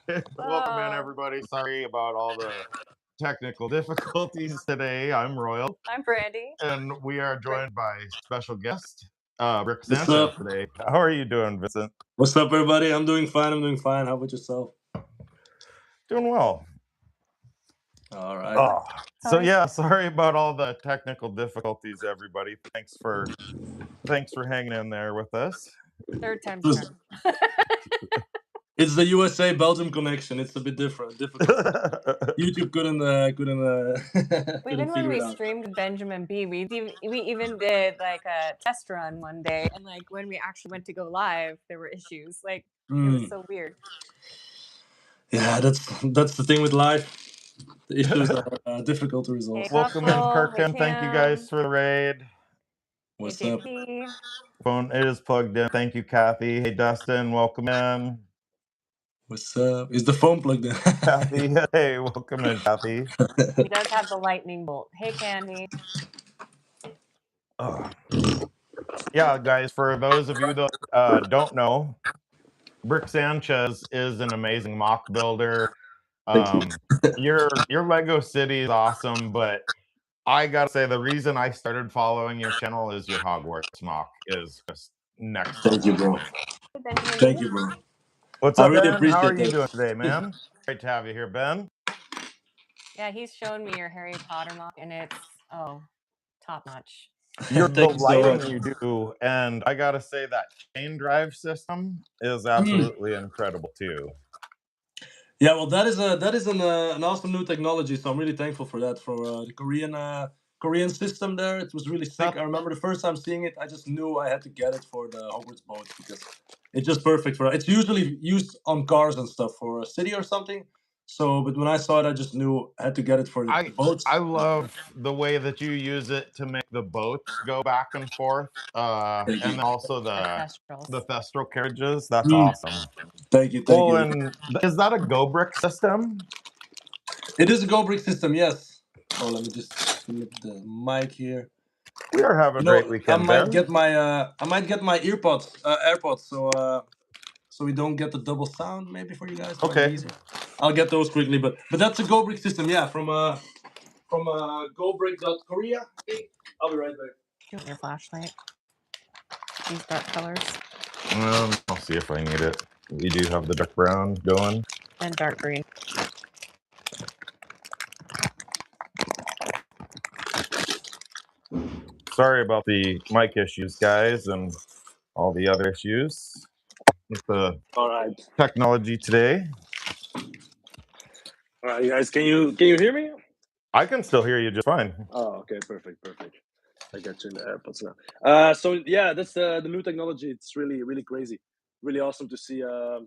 Welcome in, everybody. Sorry about all the technical difficulties today. I'm Royal, I'm Brandy. and we are joined by special guest, Brick What's Sanchez up? today. How are you doing, Vincent? What's up, everybody? I'm doing fine. How about yourself? Doing well. All right. Oh, so yeah, sorry about all the technical difficulties, everybody. Thanks for hanging in there with us. Third time's It's, charm. it's the USA Belgium connection. It's a bit difficult. YouTube couldn't Even when figure we it out. streamed Benjamin B, we even did like a test run one day, and like when we actually went to go live, there were issues. Like it was so weird. Yeah, that's the thing with live. The issues are difficult to resolve. Hey, Welcome in, Couple. Hey, Perkin. Thank you guys for the raid. What's hey, up? JP. Phone is plugged in. Thank you, Kathy. Hey, Dustin. Welcome in. What's up? Is the phone plugged in? Kathy. Hey, welcome in, Kathy. He does have the lightning bolt. Hey, Candy. Yeah, guys, for those of you that don't know, Brick Sanchez is an amazing mock builder. Your Lego City is awesome, but I gotta say the reason I started following your channel is your Hogwarts MOC is just next level. Thank you, bro. Benjamin Thank B. you, bro. What's I up, really Ben? appreciate How are you that. doing today, man? Great to have you here, Ben. Yeah, he's shown me your Harry Potter mock, and it's top notch. The Thank you so lighting much. you do, and I gotta say that chain drive system is absolutely incredible too. Yeah, well, that is an awesome new technology. So I'm really thankful for that. For the Korean system there, it was really sick. I remember the first time seeing it, I just knew I had to get it for the Hogwarts boat because it's just perfect for. It's usually used on cars and stuff for a city or something. So, but when I saw it, I just knew I had to get it for the boats. I love the way that you use it to make the boats go back and forth, and also the Thestral carriages. That's awesome. Thank you. Well, and is that a Go Brick system? It is a Go Brick system, yes. Oh, let me just flip the mic here. We are having a great weekend, I might get my AirPods, so we don't get the double sound maybe for you guys. Okay. I'll get those quickly, but that's a Go Brick system, yeah, from gobrick.korea. Okay, I'll be right back. Do you want your flashlight? These dark colors. I'll see if I need it. We do have the dark brown going. And dark green. Sorry about the mic issues, guys, and all the other issues with the technology today. All right, you guys, can you hear me? I can still hear you just fine. Oh, okay, perfect. I got you in the AirPods now. So yeah, that's the new technology. It's really crazy, really awesome to see a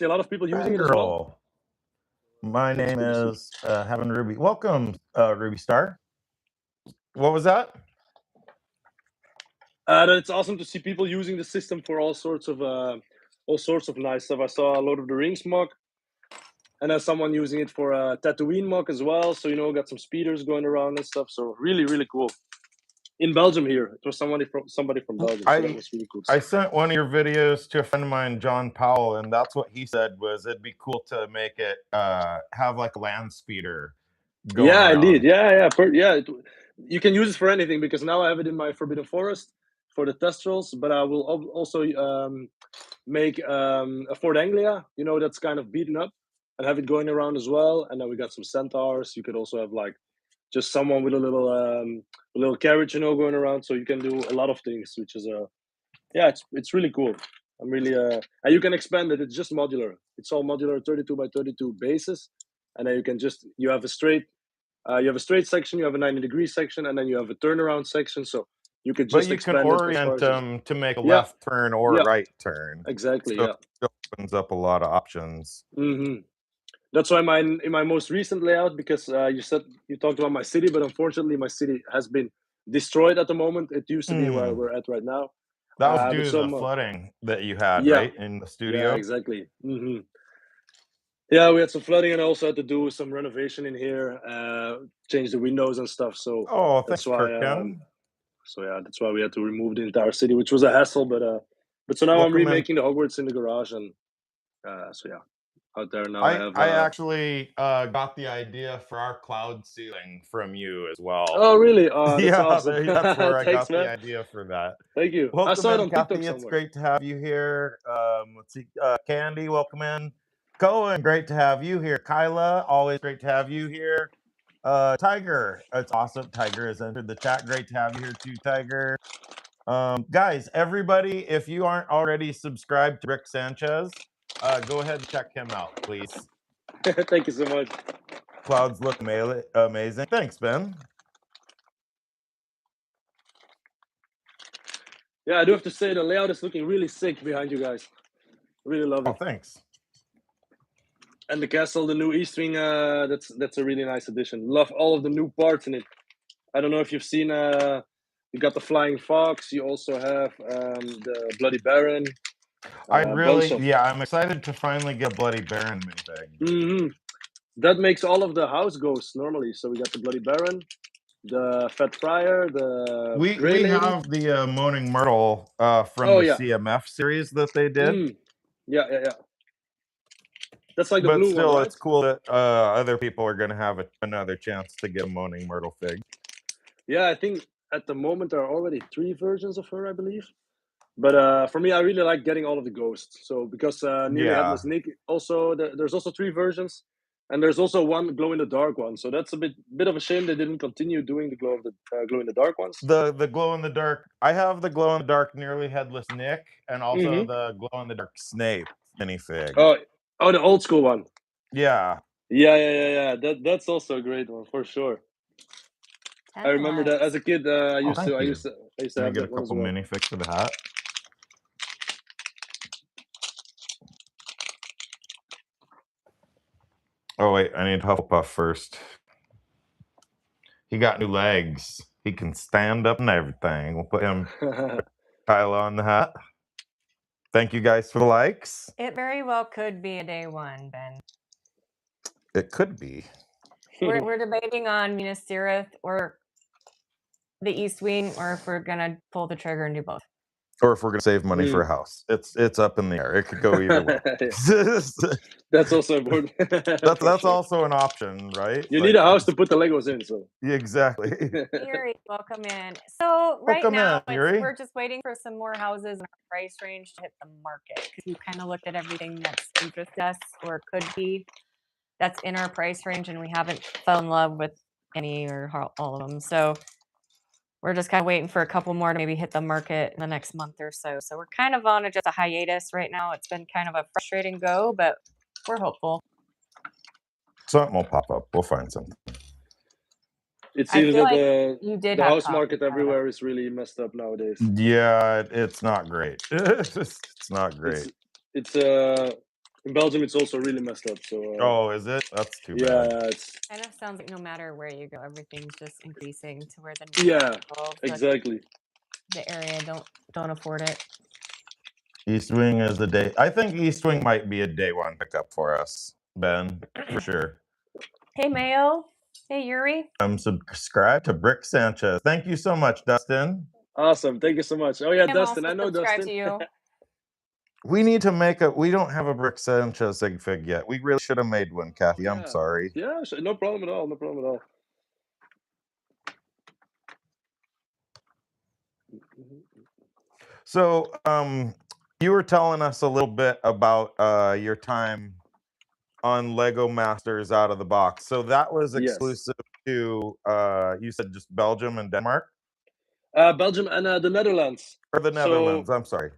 lot of people using it as well. My name is Heaven Ruby. Welcome, Ruby Star. What was that? It's awesome to see people using the system for all sorts of nice stuff. I saw a Lord of the Rings mock, and there's someone using it for a Tatooine mock as well. So got some speeders going around and stuff. So really cool. In Belgium here, it was somebody from Belgium. So that was really cool. I sent one of your videos to a friend of mine, John Powell, and that's what he said was it'd be cool to make it have like a land speeder. Yeah, indeed. Yeah. You can use it for anything because now I have it in my Forbidden Forest for the Thestrals, but I will also make a Fort Anglia, that's kind of beaten up, and have it going around as well. And then we got some centaurs. You could also have like just someone with a little carriage, going around. So you can do a lot of things, which is it's really cool. I'm really and you can expand it. It's just modular. It's all modular, 32 by 32 bases, and then you have a straight section, you have a 90-degree section, and then you have a turnaround section. So you could just expand it orient them to make a left turn or a right turn. Exactly. So it opens up a lot of options. That's why in my most recent layout, because you talked about my city, but unfortunately my city has been destroyed at the moment. It used to be where we're at right now. That was due to the flooding that you had, right, in the studio? Yeah, exactly. Yeah, we had some flooding, and I also had to do some renovation in here, change the windows and stuff. So that's why. So yeah, that's why we had to remove the entire city, which was a hassle. But so now I'm remaking the Hogwarts in the garage, and so yeah, out there now. I actually got the idea for our cloud ceiling from you as well. Oh, really? Oh, that's Yeah, awesome. that's where I Thanks, got the man. idea for that. Thank you. I Welcome saw it in, on TikTok Kathy. It's somewhere. great to have you here. Let's see, Candy, welcome in. Cohen, great to have you here. Kyla, always great to have you here. Tiger, it's awesome. Tiger has entered the chat. Great to have you here too, Tiger. Guys, everybody, if you aren't already subscribed to Brick Sanchez, go ahead and check him out, please. Thank you so much. Clouds look amazing. Thanks, Ben. Yeah, I do have to say the layout is looking really sick behind you guys. Really love it. Oh, thanks. And the castle, the new East Wing, that's a really nice addition. Love all of the new parts in it. I don't know if you've seen. You got the Flying Fox. You also have the Bloody Baron. I'm excited to finally get Bloody Baron minifig. That makes all of the house ghosts normally. So we got the Bloody Baron, the Fat Friar, the we have the Moaning Myrtle from the CMF series that they did. Yeah. That's like the blue still, one, right? It's cool that other people are going to have another chance to get a Moaning Myrtle fig. Yeah, I think at the moment there are already 3 versions of her, I believe. But for me, I really like getting all of the ghosts. So because Nearly Headless Nick, also there's also 3 versions, and there's also one glow in the dark one. So that's a bit of a shame they didn't continue doing the glow in the dark ones. The glow in the dark. I have the glow in the dark Nearly Headless Nick, and also the glow in the dark Snape minifig. Oh, the old school one. Yeah. Yeah. That's also a great one for sure. I remember that as a kid. I used to have get a couple minifigs for the hat. Oh wait, I need Hufflepuff first. He got new legs. He can stand up and everything. We'll put him Kyla on the hat. Thank you guys for the likes. It very well could be a day one, Ben. It could be. We're debating on Minas Tirith or the East Wing, or if we're gonna pull the trigger and do both. Or if we're gonna save money for a house. It's up in the air. It could go either way. That's also important. That's also an option, right? You need a house to put the Legos in, so exactly. Yuri, welcome in. So now we're just waiting for some more houses in our price range to hit the market, because we kind of looked at everything that's interested us or could be that's in our price range, and we haven't fell in love with any or all of them. So we're just kind of waiting for a couple more to maybe hit the market in the next month or so. So we're kind of on just a hiatus right now. It's been kind of a frustrating go, but we're hopeful. Something will pop up. We'll find something. It seems that the house market everywhere is really messed up nowadays. Yeah, it's not great. It's not great. It's in Belgium, it's also really messed up. So. Oh, is it? That's too bad. Yeah, it kind of sounds like no matter where you go, everything's just increasing to where the exactly. The area don't afford it. East Wing is a day. I think East Wing might be a day one pickup for us, Ben, for sure. Hey, Mayo. Hey, Yuri. I'm subscribed to Brick Sanchez. Thank you so much, Dustin. Awesome. Thank you so much. Oh yeah, I'm Dustin. I know Dustin. To you. We need to make we don't have a Brick Sanchez sig fig yet. We really should have made one, Kathy. I'm sorry. Yeah, no problem at all. No problem at all. So, you were telling us a little bit about your time on Lego Masters out of the box. So that was exclusive to you said just Belgium and Denmark? Belgium and the Netherlands. Or the Netherlands, I'm sorry.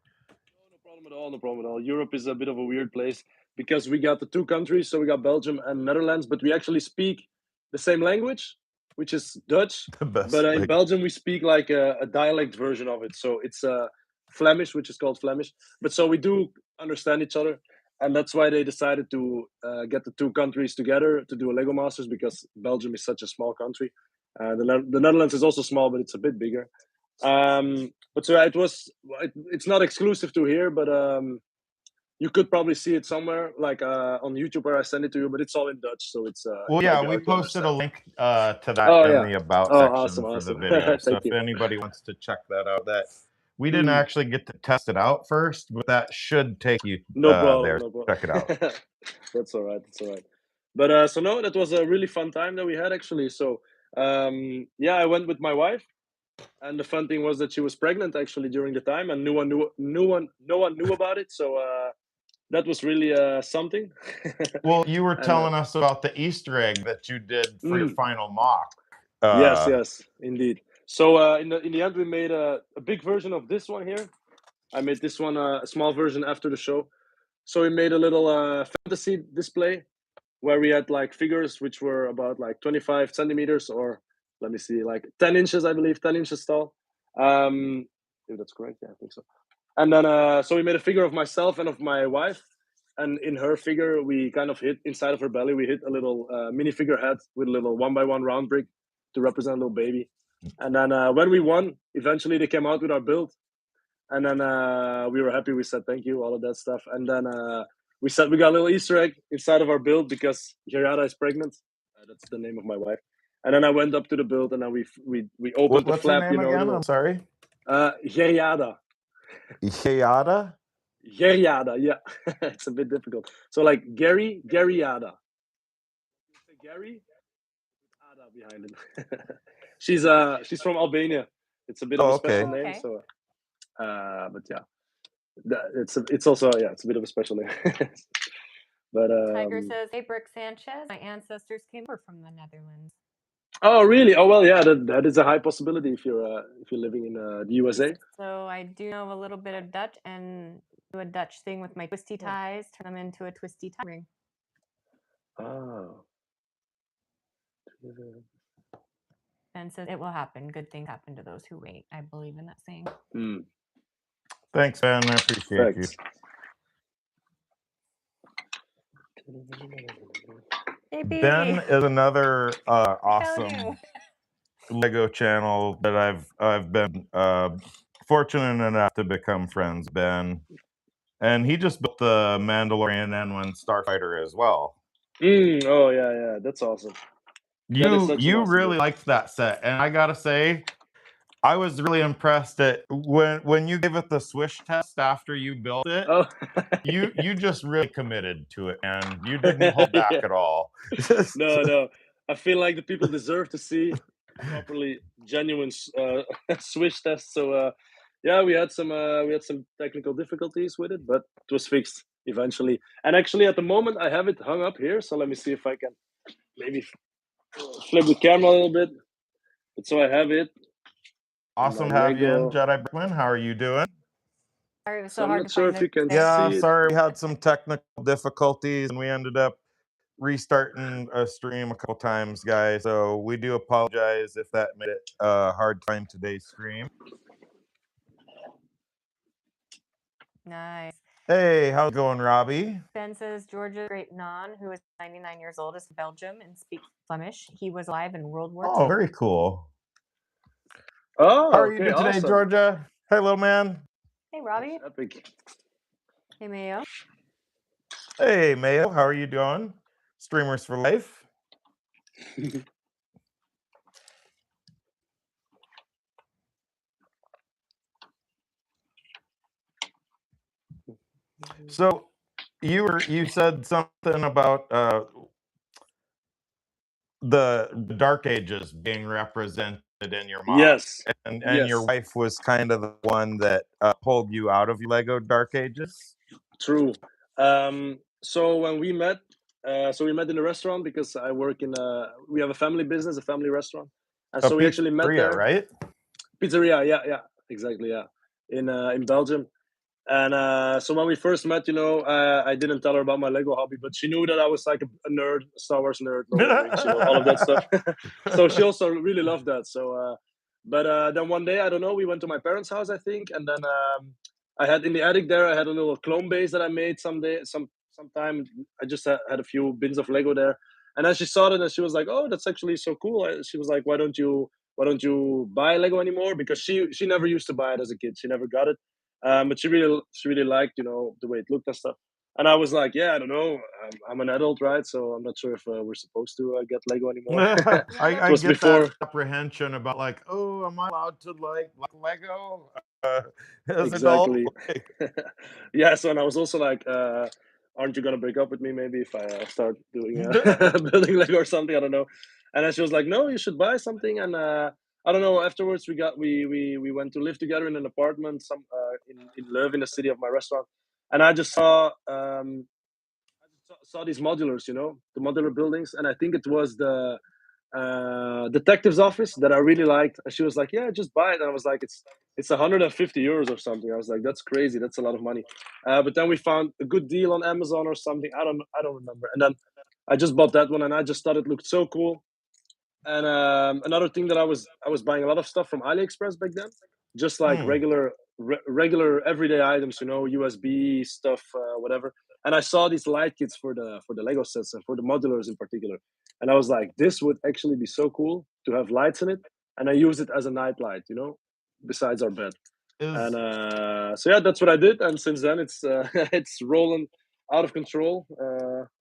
No problem at all. Europe is a bit of a weird place because we got the 2 countries, so we got Belgium and Netherlands, but we actually speak the same language, which is Dutch. But in Belgium, we speak like a dialect version of it. So it's Flemish, which is called Flemish. But so we do understand each other. And that's why they decided to get the 2 countries together to do a Lego Masters, because Belgium is such a small country. The Netherlands is also small, but it's a bit bigger. But so it's not exclusive to here, but you could probably see it somewhere, like on YouTube where I send it to you, but it's all in Dutch, so it's well, yeah, we posted a link to that in the about section for the video. So if anybody wants to check that out, We didn't actually get to test it out first, but that should take you No problem. there. No problem. Check it out. That's all right. That's all right. But so no, that was a really fun time that we had actually. So yeah, I went with my wife, and the fun thing was that she was pregnant actually during the time, and no one knew about it. So that was really something. Well, you were telling us about the Easter egg that you did for your final mock. Yes, indeed. So in the end, we made a big version of this one here. I made this one a small version after the show. So we made a little fantasy display where we had like figures which were about like 25 centimeters, or let me see, like 10 inches, I believe, 10 inches tall. If that's correct, yeah, I think so. And then so we made a figure of myself and of my wife. And in her figure, we kind of hit inside of her belly. We hit a little minifigure head with a little 1x1 round brick to represent a little baby. And then when we won, eventually they came out with our build. And then we were happy. We said thank you, all of that stuff. And then we said we got a little Easter egg inside of our build because Gerada is pregnant. That's the name of my wife. And then I went up to the build, and then we opened the flap. What's her name again? I'm sorry. Gerada. Gerada? Gerada, yeah. It's a bit difficult. So like Gerada. Gary, Ada behind him. She's from Albania. It's a bit of a special name. So, but yeah, it's also it's a bit of a special name. But Tiger says, "Hey, Brick Sanchez, my ancestors came over from the Netherlands." Oh, really? Oh, well, yeah, that is a high possibility if you're living in the USA. So I do know a little bit of Dutch and do a Dutch thing with my twisty ties, turn them into a twisty tie ring. Oh. Ben says it will happen. Good things happen to those who wait. I believe in that saying. Thanks, Ben. I appreciate you. Baby. Ben is another awesome Lego channel that I've been fortunate enough to become friends, Ben. And he just built the Mandalorian N1 Starfighter as well. Oh yeah, that's awesome. You really liked that set, and I gotta say, I was really impressed at when you gave it the swish test after you built it. Oh. you just really committed to it, and you didn't hold back at all. No. I feel like the people deserve to see properly genuine swish tests. So yeah, we had some technical difficulties with it, but it was fixed eventually. And actually, at the moment, I have it hung up here. So let me see if I can maybe flip the camera a little bit. But so I have it. Awesome to have you in, Jedi Brickman. How are you doing? Sorry, it was so hard I'm not sure if you can see it. Sorry, we had some technical difficulties, and we ended up restarting a stream a couple times, guys. So we do apologize if that made it a hard time today's stream. Nice. Hey, how's it going, Robbie? Ben says Georgia Great Non, who is 99 years old, is from Belgium and speaks Flemish. He was alive in World War II. Oh, very cool. Oh, how are you today, awesome. Georgia? Hey, little man. Hey, Robbie. Epic. Hey, Mayo. Hey, Mayo. How are you doing? Streamers for life. So you said something about the Dark Ages being represented in your mock. Yes. And your wife was kind of the one that pulled you out of Lego Dark Ages. True. So when we met, we met in a restaurant because I work in we have a family business, a family restaurant. And so we actually met there. Right? Pizzeria, yeah, exactly, yeah. In Belgium. And so when we first met, I didn't tell her about my Lego hobby, but she knew that I was like a nerd, a Star Wars nerd, Lord of the Rings, all of that stuff. So she also really loved that. So, but then one day, I don't know, we went to my parents' house, I think, and then I had in the attic there, I had a little clone base that I made sometime. I just had a few bins of Lego there, and then she saw it and she was like, "Oh, that's actually so cool." She was like, "Why don't you buy Lego anymore?" Because she never used to buy it as a kid. She never got it. But she really liked, the way it looked and stuff. And I was like, yeah, I don't know. I'm an adult, right? So I'm not sure if we're supposed to get Lego anymore. I get that apprehension about like, oh, am I allowed to like Lego? as Exactly. adult. Yeah, so and I was also like, aren't you gonna break up with me maybe if I start doing building Lego or something? I don't know. And then she was like, no, you should buy something. And I don't know. Afterwards, we went to live together in an apartment in Leuven, the city of my restaurant. And I just saw these modulars, you know, the modular buildings, and I think it was the detective's office that I really liked. And she was like, "Yeah, just buy it." And I was like, "It's 150 euros or something." I was like, "That's crazy. That's a lot of money." But then we found a good deal on Amazon or something. I don't remember. And then I just bought that one, and I just thought it looked so cool. And another thing that I was buying a lot of stuff from AliExpress back then, just like regular everyday items, you know, USB stuff, whatever. And I saw these light kits for the Lego sets and for the modulars in particular. And I was like, this would actually be so cool to have lights in it. And I use it as a night light, you know, besides our bed. And so yeah, that's what I did. And since then, it's it's rolling out of control.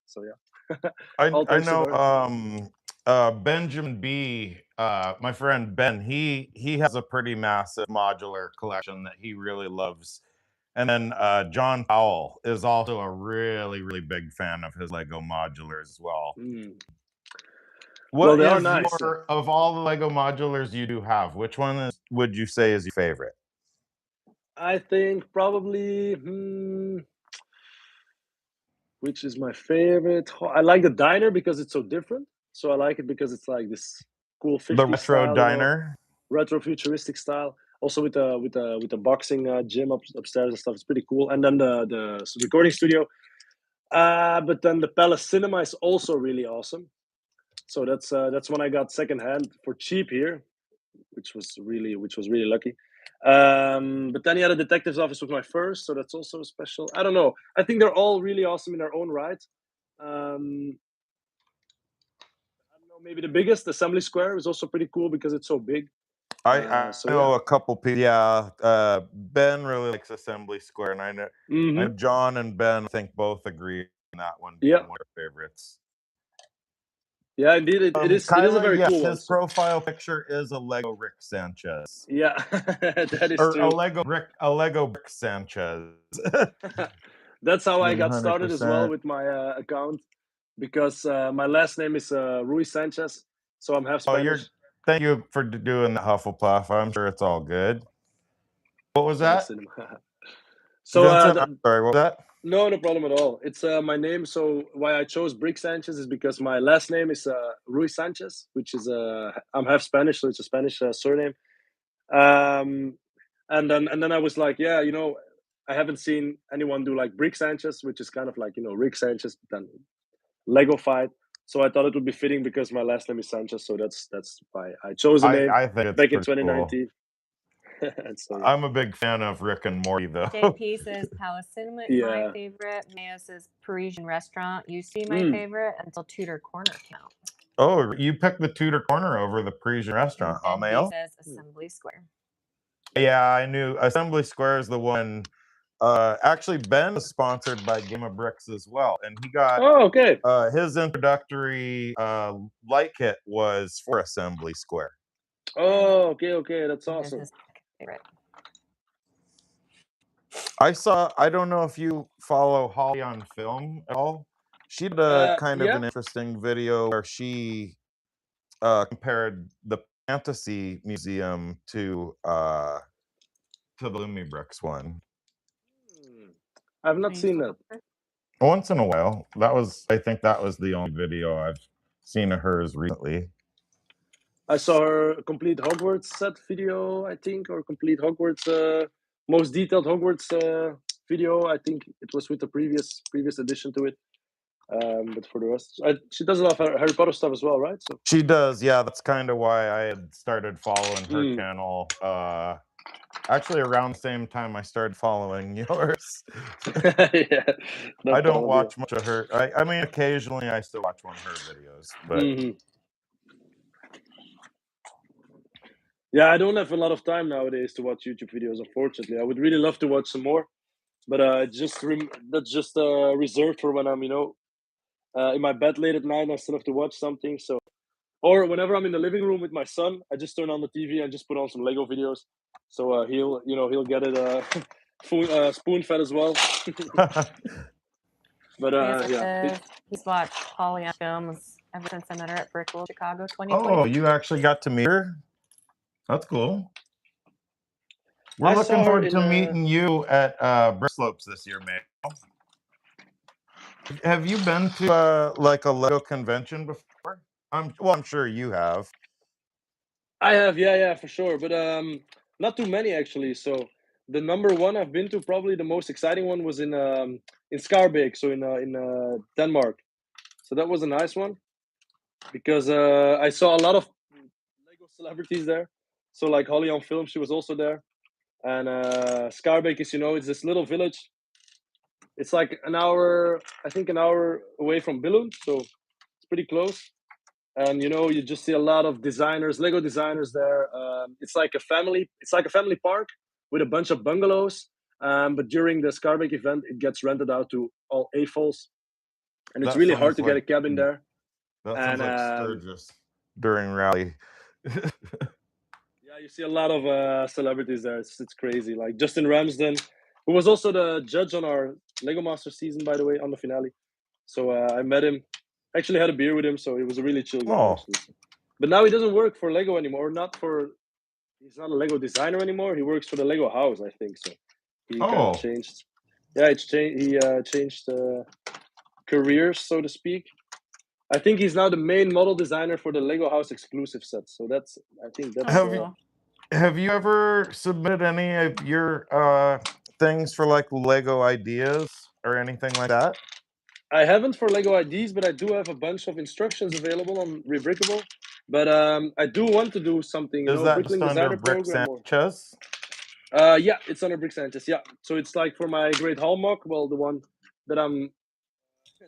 So yeah, I know Benjamin B, my friend Ben, he has a pretty massive modular collection that he really loves. And then John Powell is also a really, really big fan of his Lego modulars as well. What they is are nice. of all the Lego modulars you do have, which one would you say is your favorite? I think probably which is my favorite. I like the diner because it's so different. So I like it because it's like this cool 50s the retro style, diner, you know, retro futuristic style. Also with the boxing gym upstairs and stuff. It's pretty cool. And then the recording studio. But then the Palace Cinema is also really awesome. So that's when I got secondhand for cheap here, which was really lucky. But then the detective's office was my first, so that's also special. I don't know. I think they're all really awesome in their own right. I don't know. Maybe the biggest Assembly Square is also pretty cool because it's so big. I know a couple people. Yeah, Ben really likes Assembly Square, and I know John and Ben, I think, both agree on that one being one of their favorites. Yeah, indeed, it is a very cool one. His profile picture is a Lego Rick Sanchez. Yeah, that is true. A Lego Brick Sanchez. That's how I got started as well with my account, because my last name is Rui Sanchez, so I'm half Spanish. Thank you for doing the Hufflepuff. I'm sure it's all good. What was that? So sorry, what was that? No problem at all. It's my name. So why I chose Brick Sanchez is because my last name is Rui Sanchez, which is I'm half Spanish, so it's a Spanish surname. And then I was like, yeah, you know, I haven't seen anyone do like Brick Sanchez, which is kind of like, you know, Rick Sanchez, but then Lego-fied. So I thought it would be fitting because my last name is Sanchez. So that's why I chose the name back in 2019. Cool. So, I'm a big fan of Rick and Morty, though. JP says Palace Cinema is my favorite. Mayo says Parisian Restaurant used to be my favorite until Tudor Corner came out. Oh, you picked the Tudor Corner over the Parisian Restaurant, huh, Mayo? He says Assembly Square. Yeah, I knew Assembly Square is the one. Actually, Ben was sponsored by Game of Bricks as well, and he got his introductory light kit was for Assembly Square. Oh, okay, that's awesome. I don't know if you follow Holly on Film at all. She did a kind of an interesting video where she compared the Fantasy Museum to the Lumi Bricks one. I've not seen that. Once in a while. I think that was the only video I've seen of hers recently. I saw her complete Hogwarts set video, I think, or complete Hogwarts most detailed Hogwarts video. I think it was with the previous edition to it. But for the rest, she does a lot of Harry Potter stuff as well, right? So she does, yeah. That's kind of why I had started following her channel. Actually, around the same time I started following yours. I don't watch much of her. I mean, occasionally I still watch one of her videos, but yeah, I don't have a lot of time nowadays to watch YouTube videos. Unfortunately, I would really love to watch some more, but that's just reserved for when I'm, you know, in my bed late at night. I still have to watch something. So Or whenever I'm in the living room with my son, I just turn on the TV and just put on some Lego videos. So he'll get it spoon fed as well. But yeah, he's watched Holly on films ever since I met her at Brick Chicago 2020. Oh, you actually got to meet her? That's cool. We're looking forward to meeting you at Brick Slopes this year, man. Have you been to like a Lego convention before? I'm sure you have. I have, yeah, for sure, but not too many actually. So the number one I've been to, probably the most exciting one, was in Scarbeek, so in Denmark. So that was a nice one because I saw a lot of Lego celebrities there. So like Holly on film, she was also there, and Scarbeek is, it's this little village. It's like an hour away from Billund, so it's pretty close. And you just see a lot of designers, Lego designers there. It's like a family park with a bunch of bungalows. But during the Scarbeek event, it gets rented out to all AFOLs, and it's really hard to get a cabin there. That sounds like Sturgis during rally. Yeah, you see a lot of celebrities there. It's crazy. Like Justin Ramsden, who was also the judge on our Lego Master season, by the way, on the finale. So I met him. Actually had a beer with him, so he was a really chill guy. Actually. But now he doesn't work for Lego anymore. He's not a Lego designer anymore. He works for the Lego house, I think. So he kind of changed. Yeah, he changed careers, so to speak. I think he's now the main model designer for the Lego house exclusive sets. So that's Have you ever submitted any of your things for like Lego ideas or anything like that? I haven't for Lego IDs, but I do have a bunch of instructions available on Rebrickable. But I do want to do something. Is that just under Brick Sanchez? Yeah, it's under Brick Sanchez. Yeah, so it's like for my Great Hall MOC. Well, the one that I'm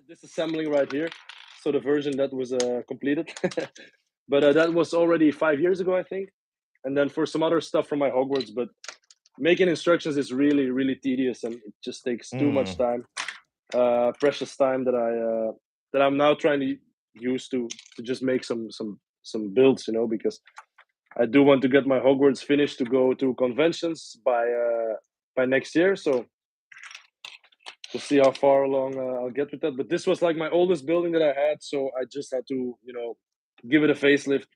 disassembling right here. So the version that was completed, but that was already 5 years ago, I think. And then for some other stuff from my Hogwarts, but making instructions is really, really tedious, and it just takes too much time. Precious time that I'm now trying to use to just make some builds, because I do want to get my Hogwarts finished to go to conventions by next year. So we'll see how far along I'll get with that. But this was like my oldest building that I had, so I just had to give it a facelift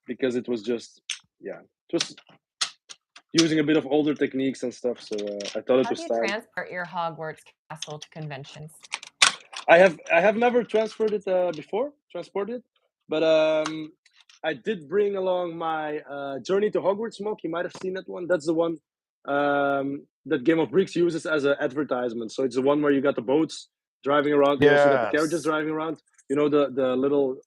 because it was just using a bit of older techniques and stuff. So I thought it was time. How do you transport your Hogwarts castle to conventions? I have never transported it, but I did bring along my Journey to Hogwarts MOC. You might have seen that one. That's the one that Game of Bricks uses as an advertisement. So it's the one where you got the boats driving around. You also got the carriages driving around. The little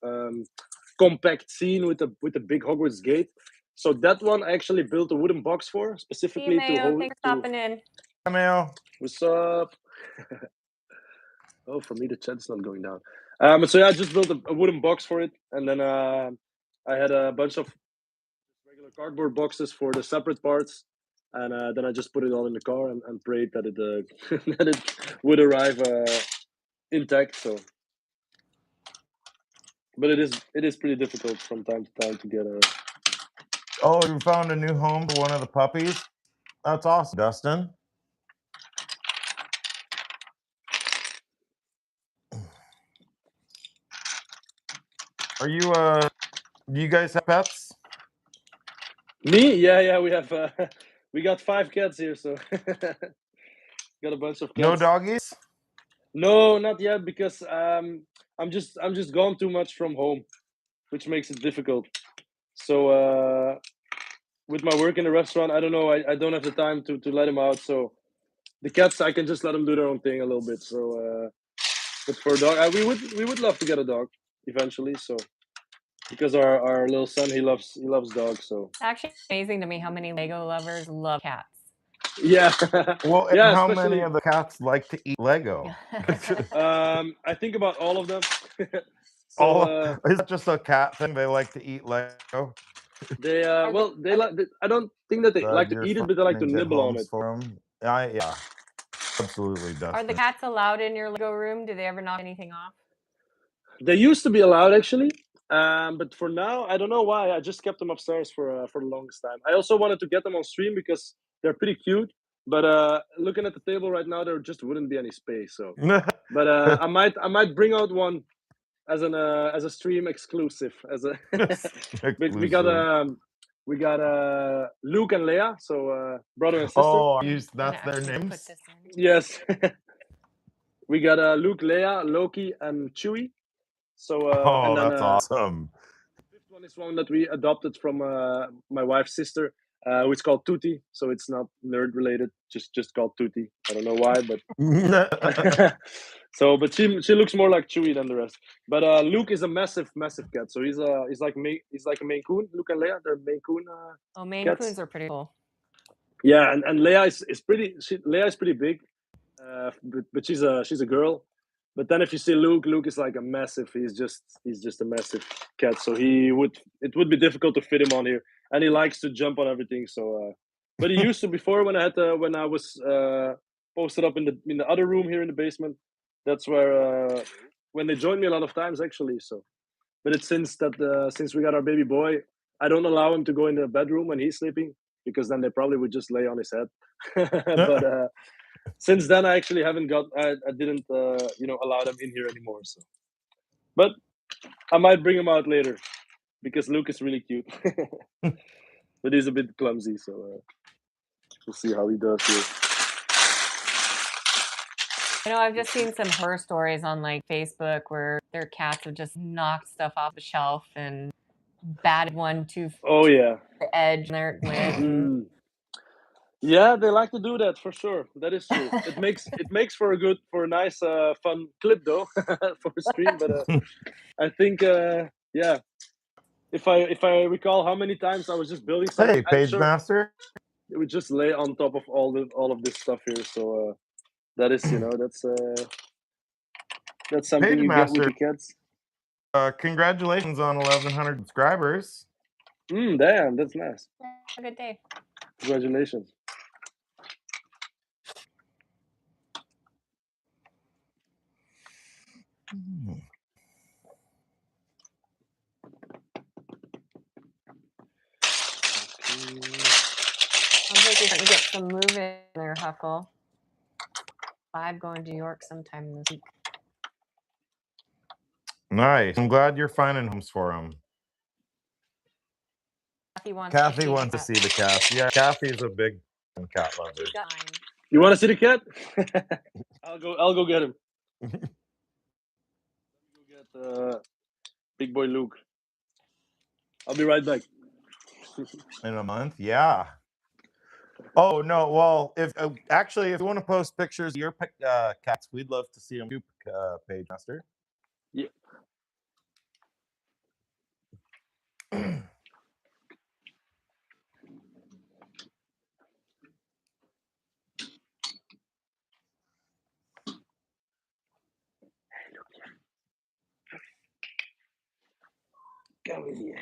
compact scene with the big Hogwarts gate. So that one I actually built a wooden box for, specifically to hold. Thanks for stopping in. Hi, Mayo. What's up? Oh, for me the chat's not going down. So yeah, I just built a wooden box for it, and then I had a bunch of regular cardboard boxes for the separate parts, and then I just put it all in the car and prayed that it that it would arrive intact. So, but it is pretty difficult from time to time to get a. Oh, you found a new home for one of the puppies? That's awesome, Dustin. Are you do you guys have pets? Me? Yeah, we have we got 5 cats here, so got a bunch of cats. No doggies? No, not yet, because I'm just gone too much from home, which makes it difficult. So with my work in the restaurant, I don't know, I don't have the time to let them out. So the cats, I can just let them do their own thing a little bit. So but for a dog, we would love to get a dog eventually. So because our little son, he loves dogs. So it's actually amazing to me how many Lego lovers love cats. Yeah. Well, and how many of the cats like to eat Lego? I think about all of them. So, is that just a cat thing? They like to eat Lego. They they like. I don't think that they like to eat it, but they like to nibble on it. For them. Yeah, absolutely. Dustin. Are the cats allowed in your Lego room? Do they ever knock anything off? They used to be allowed, actually. But for now, I don't know why. I just kept them upstairs for the longest time. I also wanted to get them on stream because they're pretty cute. But looking at the table right now, there just wouldn't be any space. So, but I might bring out one as a stream exclusive. We got Luke and Leia, so brother and sister. Oh, that's their names. Yes. We got Luke, Leia, Loki, and Chewie. So and then, that's awesome. The fifth one is one that we adopted from my wife's sister, which is called Tutti. So it's not nerd related, just called Tutti. I don't know why, but but she looks more like Chewie than the rest. But Luke is a massive cat. So he's like a Maine Coon. Luke and Leia, they're Maine Coon. Maine Coons are pretty cool. Yeah, and Leia is pretty. Leia is pretty big, but she's a girl. But then if you see Luke is like a massive. He's just a massive cat. So it would be difficult to fit him on here, and he likes to jump on everything. So, but he used to before when I was posted up in the other room here in the basement. That's where when they joined me a lot of times actually. So, but it's since we got our baby boy, I don't allow him to go in the bedroom when he's sleeping because then they probably would just lay on his head. But since then, I actually haven't I didn't allow them in here anymore. So, but I might bring him out later because Luke is really cute, but he's a bit clumsy. So we'll see how he does here. I know I've just seen some horror stories on like Facebook where their cats have just knocked stuff off the shelf and batted one too. Oh yeah, the edge there. Yeah, they like to do that for sure. That is true. It makes for a nice fun clip though for a stream. But I think yeah, if I recall how many times I was just building something. Hey, Page Master. It would just lay on top of all of this stuff here. So that is that's something Page you Master. get with the kids. Congratulations on 1,100 subscribers. Damn, that's nice. Have a good day. Congratulations. I'm hoping to get some moving there, Huckle. I'm going to New York sometime this week. Nice. I'm glad you're finding homes for them. Kathy wants to see the cat. Yeah, Kathy's a big cat lover. You want to see the cat? I'll go get him. Let me go get big boy Luke. I'll be right back. In a month? Yeah. Oh no! Well, if you want to post pictures of your cats, we'd love to see them too, Page Master. Yeah. Come with you.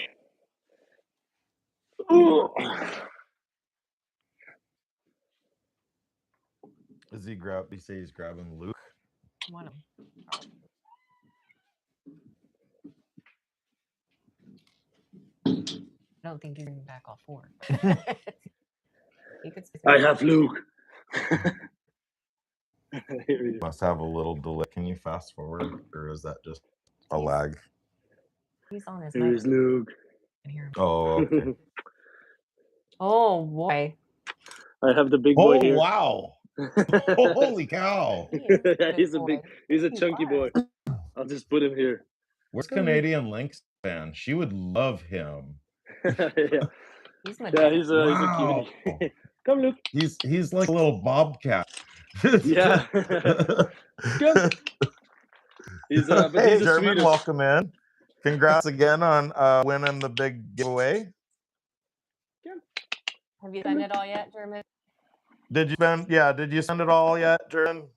Does he say he's grabbing Luke? One of them. I don't think he's bringing back all four. I have Luke. Must have a little delay. Can you fast forward, or is that just a lag? He's on his. Here's Luke. Oh. Okay. Oh boy. I have the big boy here. Oh wow. Holy cow. He's a chunky boy. I'll just put him here. Where's Canadian Lynx fan? She would love him. Yeah. He's a cutie. Come, Luke. He's like a little bobcat. Yeah. Come. He's hey, German, welcome in. Congrats again on winning the big giveaway. Have you done it all yet, German? Did you send it all yet, German?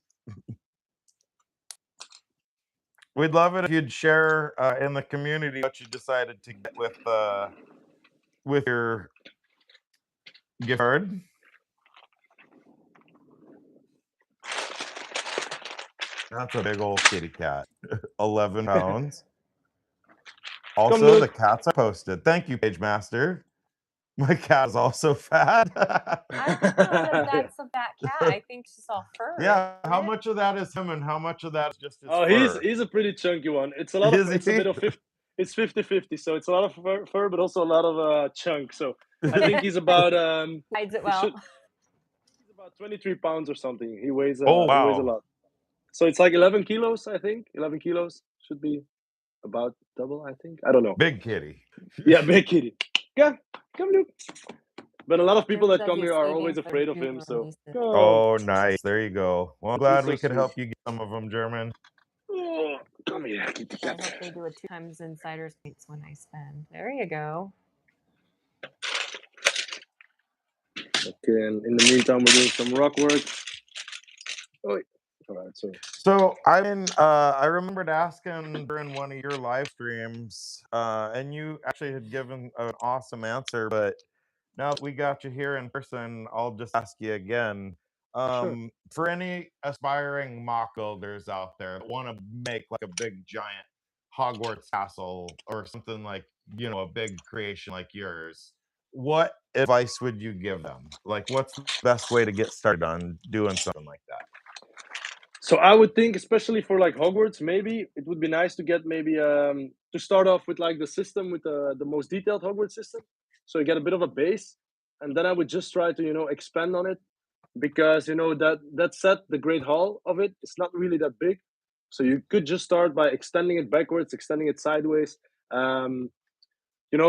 We'd love it if you'd share in the community what you decided to get with your gift card. That's a big old kitty cat. 11 pounds. Also, the cats I posted. Thank you, Page Master. My cat is also fat. I don't know that that's a fat cat. I think she's all fur. Yeah, how much of that is him and how much of that is just his fur? He's a pretty chunky one. It's a lot of it's a bit of 50. It's 50-50, so it's a lot of fur, but also a lot of chunk. So I think he's about hides it well. He's about 23 pounds or something. He weighs oh, wow. he weighs a lot. So it's like 11 kilos, I think. 11 kilos should be about double, I think. I don't know. Big kitty. Yeah, big kitty. Yeah, come Luke. But a lot of people that come here are always afraid of him. So oh, nice. There you go. Well, I'm glad we could help you get some of them, German. Oh, come here. I hope they do a 2 times insider's points when I spend. There you go. Okay, and in the meantime, we're doing some rock work. Oh, all right. So I remembered asking during one of your live streams, and you actually had given an awesome answer. But now that we got you here in person, I'll just ask you again. Sure. For any aspiring mock builders out there that want to make like a big giant Hogwarts castle or something like, you know, a big creation like yours, what advice would you give them? Like, what's the best way to get started on doing something like that? So I would think, especially for like Hogwarts, maybe it would be nice to get maybe to start off with like the system with the most detailed Hogwarts system, so you get a bit of a base, and then I would just try to expand on it, because that set, the Great Hall of it, is not really that big, so you could just start by extending it backwards, extending it sideways,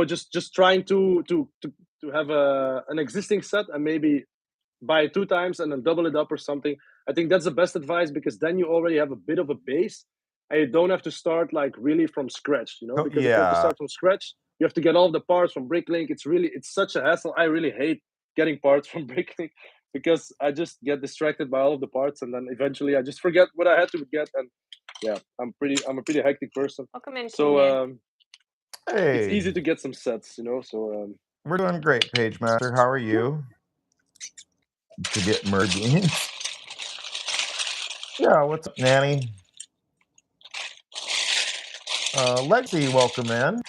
just trying to have an existing set and maybe buy it 2 times and then double it up or something. I think that's the best advice, because then you already have a bit of a base and you don't have to start like really from scratch, because if you have to start from scratch, you have to get all the parts from Bricklink. It's such a hassle. I really hate getting parts from Bricklink, because I just get distracted by all of the parts, and then eventually I just forget what I had to get. And yeah, I'm a pretty hectic person. Welcome in, so hey, it's easy to get some sets, so we're doing great, Page Master. How are you? To get merging. Yeah, what's up, Nanny? Lexi, welcome in.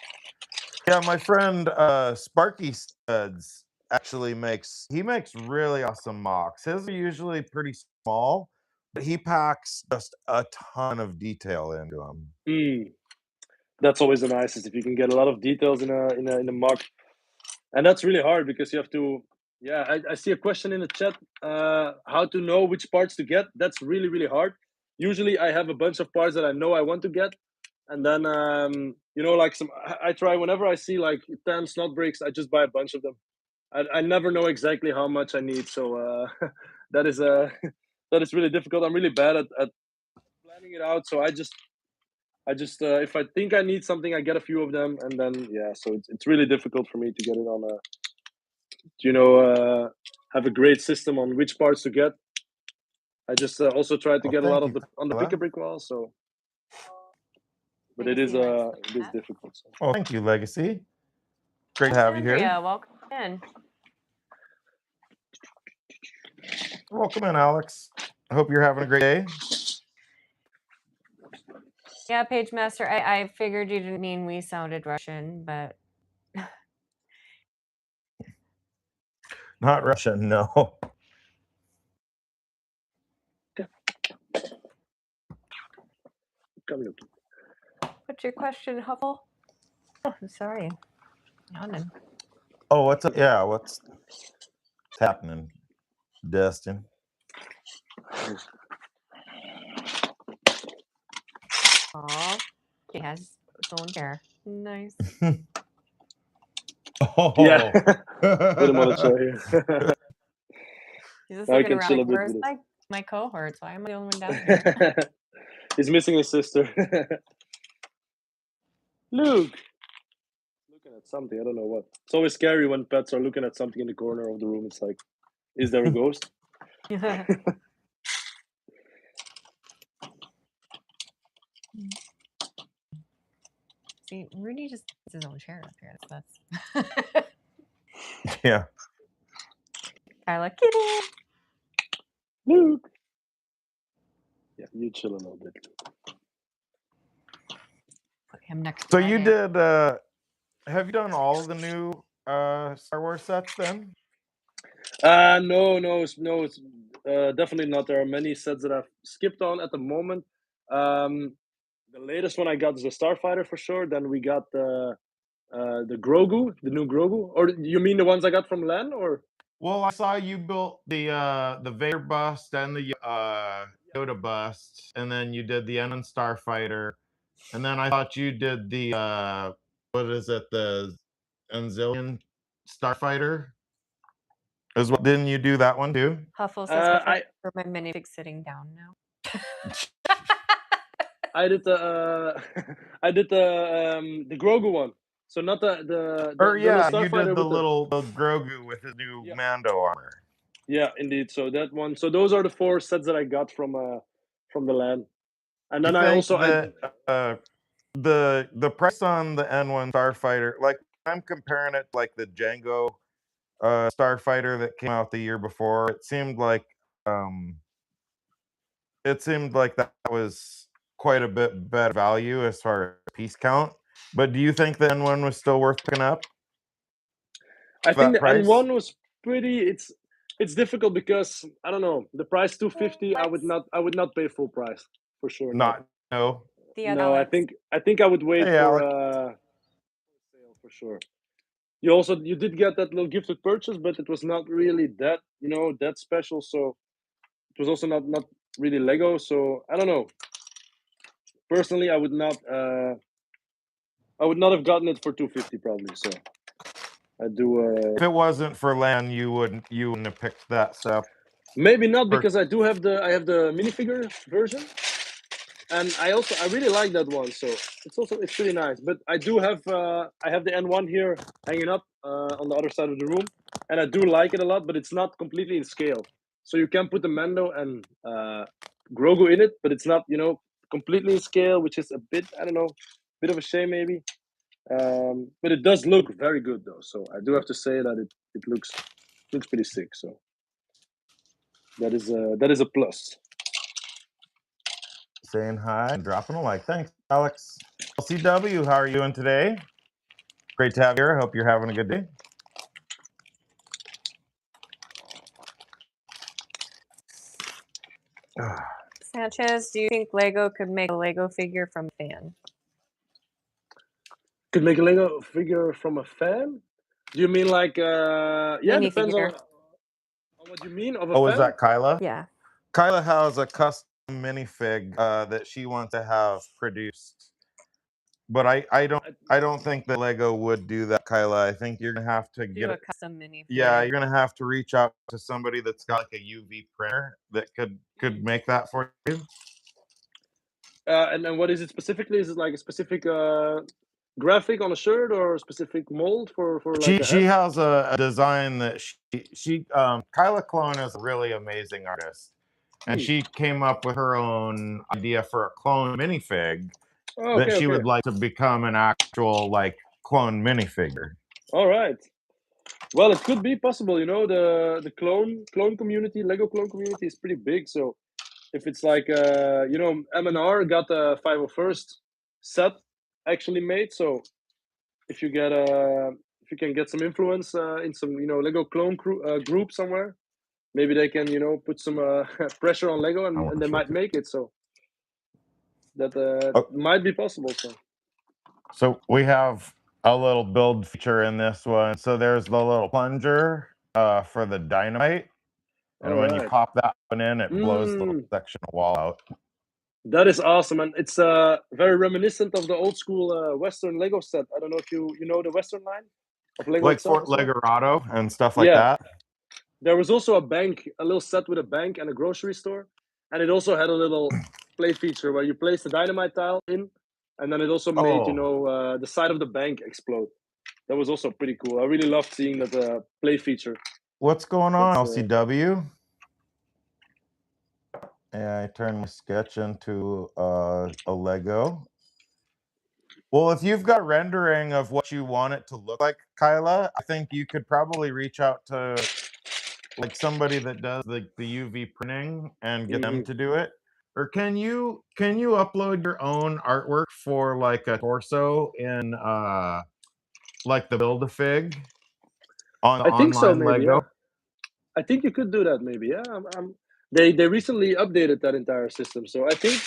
Yeah, my friend Sparky Studs actually makes really awesome mocks. His are usually pretty small, but he packs just a ton of detail into them. That's always the nicest, if you can get a lot of details in a mock, and that's really hard because you have to. Yeah, I see a question in the chat. How to know which parts to get? That's really, really hard. Usually, I have a bunch of parts that I know I want to get, and then like I try whenever I see like 10 snot bricks, I just buy a bunch of them. I never know exactly how much I need, so that is that is really difficult. I'm really bad at planning it out, so I just if I think I need something, I get a few of them, and then so it's really difficult for me to get it on have a great system on which parts to get. I just also try to get a lot of on the pick a brick wall, so but it is difficult. So. Oh, thank you, Legacy. Great to have you here. Yeah, welcome in. Welcome in, Alex. I hope you're having a great day. Yeah, Page Master, I figured you didn't mean we sounded Russian, but not Russian, no. What's your question, Huffle? Oh, I'm sorry. Yawning. Oh, what's up? Yeah, what's happening, Dustin? Aw, he has its own chair. Nice. Oh. Yeah. Put him on a chair here. He's just looking around like, where's my cohorts? Why am I the only one down here? He's missing his sister. Luke! Looking at something, I don't know what. It's always scary when pets are looking at something in the corner of the room. It's like, is there a ghost? See, Rudy just puts his own chair up here. That's yeah. Kyla, kitty. Luke. Yeah, you chill a little bit. Put him next. So you did. Have you done all of the new Star Wars sets then? No, it's definitely not. There are many sets that I've skipped on at the moment. The latest one I got is the Starfighter for sure. Then we got the Grogu, the new Grogu. Or you mean the ones I got from Len, or? Well, I saw you built the Vader bust and the Yoda bust, and then you did the N1 Starfighter, and then I thought you did the what is it, the Anzillion Starfighter? Didn't you do that one too? Huffle says, I for my minifig sitting down now. I did the the Grogu one. So not the yeah, little you did the with little Grogu with his new Mando armor. Yeah, indeed. So that one. So those are the 4 sets that I got from the LAN. And then I also the price on the N1 Starfighter, like I'm comparing it to, like the Django Starfighter that came out the year before. It seemed like that was quite a bit better value as far as piece count. But do you think the N1 was still worth picking up? I think the N1 was pretty. It's difficult because I don't know, the price $250. I would not pay full price for sure. No. No, I think I would wait for sale for sure. You did get that little gifted purchase, but it was not really that that special. So it was also not really Lego. So I don't know. Personally, I would not have gotten it for $250 probably. So I do. If it wasn't for LAN, you wouldn't have picked that stuff. Maybe not, because I have the minifigure version, and I really like that one. So it's pretty nice. But I do have I have the N1 here hanging up on the other side of the room, and I do like it a lot. But it's not completely in scale. So you can put the Mando and Grogu in it, but it's not completely in scale, which is a bit, I don't know, bit of a shame maybe. But it does look very good though. So I do have to say that it looks pretty sick. So that is a plus. Saying hi and dropping a like. Thanks, Alex. LCW, how are you doing today? Great to have you here. Hope you're having a good day. Sanchez, do you think Lego could make a Lego figure from a fan? Could make a Lego figure from a fan? Do you mean like yeah, depends on what you mean of a fan? Is that Kyla? Yeah. Kyla has a custom minifig that she wants to have produced. But I don't think that Lego would do that, Kyla. I think you're gonna have to get a custom minifig. Yeah, you're gonna have to reach out to somebody that's got like a UV printer that could make that for you. And then what is it specifically? Is it like a specific graphic on a shirt or a specific mold for like she has a design that she Kyla Clone is a really amazing artist, and she came up with her own idea for a clone minifig that she would like to become an actual like clone minifigure. All right. Well, it could be possible. The clone community, Lego clone community is pretty big. So if it's like M&R got the 501st set actually made. So if you can get some influence in some Lego clone group somewhere, maybe they can put some pressure on Lego and they might make it. So that might be possible. So we have a little build feature in this one. So there's the little plunger for the dynamite, and when you pop that one in, it blows the little section of wall out. That is awesome, and it's very reminiscent of the old school Western Lego set. I don't know if you know the Western line of Lego, like Fort Legorado and stuff like that. There was also a bank, a little set with a bank and a grocery store, and it also had a little play feature where you place the dynamite tile in, and then it also made the side of the bank explode. That was also pretty cool. I really loved seeing that play feature. What's going on, LCW? Yeah, I turned my sketch into a Lego. Well, if you've got rendering of what you want it to look like, Kyla, I think you could probably reach out to like somebody that does the UV printing and get them to do it. or can you upload your own artwork for like a torso in like the Build-A-Fig on I think so, online maybe. Lego? Yeah, I think you could do that. Maybe. Yeah. They recently updated that entire system, so I think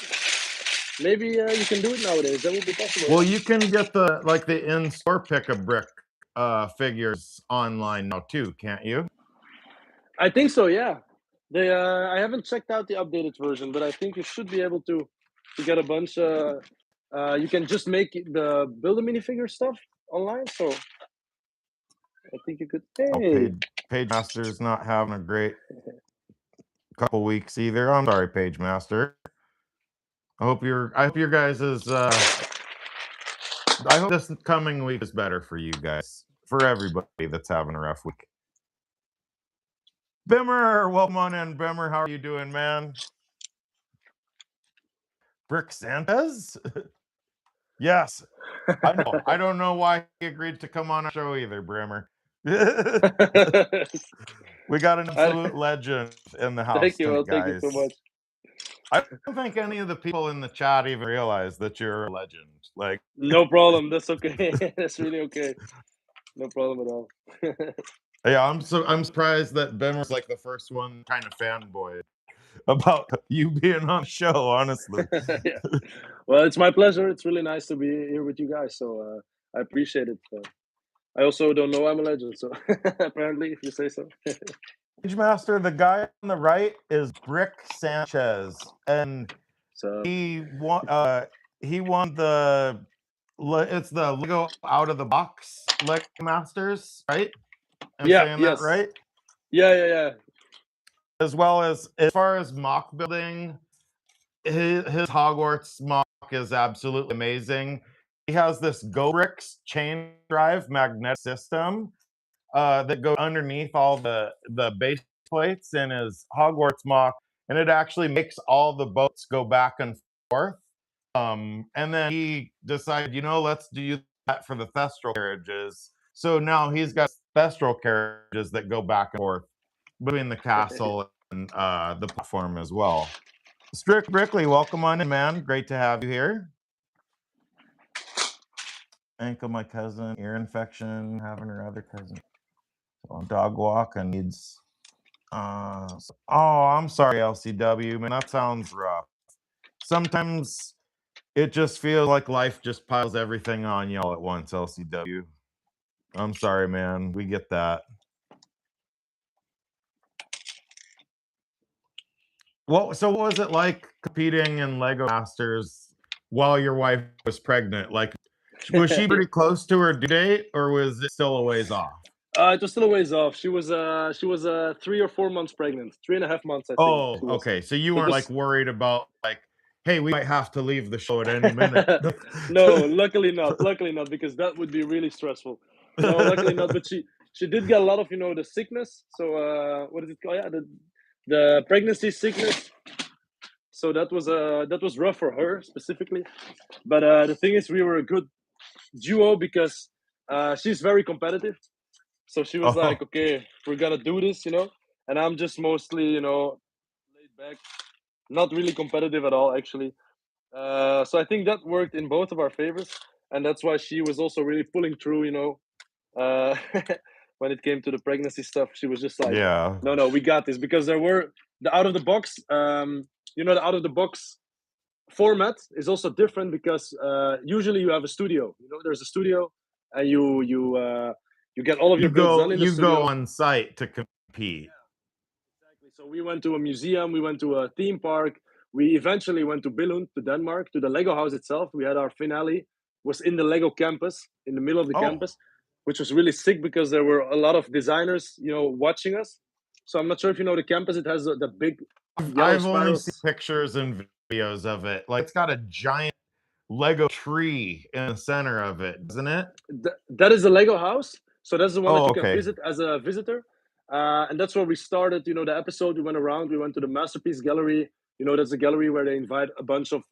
maybe you can do it nowadays. That would be possible. Well, yeah. you can get the in-store pick-a-brick figures online now too, can't you? I think so. Yeah. They. I haven't checked out the updated version, but I think you should be able to get a bunch. You can just make the build a minifigure stuff online. So I think you could. Hey. Page Master's not having a great couple weeks either. I'm sorry, Page Master. I hope your guys is I hope this coming week is better for you guys, for everybody that's having a rough week. Bimmer, welcome on in, Bimmer. How are you doing, man? Brick Sanchez? Yes, I know. I don't know why he agreed to come on our show either, Brimmer. We got an absolute legend in the house. Thank you. Tonight, Thank you guys. so much. I don't think any of the people in the chat even realize that you're a legend. Like, no problem. That's okay. That's really okay. No problem at all. yeah, I'm surprised that Ben was like the first one kind of fanboy about you being on the show, honestly. Yeah. Well, it's my pleasure. It's really nice to be here with you guys. So I appreciate it. I also don't know I'm a legend, so apparently, if you say so. Page Master, the guy on the right is Brick Sanchez, and So he won the it's the Lego out of the box Lego Masters, right? I'm saying that right? Yeah. As well as far as mock building, his Hogwarts MOC is absolutely amazing. He has this Go Bricks chain drive magnetic system that goes underneath all the base plates in his Hogwarts MOC, and it actually makes all the boats go back and forth. And then he decided, let's do that for the Thestral carriages. So now he's got Thestral carriages that go back and forth between the castle and the platform as well. Strick Brickley, welcome on in, man. Great to have you here. Ankle, my cousin, ear infection, having her other cousin. On dog walk and needs. Oh, I'm sorry, LCW, man. That sounds rough. Sometimes it just feels like life just piles everything on you all at once, LCW. I'm sorry, man. We get that. So what was it like competing in Lego Masters while your wife was pregnant? Like, was she pretty close to her due date, or was it still a ways off? It was still a ways off. She was 3 or 4 months pregnant, 3.5 months, I think. Oh, okay. So you weren't like worried about like, hey, we might have to leave the show at any minute. No, luckily not. Luckily not, because that would be really stressful. No, luckily not. But she did get a lot of the sickness. So what is it called? Yeah, the pregnancy sickness. So that was rough for her specifically. But the thing is, we were a good duo because she's very competitive. So she was like, okay, we're gonna do this, and I'm just mostly, laid back, not really competitive at all, actually. So I think that worked in both of our favors, and that's why she was also really pulling through, when it came to the pregnancy stuff. She was just like, yeah, no, we got this, because there were the out of the box, the out of the box format is also different because usually you have a studio. There's a studio, and you get all of your builds done in the studio. You go on site to compete. Yeah, exactly. So we went to a museum, we went to a theme park, we eventually went to Billund, to Denmark, to the Lego house itself. We had our finale, was in the Lego campus, in the middle of the campus, which was really sick because there were a lot of designers, watching us. So I'm not sure if you know the campus. It has the big I've only seen pictures and videos of it. Like, it's got a giant Lego tree in the center of it, doesn't it? That is the Lego house. So that's the one that you can visit as a visitor. And that's where we started, the episode. We went around, we went to the Masterpiece Gallery. That's a gallery where they invite a bunch of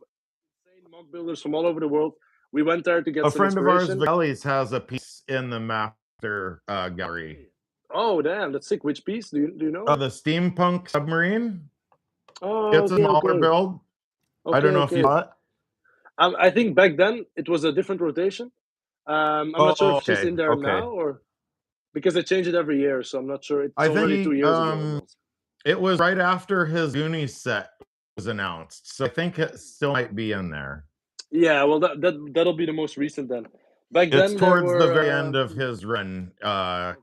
insane mock builders from all over the world. We went there to get some inspiration. A friend of ours, Valley's, has a piece in the Master Gallery. Oh, damn, that's sick. Which piece? Do you know? The steampunk submarine. Oh, it's a smaller build. I don't know if you saw it. I think back then it was a different rotation. I'm not sure if she's in there now or because they change it every year, so I'm not sure. It's already 2 years ago almost. It was right after his Goonies set was announced, so I think it still might be in there. Yeah, well, that'll be the most recent then. Back it's then, towards there were, the very end of his run. I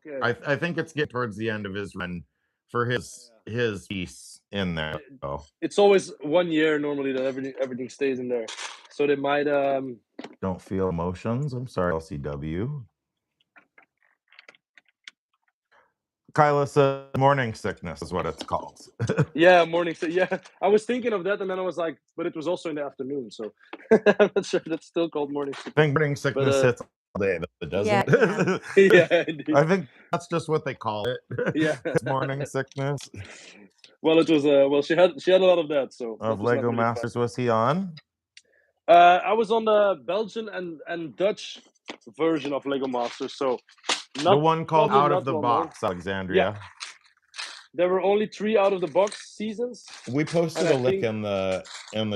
think it's get towards the end of his run for his piece in there. It's always 1 year normally that everything stays in there, so they might. Don't feel emotions. I'm sorry, LCW. Kyla said morning sickness is what it's called. Yeah, morning sickness. Yeah, I was thinking of that, and then I was like, but it was also in the afternoon, so I'm not sure that's still called morning sickness. I think morning sickness hits all day, but it doesn't. Yeah, indeed. I think that's just what they call it. Yeah, it's morning sickness. Well, it was well, she had a lot of that. So of Lego really Masters, fun. Was he on? I was on the Belgian and Dutch version of Lego Masters, so not, the one called Out of the Box, Alexandria. Yeah. There were only 3 out of the box seasons. We posted a link in the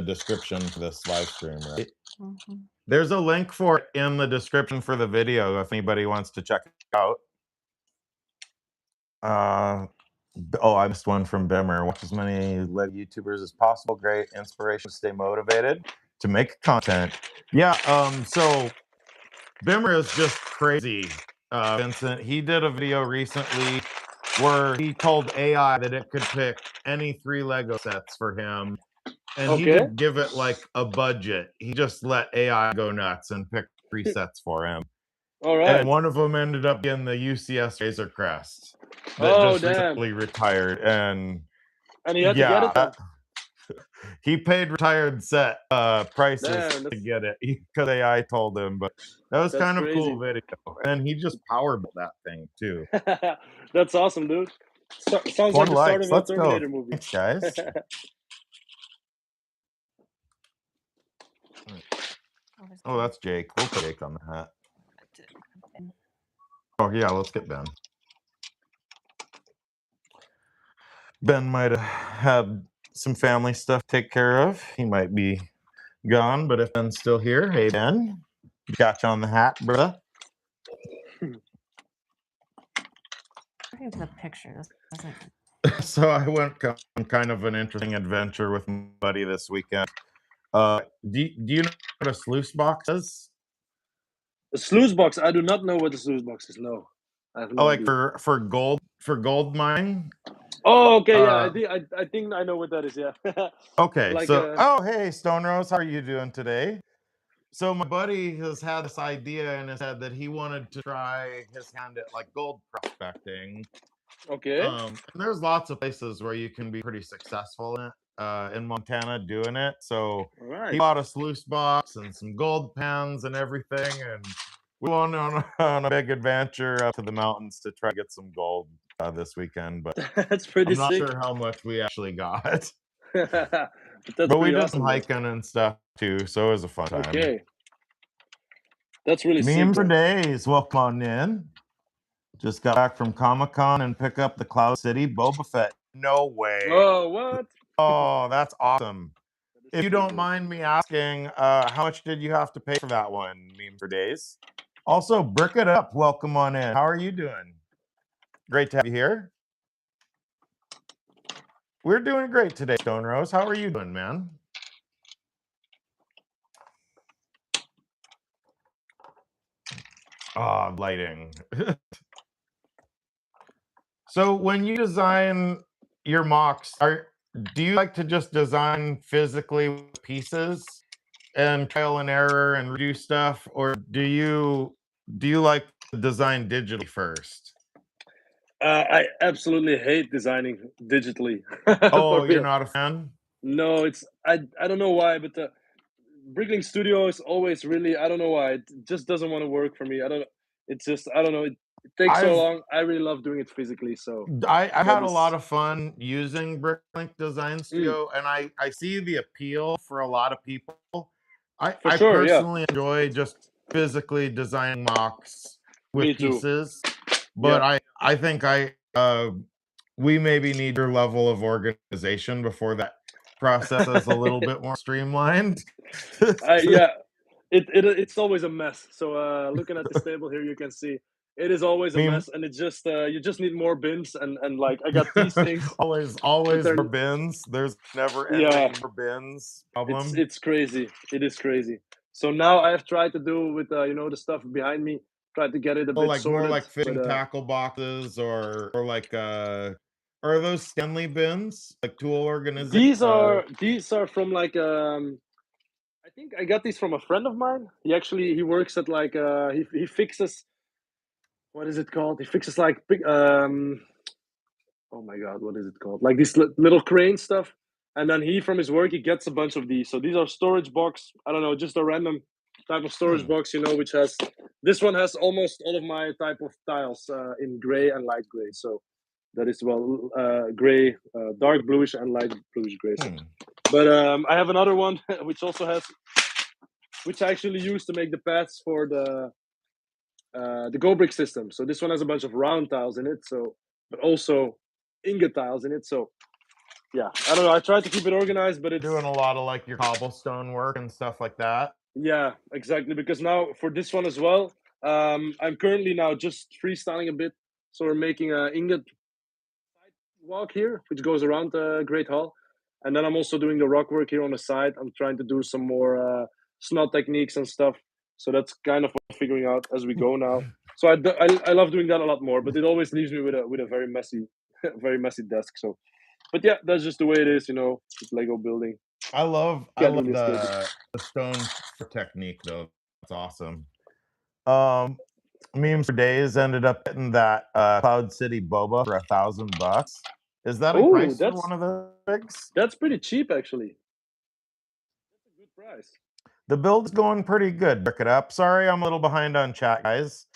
description for this live stream, right? Mm-hmm. There's a link for it in the description for the video if anybody wants to check it out. I missed one from Bimmer. Watch as many Lego YouTubers as possible. Great inspiration to stay motivated to make content. Yeah, so Bimmer is just crazy, Vincent. He did a video recently where he told AI that it could pick any 3 Lego sets for him. And he didn't give it like a budget. He just let AI go nuts and pick 3 sets for him. All right. And one of them ended up being the UCS Razor Crest that recently retired. And he had to get it then. He paid retired set prices to get it because AI told him. But that was kind of cool video. And he just power built that thing too. That's awesome, dude. Sounds like the start of a Terminator movie. Thanks, guys. Oh, that's Jake. We'll put Jake on the hat. Oh, yeah, let's get Ben. Ben might have had some family stuff to take care of. He might be gone, but if Ben's still here, hey, Ben. Got you on the hat, brother. Looking to the picture. So I went on kind of an interesting adventure with my buddy this weekend. Do you know what a sluice box is? A sluice box? I do not know what a sluice box is. No, I have no idea. for gold mining. Oh, okay. Yeah, I think I know what that is. Yeah. Okay. Like oh, hey, Stone Rose, how are you doing today? So my buddy has had this idea in his head that he wanted to try his hand at like gold prospecting. Okay. And there's lots of places where you can be pretty successful in it. In Montana doing it. So he bought a sluice box and some gold pans and everything, and we went on a big adventure up to the mountains to try to get some gold this weekend. But that's pretty I'm not sick. sure how much we actually got. but we did some hiking and stuff too, so it was a fun time. Okay. That's really sick. Meme for days. Welcome on in. Just got back from Comic-Con and pick up the Cloud City Boba Fett. No way. Oh, what? Oh, that's awesome. If you don't mind me asking, how much did you have to pay for that one, Meme for Days? Also, Brick It Up, welcome on in. How are you doing? Great to have you here. We're doing great today, Stone Rose. How are you doing, man? Ah, lighting. So when you design your mocks, do you like to just design physically with pieces and trial and error and redo stuff, or do you like to design digitally first? I absolutely hate designing digitally. Oh, you're not a fan? No, I don't know why, but the Brickling Studio is always really, I don't know why, it just doesn't want to work for me. I don't know. It takes so long. I really love doing it physically. So I've had a lot of fun using Bricklink Design Studio, and I see the appeal for a lot of people. I personally enjoy just physically designing mocks with pieces, but I think we maybe need your level of organization before that process is a little bit more streamlined. Yeah, it's always a mess. So looking at this table here, you can see it is always a mess, and it's just you just need more bins and like I got these things. always more bins. There's never ending more bins problem. It's crazy. It is crazy. So now I have tried to do with the stuff behind me, try to get it a bit like sorted. More like fishing tackle boxes or like are those Stanley bins, like tool organization? These are from like I think I got these from a friend of mine. He works at like he fixes, what is it called? He fixes like big oh my god, what is it called? Like this little crane stuff. And then from his work, he gets a bunch of these. So these are storage box. I don't know, just a random type of storage box, which has, this one has almost all of my type of tiles in gray and light gray. So that is gray, dark bluish and light bluish gray. But I have another one which also has, which I actually use to make the paths for the Brick system. So this one has a bunch of round tiles in it. So, but also ingot tiles in it. So yeah, I don't know. I try to keep it organized, but it's doing a lot of like your cobblestone work and stuff like that. Yeah, exactly. Because now for this one as well, I'm currently now just freestyling a bit. So we're making an ingot walk here, which goes around the Great Hall, and then I'm also doing the rock work here on the side. I'm trying to do some more snot techniques and stuff. So that's kind of what I'm figuring out as we go now. So I love doing that a lot more, but it always leaves me with a very messy, very messy desk. So, but yeah, that's just the way it is, with Lego building. I love the stone technique though. That's awesome. Memes for days ended up getting that Cloud City boba for $1,000. Is that a price for one of the bigs? That's pretty cheap, actually. That's a good price. The build's going pretty good. Pick it up. Sorry, I'm a little behind on chat, guys.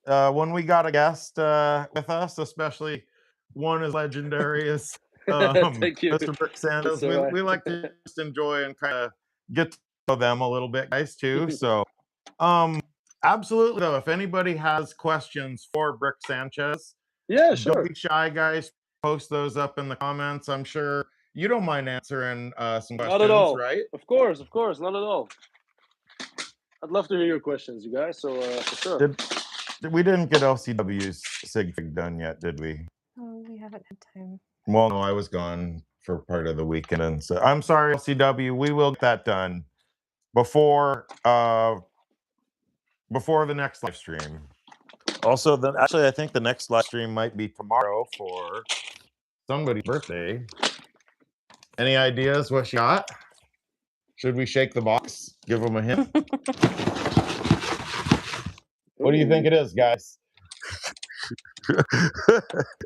When we got a guest with us, especially one as legendary as Mr. Brick Sanchez, we like to just enjoy and kind of get to know them a little bit, guys, too. So, absolutely, though, if anybody has questions for Brick Sanchez, yeah, sure. Don't be shy, guys. Post those up in the comments. I'm sure you don't mind answering some questions, not at all. Right? Of course, not at all. I'd love to hear your questions, you guys. So for sure. We didn't get LCW's sig fig done yet, did we? Oh, we haven't had time. Well, no, I was gone for part of the weekend, and so I'm sorry, LCW. We will get that done before the next live stream. Also, actually, I think the next live stream might be tomorrow for somebody's birthday. Any ideas what she got? Should we shake the box? Give them a hint? What do you think it is, guys?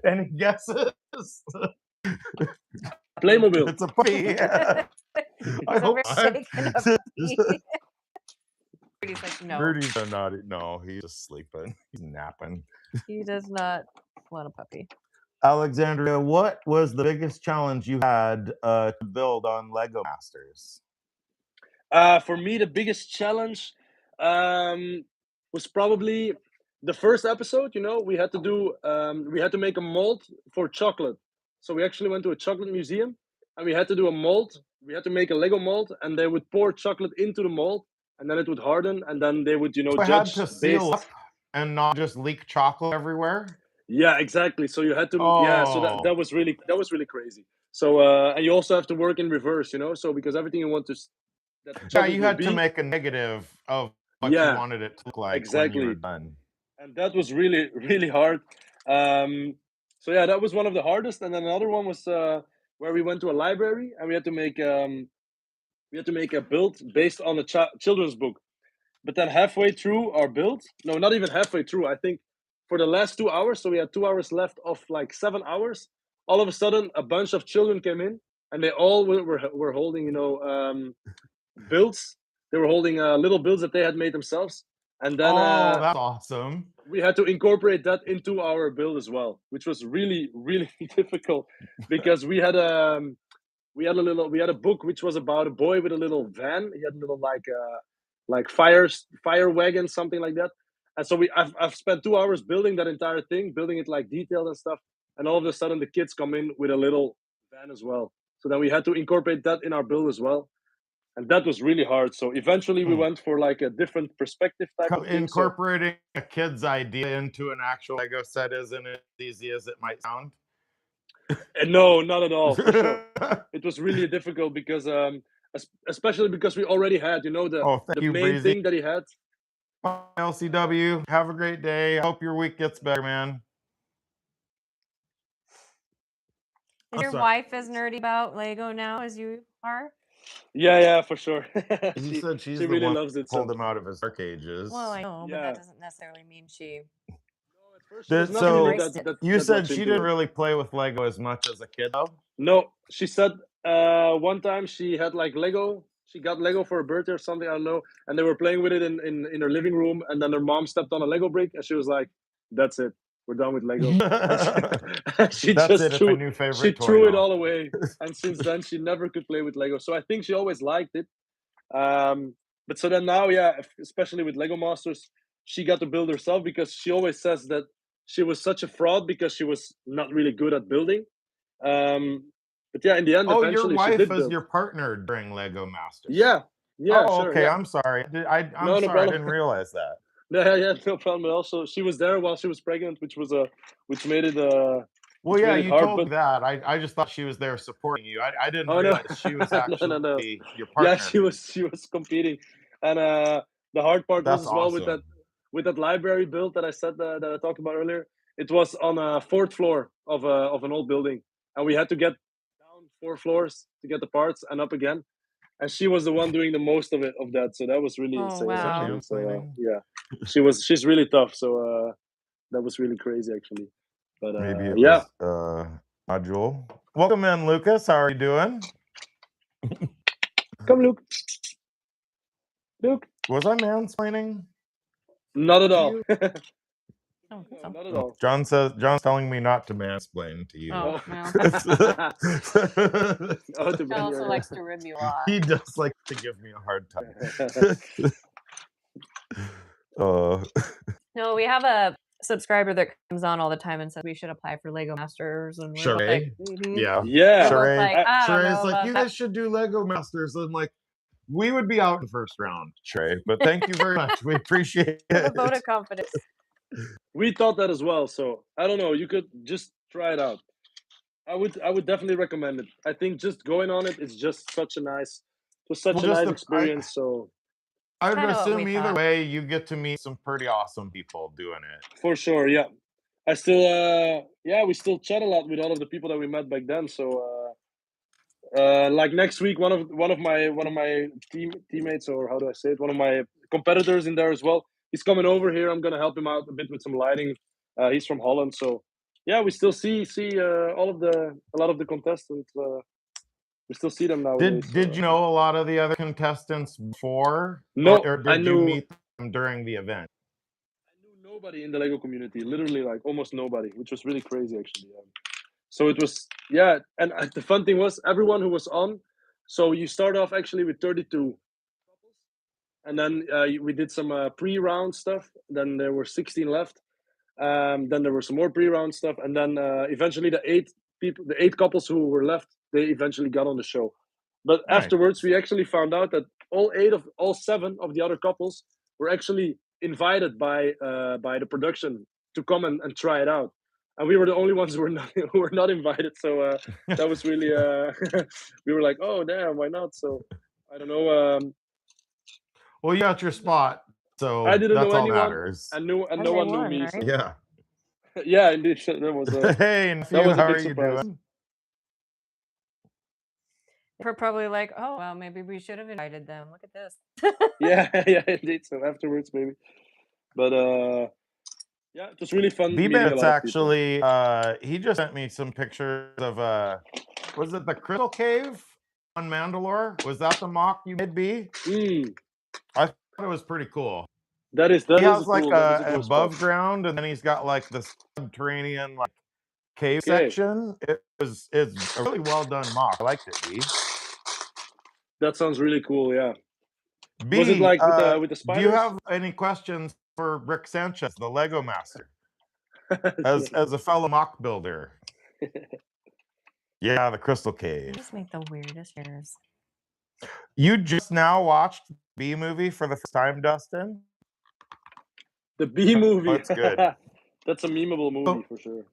Any guesses? Playmobil. It's a puppy. Yeah. I hope Rudy's like, no. Rudy's not. No, he's just sleeping. He's napping. He does not want a puppy. Alexandria, what was the biggest challenge you had to build on Lego Masters? For me, the biggest challenge was probably the first episode. We had to do we had to make a mold for chocolate. So we actually went to a chocolate museum and we had to do a mold. We had to make a Lego mold, and they would pour chocolate into the mold, and then it would harden, and then they would, so judge had to seal up and not just leak chocolate everywhere. Yeah, exactly. So you had to, yeah. So that was really crazy. So and you also have to work in reverse, So because everything you want to, you had to make a negative of what you wanted it to look like when you were done. And that was really, really hard. So yeah, that was one of the hardest. And then another one was where we went to a library and we had to make a build based on a children's book. But then halfway through our build, no, not even halfway through, I think for the last 2 hours, so we had 2 hours left of like 7 hours, all of a sudden a bunch of children came in and they all were holding, builds. They were holding little builds that they had made themselves. And then that's awesome. We had to incorporate that into our build as well, which was really, really difficult because we had a book which was about a boy with a little van. He had a little like fire wagon, something like that. And so I've spent 2 hours building that entire thing, building it like detailed and stuff. And all of a sudden the kids come in with a little van as well. So So then we had to incorporate that in our build as well. And that was really hard. So eventually we went for like a different perspective type of thing. Incorporating a kid's idea into an actual Lego set isn't as easy as it might sound. No, not at all, for sure. It was really difficult because, especially because we already had, you know, the main thing that he had. Bye, LCW. Have a great day. I hope your week gets better, man. Is your wife as nerdy about Lego now as you are? Yeah, for sure. He said she really the one loves it. Pulled him out of his dark ages. Well, I know, but that doesn't necessarily mean she. You said she didn't really play with Lego as much as a kid, though? No, she said one time she had like Lego. She got Lego for her birthday or something, I don't know. And they were playing with it in her living room. And then her mom stepped on a Lego brick and she was like, that's it. We're done with Lego. she threw it all away. And since then, she never could play with Lego. So I think she always liked it. But so then now, yeah, especially with Lego Masters, she got to build herself because she always says that she was such a fraud because she was not really good at building. But yeah, in the end, eventually your wife she did is build. your partner during Lego Masters. Yeah. Oh, sure, okay. yeah. I'm sorry. I'm sorry. I didn't realize that. Yeah, no problem. Also, she was there while she was pregnant, which made it. Well, yeah, you told me that. I just thought she was there supporting you. I didn't realize she was actually your partner. Yeah, she was competing, and the hard part was as well with that library build that I said that I talked about earlier. It was on a 4th floor of an old building, and we had to get down 4 floors to get the parts and up again. And she was the one doing the most of that, so that was really insane. Wow. So yeah, she's really tough. So that was really crazy, actually. But maybe it was module. Welcome in, Lucas. How are you doing? Come, Luke. Luke. Was I mansplaining? Not at all. No, not at all. John's telling me not to mansplain to you. Oh, no. He also likes to rib you a lot. He does like to give me a hard time. No, we have a subscriber that comes on all the time and says we should apply for Lego Masters. And Sure. Like, Yeah. Sheree's like, you guys should do Lego Masters. And like, we would be out in the first round, Sheree. But thank you very much. We appreciate it. A vote of confidence. We thought that as well. So I don't know. You could just try it out. I would definitely recommend it. I think just going on it is just such a nice experience. So I would assume either way you get to meet some pretty awesome people doing it. For sure, yeah. I still we still chat a lot with all of the people that we met back then. So like next week, one of my teammates, or how do I say it, one of my competitors in there as well. He's coming over here. I'm gonna help him out a bit with some lighting. He's from Holland, so yeah, we still see a lot of the contestants. We still see them now. Did you know a lot of the other contestants before? No, or did you meet them during the event? I knew nobody in the Lego community. Literally, like almost nobody, which was really crazy, actually. So it was, yeah, and the fun thing was everyone who was on. So you start off actually with 32 couples, and then we did some pre-round stuff. Then there were 16 left. Then there were some more pre-round stuff, and then eventually the 8 couples who were left, they eventually got on the show. But afterwards, we actually found out that all 7 of the other couples were actually invited by the production to come and try it out. And we were the only ones who were not invited. So that was really we were like, oh damn, why not? So I don't know. Well, you got your spot, so I didn't that's know all anyone, matters. and no one knew me. Right? So. Yeah. Yeah, indeed. That was hey, nephew, that was how a big are you surprise. doing? We're probably like, oh well, maybe we should have invited them. Look at this. yeah, indeed. So afterwards, maybe. But yeah, it was really fun. B-Bits actually, he just sent me some pictures of was it the Crystal Cave on Mandalore? Was that the mock you made, B? I thought it was pretty cool. That is has like cool, an above ground, and then he's got like the subterranean like cave section. It's a really well done mock. I liked it, B. That sounds really cool. Yeah. B, was it like with the spiders? Do you have any questions for Brick Sanchez, the Lego master, as a fellow mock builder? Yeah, the Crystal You Cave. just make the weirdest chairs. You just now watched the Bee Movie for the first time, Dustin? The Bee Movie. It's good. That's a memeable movie for sure.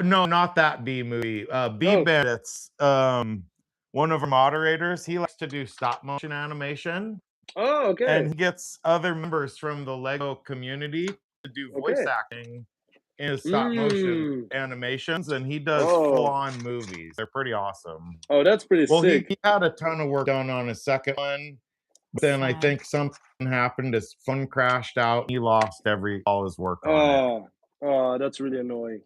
No, not that Bee Movie. Bee Bandits. One of our moderators, he likes to do stop motion animation. Oh, okay. And he gets other members from the Lego community to do voice acting in his stop motion animations, and he does full-on movies. They're pretty awesome. Oh, that's pretty sick. He had a ton of work done on his second one, but then I think something happened. His phone crashed out. He lost all his work on it. Oh, that's really annoying.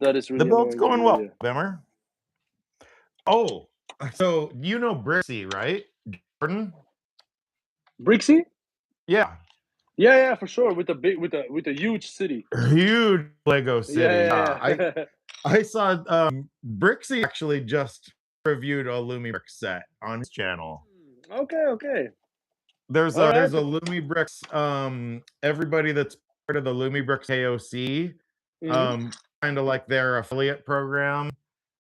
That is really the build's annoying. going well, Bimmer. Oh, so you know Brixie, right, Jordan? Brixie? Yeah. Yeah, for sure. With a huge city. Huge Lego city. Yeah. I saw Brixie actually just reviewed a Lumibrix set on his channel. Okay. There's a Lumibrix, everybody that's part of the Lumibrix AOC, kind of like their affiliate program.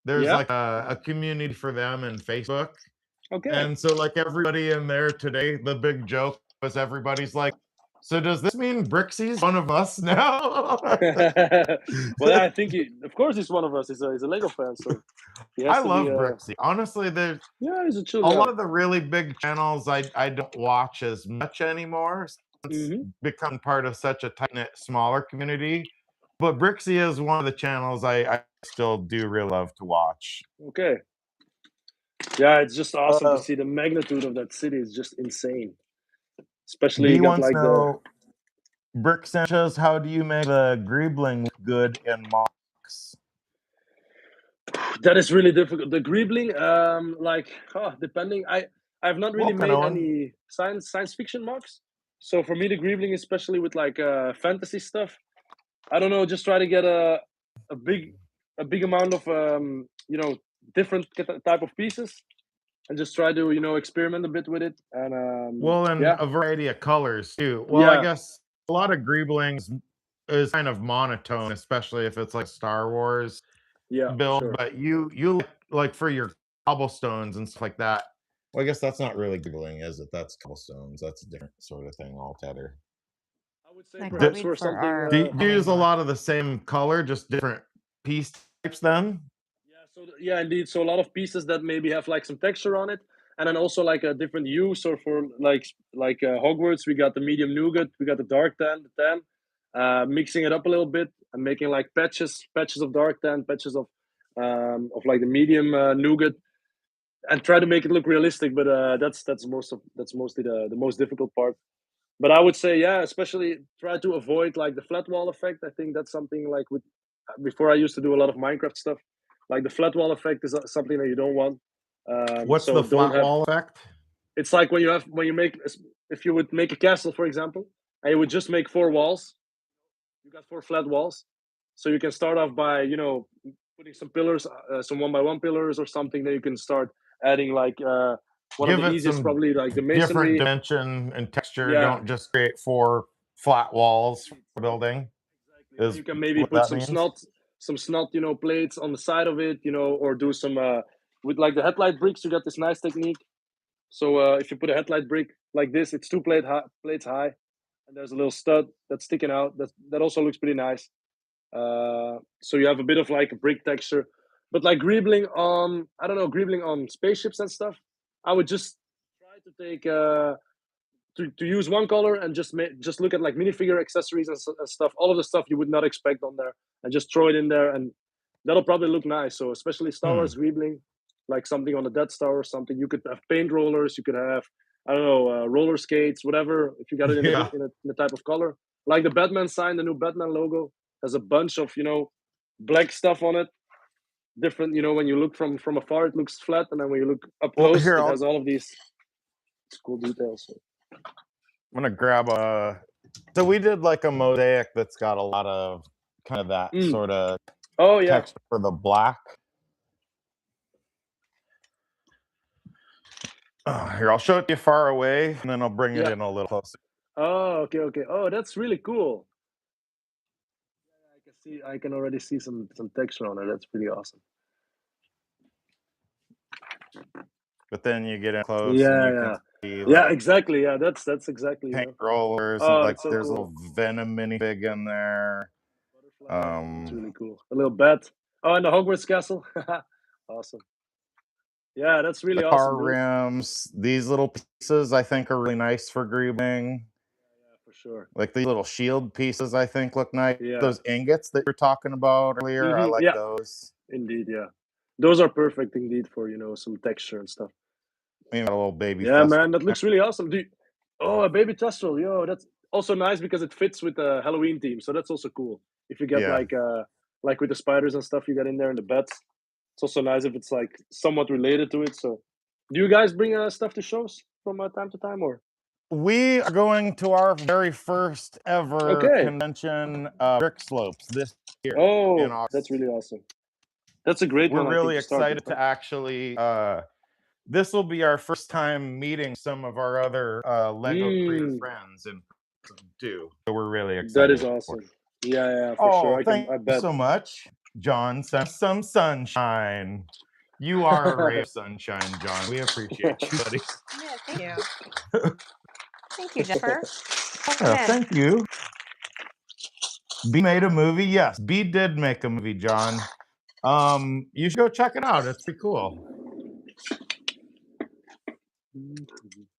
There's like a community for them in Facebook. Okay. And so like everybody in there today, the big joke was everybody's like, so does this mean Brixie's one of us now? Well, I think of course he's one of us. He's a Lego fan, so I love Brixie. Honestly, he's a chill a guy. lot of the really big channels I don't watch as much anymore. It's become part of such a tight-knit, smaller community. But Brixie is one of the channels I still do really love to watch. Okay. Yeah, it's just awesome to see the magnitude of that city. It's just insane. Especially you got like Brick Sanchez, how do you make the Greebling look good in MOCs? That is really difficult. The Greebling, depending. I've not really made any science fiction MOCs. So for me, the Greebling, especially with like fantasy stuff, I don't know. Just try to get a big amount of different type of pieces, and just try to experiment a bit with it. And a variety of colors too. Well, I guess a lot of Greeblings is kind of monotone, especially if it's like Star Wars build. Sure. But you like for your cobblestones and stuff like that. Well, I guess that's not really Greebling, is it? That's cobblestones. That's a different sort of thing altogether. I would say perhaps for something. Do you use a lot of the same color, just different piece types then? Yeah, indeed. So a lot of pieces that maybe have like some texture on it, and then also like a different hue. So for like Hogwarts, we got the medium nougat, we got the dark tan, mixing it up a little bit and making like patches of dark tan, patches of like the medium nougat, and try to make it look realistic. But that's mostly the most difficult part. But I would say, especially try to avoid like the flat wall effect. I think that's something like before I used to do a lot of Minecraft stuff. Like the flat wall effect is something that you don't want. What's the flat wall effect? It's like if you would make a castle, for example, and you would just make 4 walls. You got 4 flat walls, so you can start off by putting some pillars, some 1x1 pillars or something. Then you can start adding like one of the easiest, probably like the masonry. Different dimension and texture. Yeah. Don't just create 4 flat walls for the building. Exactly. You can maybe put some snot, plates on the side of it, or do some with like the headlight bricks. You got this nice technique. So if you put a headlight brick like this, it's 2 plates high, and there's a little stud that's sticking out. That also looks pretty nice. So you have a bit of like a brick texture, but like Greebling on spaceships and stuff, I would just try to take to use one color and just look at like minifigure accessories and stuff, all of the stuff you would not expect on there, and just throw it in there, and that'll probably look nice. So especially Star Wars Greebling, like something on the Death Star or something. You could have paint rollers, you could have roller skates, whatever, if you got it in a type of color. Like the Batman sign, the new Batman logo has a bunch of black stuff on it. Different, when you look from afar, it looks flat, and then when you look up close, it has all of these cool details. I'm gonna grab so we did like a mosaic that's got a lot of kind of that sort of texture for the black. Here, I'll show it to you far away, and then I'll bring it in a little closer. Oh, okay. Oh, that's really cool. I can already see some texture on it. That's pretty awesome. But then you get in close and you can see exactly. Yeah, that's exactly paint rollers. Oh, like so there's cool. a little Venom minifig in there. It's really cool. A little bat. Oh, and the Hogwarts castle. Awesome. Yeah, that's really the awesome. car rims. These little pieces I think are really nice for Greebling. Yeah, for sure. Like these little shield pieces I think look nice. Yeah. Those ingots that you were talking about earlier, I like those. Indeed, yeah. Those are perfect indeed for, some texture and stuff. A little baby. Yeah, man, that looks really awesome. Oh, a baby Testrel. Yo, that's also nice because it fits with the Halloween theme. So that's also cool. If you get like with the spiders and stuff you got in there and the bats, it's also nice if it's like somewhat related to it. So, do you guys bring stuff to shows from time to time, or? We are going to our very first ever convention, Brick Slopes, this year. Oh, that's really awesome. That's a great one. We're really excited to actually. This will be our first time meeting some of our other Lego creator friends in person too. So we're really excited. That is awesome. Yeah, for sure. Thank you so much, John. Some sunshine. You are a ray of sunshine, John. We appreciate you, buddy. Yeah, thank you. Thank you, Jennifer. Thank you. B made a movie. Yes, B did make a movie, John. You should go check it out. It's pretty cool.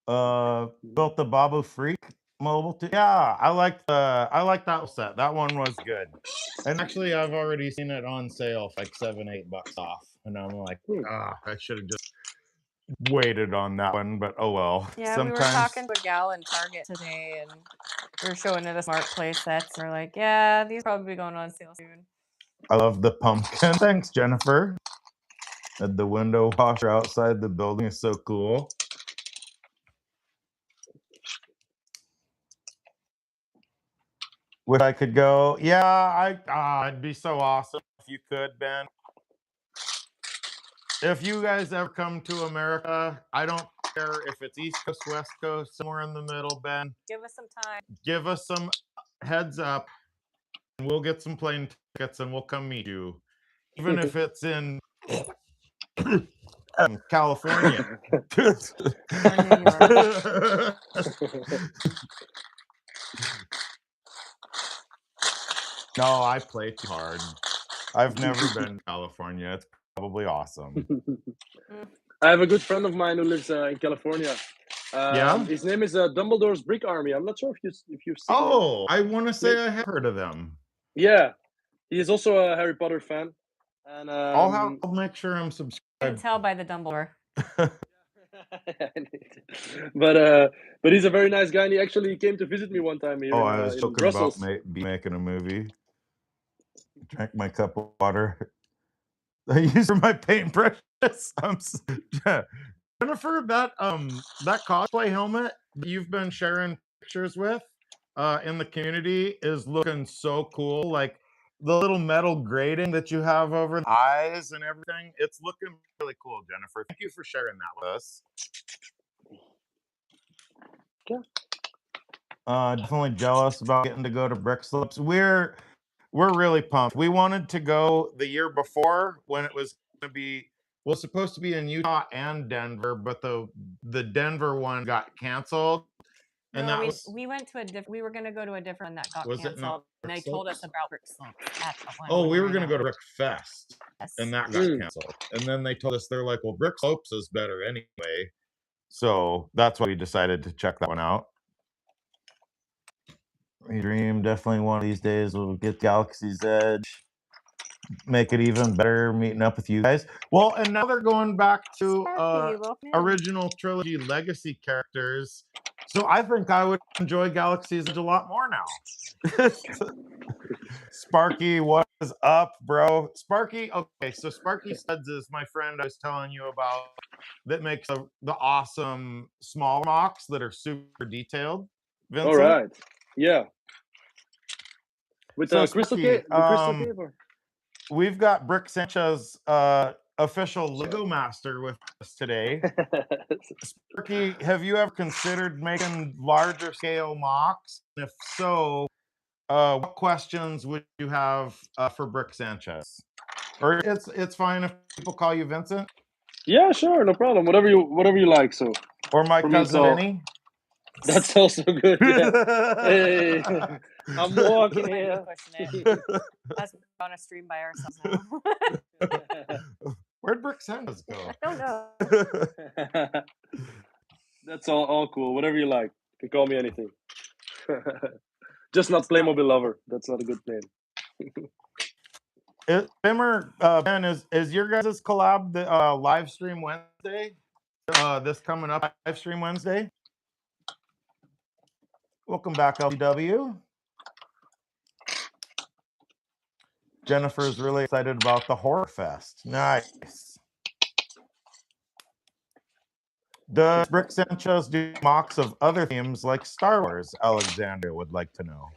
Built the Babu Freak mobile too. Yeah, I like that set. That one was good. And actually I've already seen it on sale for like $7-8 off. And I'm like, I should have just waited on that one, but oh well. Yeah, we were talking to a gal in Target today and we were showing her the smart play sets. And we're like, yeah, these will probably be going on sale soon. I love the pumpkin. Thanks, Jennifer. The window washer outside the building is so cool. Wish I could go. Yeah, it'd be so awesome if you could, Ben. If you guys ever come to America, I don't care if it's East Coast, West Coast, somewhere in the middle, Ben. Give us some time. Give us some heads up. And we'll get some plane tickets and we'll come meet you. Even if it's in California. No, I play too hard. I've never been to California. It's probably awesome. I have a good friend of mine who lives in California. His name is Dumbledore's Brick Army. I'm not sure if you've seen him. I want to say I have heard of them. Yeah, he is also a Harry Potter fan. And I'll make sure I'm subscribed. You can tell by the Dumbledore. But he's a very nice guy, and he actually came to visit me one time here. I was in joking Brussels. about making a movie. Drank my cup of water. I use for my paintbrushes. Jennifer, that cosplay helmet you've been sharing pictures with in the community is looking so cool. Like the little metal grating that you have over the eyes and everything. It's looking really cool, Jennifer. Thank you for sharing that with us. Yeah. Definitely jealous about getting to go to Brick Slopes. We're really pumped. We wanted to go the year before when it was going to be supposed to be in Utah and Denver, but the Denver one got canceled. And no, we went to we were going to go to a different one that got canceled. And they told us about Brick Slopes at the one. Oh, we were going to go to Brick Fest. Yes. And that got canceled. And then they told us, they're like, well, Brick Slopes is better anyway. So that's why we decided to check that one out. We dream definitely one of these days we'll get Galaxy's Edge, make it even better meeting up with you guys. Well, and now they're going back to original trilogy legacy characters. So I think I would enjoy Galaxy's Edge a lot more now. Sparky, what is up, bro? Sparky, okay, so Sparky Studs is my friend I was telling you about that makes the awesome small MOCs that are super detailed. Vincent? All right. Yeah. With Crystal Cave? We've got Brick Sanchez, official Lego master, with us today. Sparky, have you ever considered making larger scale MOCs? If so, what questions would you have for Brick Sanchez? Or it's fine if people call you Vincent? Yeah, sure, no problem. Whatever you like. So. Or my cousin Vinny. That's also good. Yeah. Hey, I'm walking here. Us on a stream by ourselves now. Where'd Brick Sanchez go? I don't know. That's all cool. Whatever you like. You can call me anything. Just not Playmobil lover. That's not a good name. Ben, is your guys' collab the live stream Wednesday? This coming up live stream Wednesday? Welcome back, LCW. Jennifer's really excited about the Horror Fest. Nice. Does Brick Sanchez do mocks of other themes like Star Wars? Alexandria would like to know.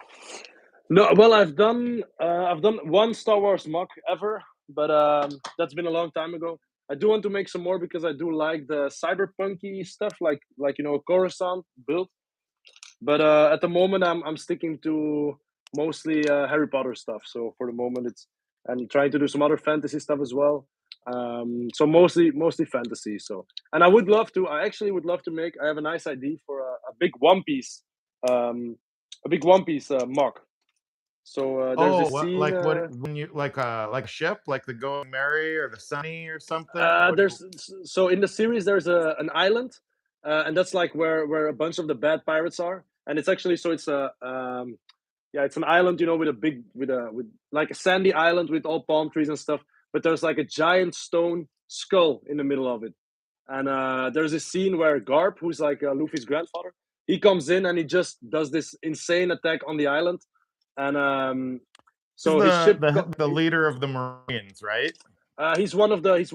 No, well, I've done one Star Wars mock ever, but that's been a long time ago. I do want to make some more because I do like the cyberpunky stuff, like Coruscant build. But at the moment, I'm sticking to mostly Harry Potter stuff. So for the moment, I'm trying to do some other fantasy stuff as well. So mostly fantasy. So, and I actually would love to make. I have a nice idea for a big One Piece, mock. So there's a scene. When you like a ship, like the Going Merry or the Sunny or something? So in the series there's an island, and that's like where a bunch of the bad pirates are, and it's actually it's an island, with like a sandy island with all palm trees and stuff, but there's like a giant stone skull in the middle of it, and there's a scene where Garp, who's like Luffy's grandfather, he comes in and he just does this insane attack on the island. And so his ship, the leader of the Marines, right? He's one of the he's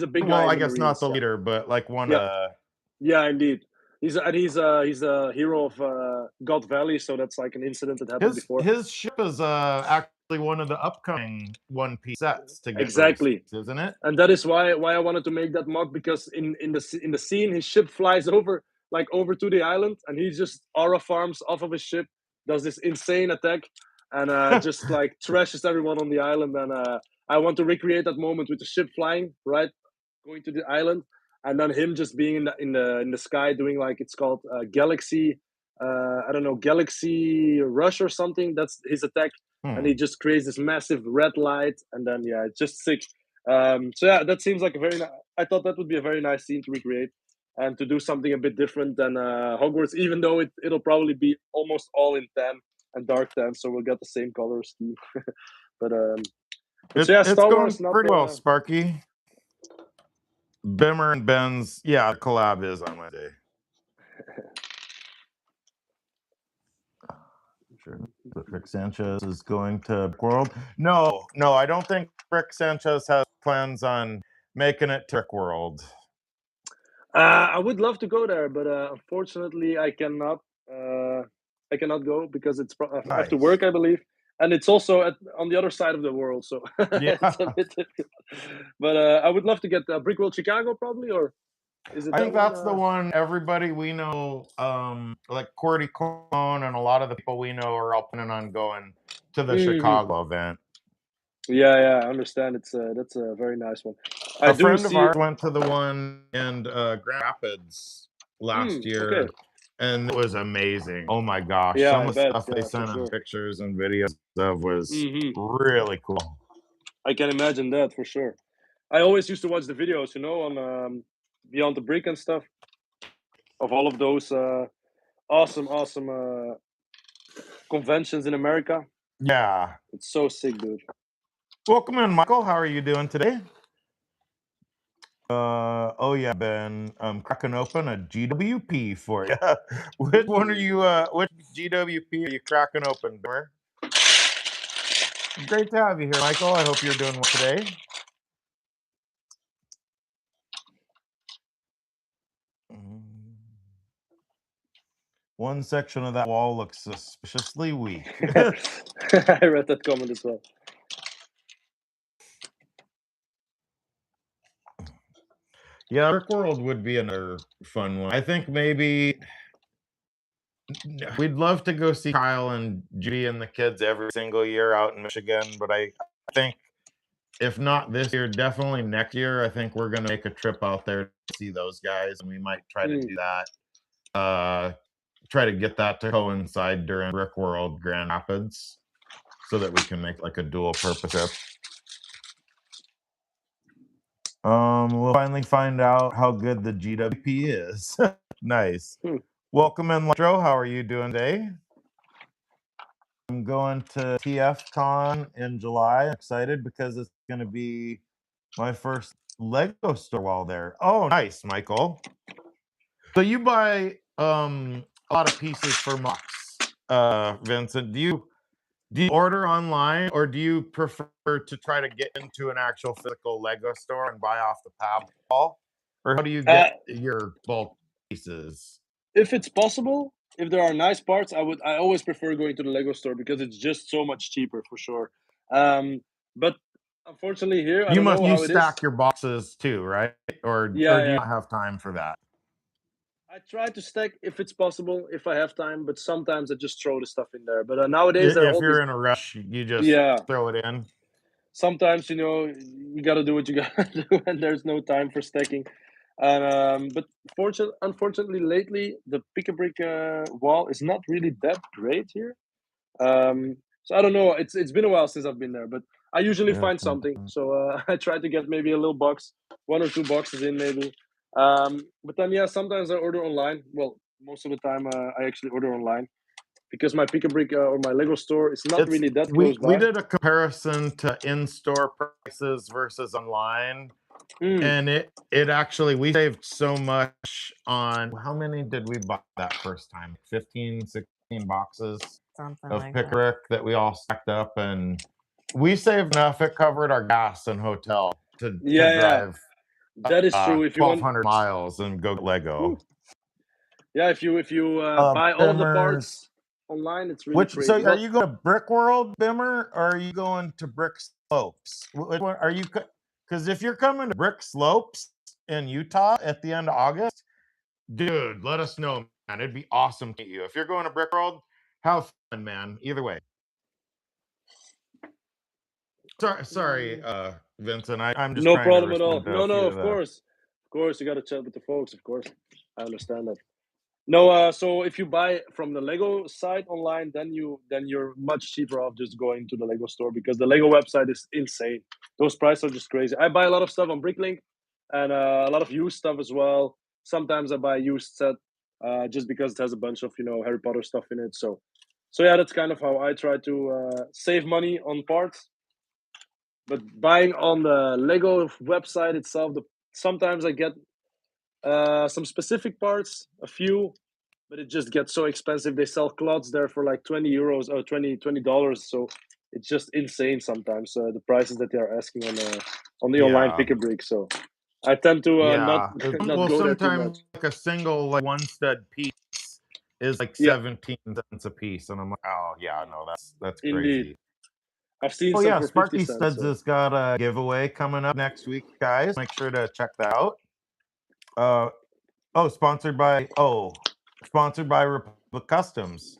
a big guy. Well, I guess not the leader, but like one. Yeah, indeed. He's a hero of God Valley, so that's like an incident that happened before. His ship is actually one of the upcoming One Piece sets to get exactly, released, isn't it? And that is why I wanted to make that mock, because in the scene his ship flies over to the island, and he just aura farms off of his ship, does this insane attack, and just like trashes everyone on the island. And I want to recreate that moment with the ship flying right, going to the island, and then him just being in the sky doing like, it's called Galaxy, I don't know, Galaxy Rush or something. That's his attack, and he just creates this massive red light, and then it's just sick. So yeah, that seems like I thought that would be a very nice scene to recreate, and to do something a bit different than Hogwarts, even though it'll probably be almost all in tan and dark tan, so we'll get the same color scheme. but yeah, it's Star going Wars, pretty well, Sparky. Bimmer and Ben's, the collab is on Wednesday. Sure. Brick Sanchez is going to Brick World. No, I don't think Brick Sanchez has plans on making it to Brick World. I would love to go there, but unfortunately, I cannot. I cannot go because I have to work, I believe, and it's also on the other side of the world, so it's a bit difficult. But I would love to get Brick World Chicago, probably, or is it? I think that's the one. Everybody we know, like Cordy Cone and a lot of the people we know, are all planning on going to the Chicago event. Yeah, I understand. That's a very nice one. A friend of ours went to the one in Grand Rapids last year, and it was amazing. Oh my gosh, some of the stuff they sent in pictures and videos of was really cool. I can imagine that for sure. I always used to watch the videos, on Beyond the Brick and stuff, of all of those awesome conventions in America. Yeah, it's so sick, dude. Welcome in, Michael. How are you doing today? Oh yeah, Ben. I'm cracking open a GWP for you. Which one are you? Which GWP are you cracking open, Bimmer? Great to have you here, Michael. I hope you're doing well today. One section of that wall looks suspiciously weak. I read that comment as well. Yeah, Brick World would be another fun one. I think maybe we'd love to go see Kyle and Judy and the kids every single year out in Michigan, but I think if not this year, definitely next year. I think we're gonna make a trip out there to see those guys, and we might try to do that. Try to get that to coincide during Brick World Grand Rapids, so that we can make like a dual purpose trip. We'll finally find out how good the GWP is. Nice. Welcome in, Electro. How are you doing today? I'm going to TFCon in July. I'm excited because it's going to be my first Lego store while there. Oh, nice, Michael. So you buy a lot of pieces for MOCs, Vincent. Do you order online, or do you prefer to try to get into an actual physical Lego store and buy off the wall? Or how do you get your bulk pieces? If it's possible, if there are nice parts, I always prefer going to the Lego store because it's just so much cheaper for sure. But unfortunately here, I don't know how it is. You stack your boxes too, right? Or do you not have time for that? I try to stack if it's possible, if I have time, but sometimes I just throw the stuff in there. But nowadays, if you're in a rush, you just throw it in. Sometimes, you know, you got to do what you got to do, and there's no time for stacking. But unfortunately, lately the pick-a-brick wall is not really that great here. So I don't know. It's been a while since I've been there, but I usually find something. So I try to get maybe a little box, 1 or 2 boxes in maybe. But then sometimes I order online. Well, most of the time I actually order online because my pick-a-brick or my Lego store is not really that close by. We did a comparison to in-store prices versus online. And it actually, we saved so much on, how many did we buy that first time? 15, 16 boxes of pick-a-brick that we all stacked up, and we saved enough. It covered our gas and hotel to drive. That is true. If 1,200 miles and go Lego. Yeah, if you buy all of the parts online, it's really crazy. So are you going to Brick World, Bimmer, or are you going to Brick Slopes? Which one are you? Because if you're coming to Brick Slopes in Utah at the end of August, dude, let us know, man. It'd be awesome to meet you. If you're going to Brick World, have fun, man. Either way. Sorry, Vincent. I'm just no problem at all. No, of course, you got to chat with the folks. Of course, I understand that. No, so if you buy from the Lego site online, then you're much cheaper off just going to the Lego store because the Lego website is insane. Those prices are just crazy. I buy a lot of stuff on Bricklink and a lot of used stuff as well. Sometimes I buy a used set just because it has a bunch of Harry Potter stuff in it. So yeah, that's kind of how I try to save money on parts. But buying on the Lego website itself, sometimes I get some specific parts, a few, but it just gets so expensive. They sell cloths there for like 20 euros or $20. So it's just insane sometimes, the prices that they are asking on the online pick-a-brick. So I tend to not go there too much. Sometimes like a single one stud piece is like 17 cents a piece, and I'm like, oh yeah, no, that's crazy. Indeed. I've seen some for 50 Sparky cents, Studs has got a giveaway coming up next week, guys. Make sure to check that out. Sponsored by Republic Customs.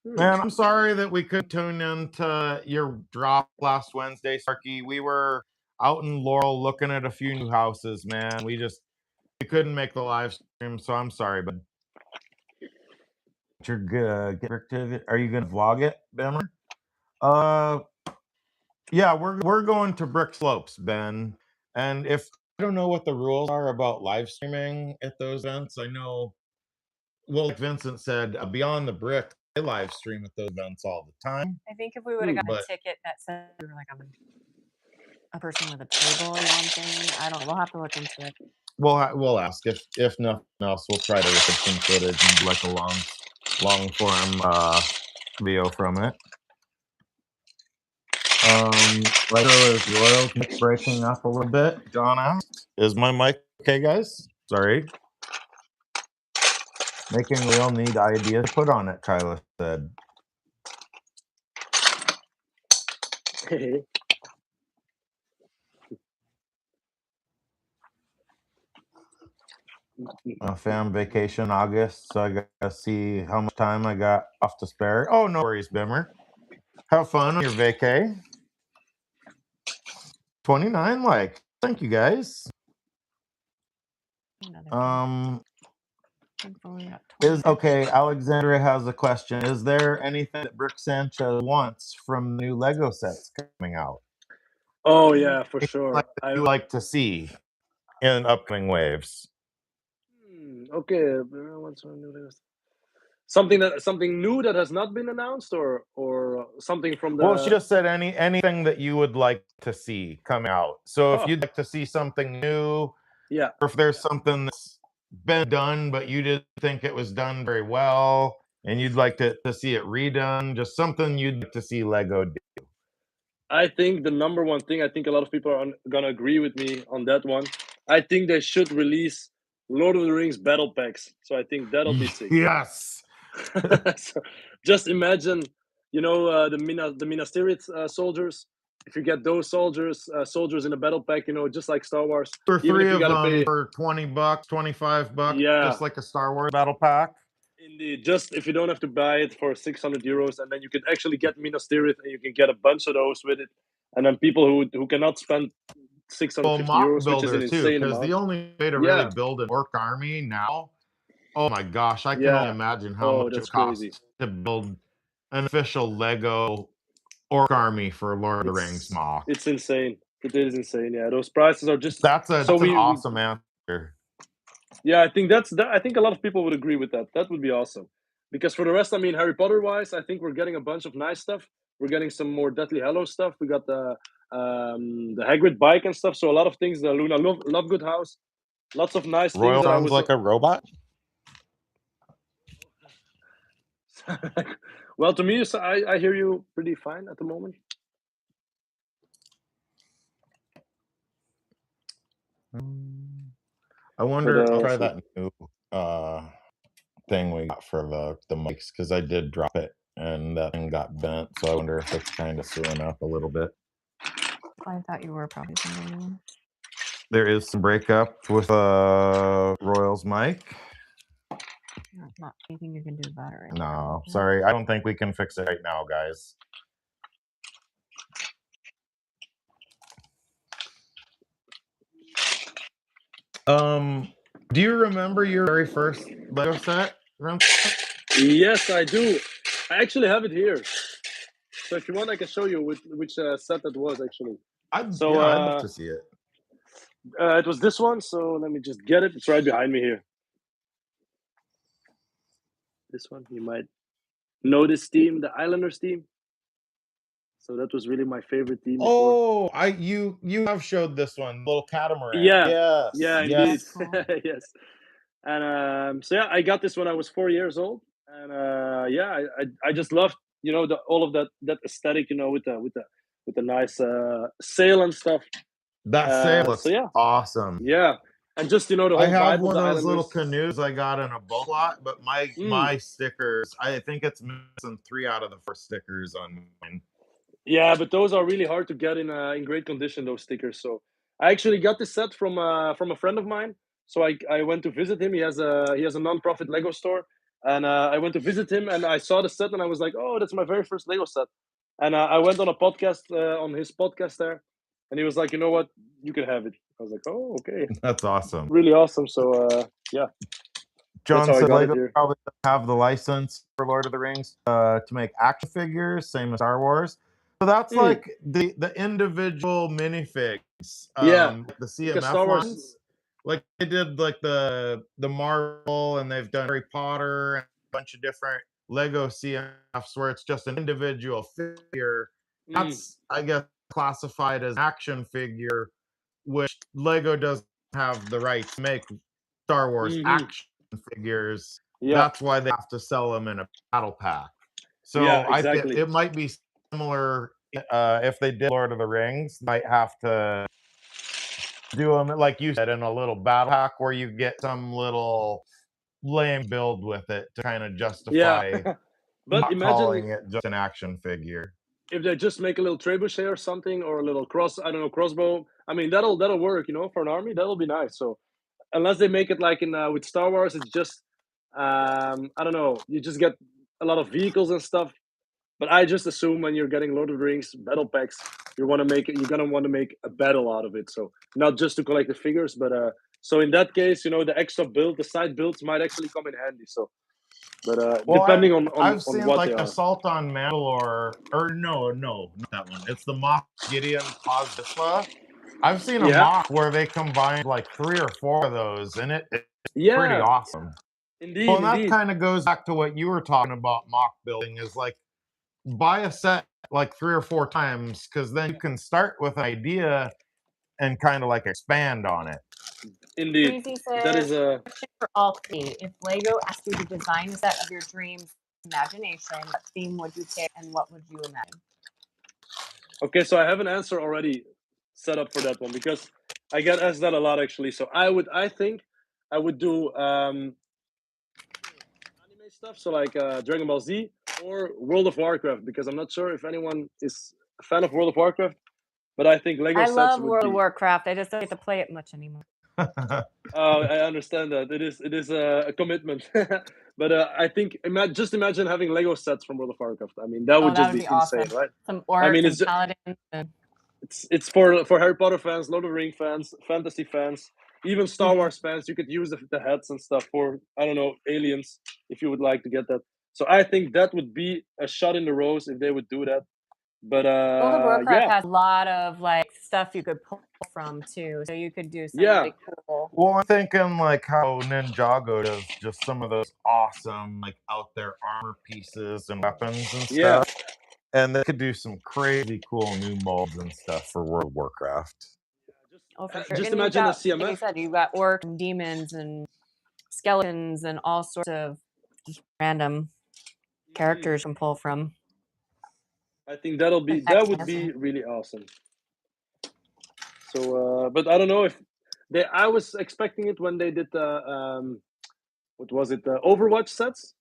Man, I'm sorry that we could tune into your drop last Wednesday, Sparky. We were out in Laurel looking at a few new houses, man. We couldn't make the live stream, so I'm sorry, but you're good. Are you gonna vlog it, Bimmer? Yeah, we're going to Brick Slopes, Ben. And I don't know what the rules are about live streaming at those events. I know, well, like Vincent said, Beyond the Brick, they live stream at those events all the time. I think if we would have got a ticket that said we were like a person with a table or something, I don't know. We'll have to look into it. We'll ask. If nothing else, we'll try to look at some footage and do like a long form video from it. Right is Royal breaking up a little bit. John asked, "Is my mic okay, guys?" Sorry. Making real need idea to put on it, Kyla said. Fam vacation August, so I gotta see how much time I got off to spare. Oh, no worries, Bimmer. Have fun on your vacay. 29 likes. Thank you, guys. Okay, Alexandra has a question. Is there anything that Brick Sanchez wants from new Lego sets coming out? Oh yeah, for sure. I would like to see in upcoming waves. Okay, something new that has not been announced, or something from the. Well, she just said anything that you would like to see come out. So if you'd like to see something new, yeah, or if there's something that's been done but you didn't think it was done very well, and you'd like to see it redone, just something you'd like to see Lego do. I think the number one thing, I think a lot of people are gonna agree with me on that one. I think they should release Lord of the Rings battle packs. So I think that'll be sick. Yes. So just imagine, the Minas Tirith soldiers. If you get those soldiers in a battle pack, just like Star Wars. For three of them for $20, $25, just like a Star Wars battle pack. Indeed, just if you don't have to buy it for 600 euros, and then you can actually get Minas Tirith, and you can get a bunch of those with it. And then people who cannot spend 650 euros, which is an insane amount. Because the only way to really build an orc army now, oh my gosh, I can only imagine how much it costs to build an official Lego orc army for Lord of the Rings MOC. It's insane. It is insane. Yeah, those prices are just. That's an awesome answer. Yeah, I think I think a lot of people would agree with that. That would be awesome. Because for the rest, I mean, Harry Potter wise, I think we're getting a bunch of nice stuff. We're getting some more Deathly Hallows stuff. We got the Hagrid bike and stuff. So a lot of things. The Luna Lovegood house. Lots of nice Royal things. Sounds like a robot. Well, to me, I hear you pretty fine at the moment. I wonder. I'll try that new thing we got for the mics, because I did drop it and that thing got bent. So I wonder if it's kind of suing up a little bit. I thought you were probably somebody. There is some breakup with Royal's mic. Not anything you can do about it right now. No, sorry. I don't think we can fix it right now, guys. Do you remember your very first Lego set? Yes, I do. I actually have it here. So if you want, I can show you which set that was actually. I'd love to see it. It was this one. So let me just get it. It's right behind me here. This one, you might know this team, the Islanders team. So that was really my favorite team. Oh, you have showed this one, little catamaran. Yeah, indeed. Cool. Yes. And so yeah, I got this when I was 4 years old, and I just loved all of that aesthetic, with the nice sail and stuff. That sail looks awesome. Yeah. And just the whole I have vibe one of of the those little canoes I got in a boat lot, but my stickers, I think it's missing 3 out of the 4 stickers on mine. Yeah, but those are really hard to get in great condition, those stickers. So I actually got this set from a friend of mine. So I went to visit him. He has a non-profit Lego store, and I went to visit him, and I saw the set, and I was like, oh, that's my very first Lego set. And I went on a podcast on his podcast there, and he was like, you know what, you can have it. I was like, oh, okay. That's awesome. Really awesome. So yeah. John said Lego probably doesn't have the license for Lord of the Rings to make action figures, same as Star Wars. So that's like the individual minifigs. The CMF ones. Like they did like the Marvel, and they've done Harry Potter and a bunch of different Lego CMFs where it's just an individual figure. That's, I guess, classified as action figure, which Lego doesn't have the right to make Star Wars action figures. That's why they have to sell them in a battle pack. So I think it might be similar if they did Lord of the Rings, might have to do them, like you said, in a little battle pack where you get some little lame build with it to kind of justify but not calling it just an action figure. If they just make a little trebuchet or something, or a little crossbow, I mean, that'll work, for an army. That'll be nice. So unless they make it like in with Star Wars, it's just I don't know, you just get a lot of vehicles and stuff. But I just assume when you're getting Lord of the Rings battle packs, you're gonna want to make a battle out of it. So not just to collect the figures, but so in that case, the extra build, the side builds might actually come in handy. So, but depending on I've seen what like they are. Assault on Mandalore, or no, not that one. It's the MOC Gideon Paz Vizsla. I've seen a MOC where they combined like 3 or 4 of those, and it's pretty awesome. Indeed, well, and that kind of goes back to what you were talking about MOC building, is like buy a set like 3 or 4 times, because then you can start with an idea and kind of like expand on it. Indeed. That is a question for all 3. If Lego asked you to design a set of your dreams imagination, what theme would you pick and what would you imagine? Okay, so I have an answer already set up for that one, because I get asked that a lot actually. So I think I would do anime stuff, so like Dragon Ball Z or World of Warcraft, because I'm not sure if anyone is a fan of World of Warcraft, but I think Lego I sets love would World be... of Warcraft. I just don't get to play it much anymore. I understand that. It is a commitment. But I think just imagine having Lego sets from World of Warcraft. I mean, that would just be awesome. insane, right? Some orcs and paladins. It's for Harry Potter fans, Lord of the Rings fans, fantasy fans, even Star Wars fans. You could use the heads and stuff for, I don't know, aliens, if you would like to get that. So I think that would be a shot in the rose if they would do that. But World of Warcraft has a lot of like stuff you could pull from too, so you could do some really cool. Well, I'm thinking like how Ninjago does just some of those awesome like out there armor pieces and weapons and stuff. And they could do some crazy cool new molds and stuff for World of Warcraft. Oh, for sure. Just imagine a CMF. Like you said, you've got orcs and demons and skeletons and all sorts of just random characters you can pull from. I think that would be really awesome. So, but I don't know if I was expecting it when they did the what was it, the Overwatch sets.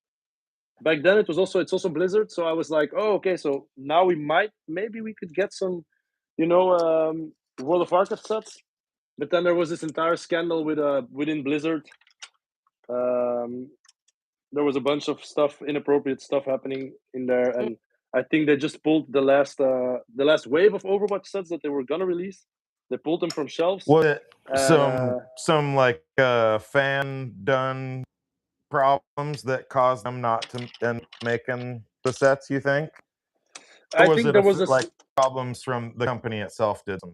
Back then it's also Blizzard, so I was like, oh, okay, so now maybe we could get some, World of Warcraft sets. But then there was this entire scandal within Blizzard. There was a bunch of inappropriate stuff happening in there, and I think they just pulled the last wave of Overwatch sets that they were gonna release. They pulled them from shelves. Was it some like fan done problems that caused them not to end up making the sets, you think? Or I think there was like problems from the company itself did some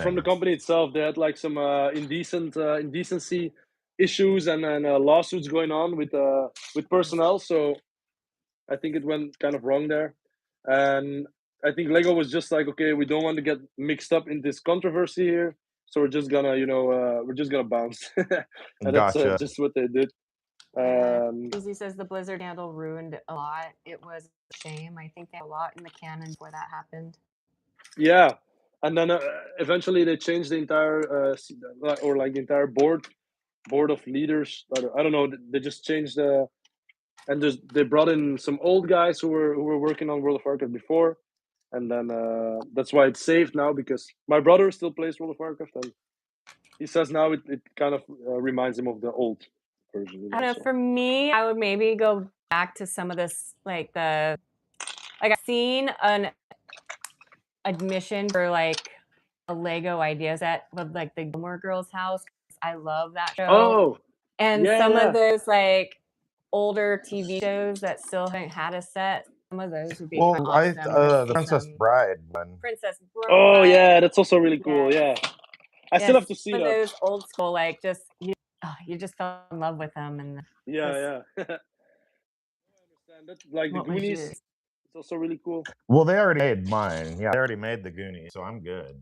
from the company itself. They had like some indecency issues and lawsuits going on with personnel. So I think it went kind of wrong there. And I think Lego was just like, okay, we don't want to get mixed up in this controversy here, so we're just gonna, bounce. And that's just what they did. He says the Blizzard handle ruined a lot. It was a shame. I think they had a lot in the canon before that happened. Yeah, and then eventually they changed the entire the entire board of leaders. I don't know. They just changed and they brought in some old guys who were working on World of Warcraft before, and then that's why it's saved now, because my brother still plays World of Warcraft, and he says now it kind of reminds him of the old version. I don't know. For me, I would maybe go back to some of this, like I've seen an admission for like a Lego idea set with like the Gilmore Girls house. I love that show. Oh, and some of those like older TV shows that still haven't had a set. Some of those would be awesome. The Princess Bride one. Princess Bride. Oh yeah, that's also really cool. Yeah, I still have to see that. Those old school, like just you just fell in love with them, and yeah. I understand that. Like the Goonies, it's also really cool. Well, they already made mine. Yeah, they already made the Goonies, so I'm good.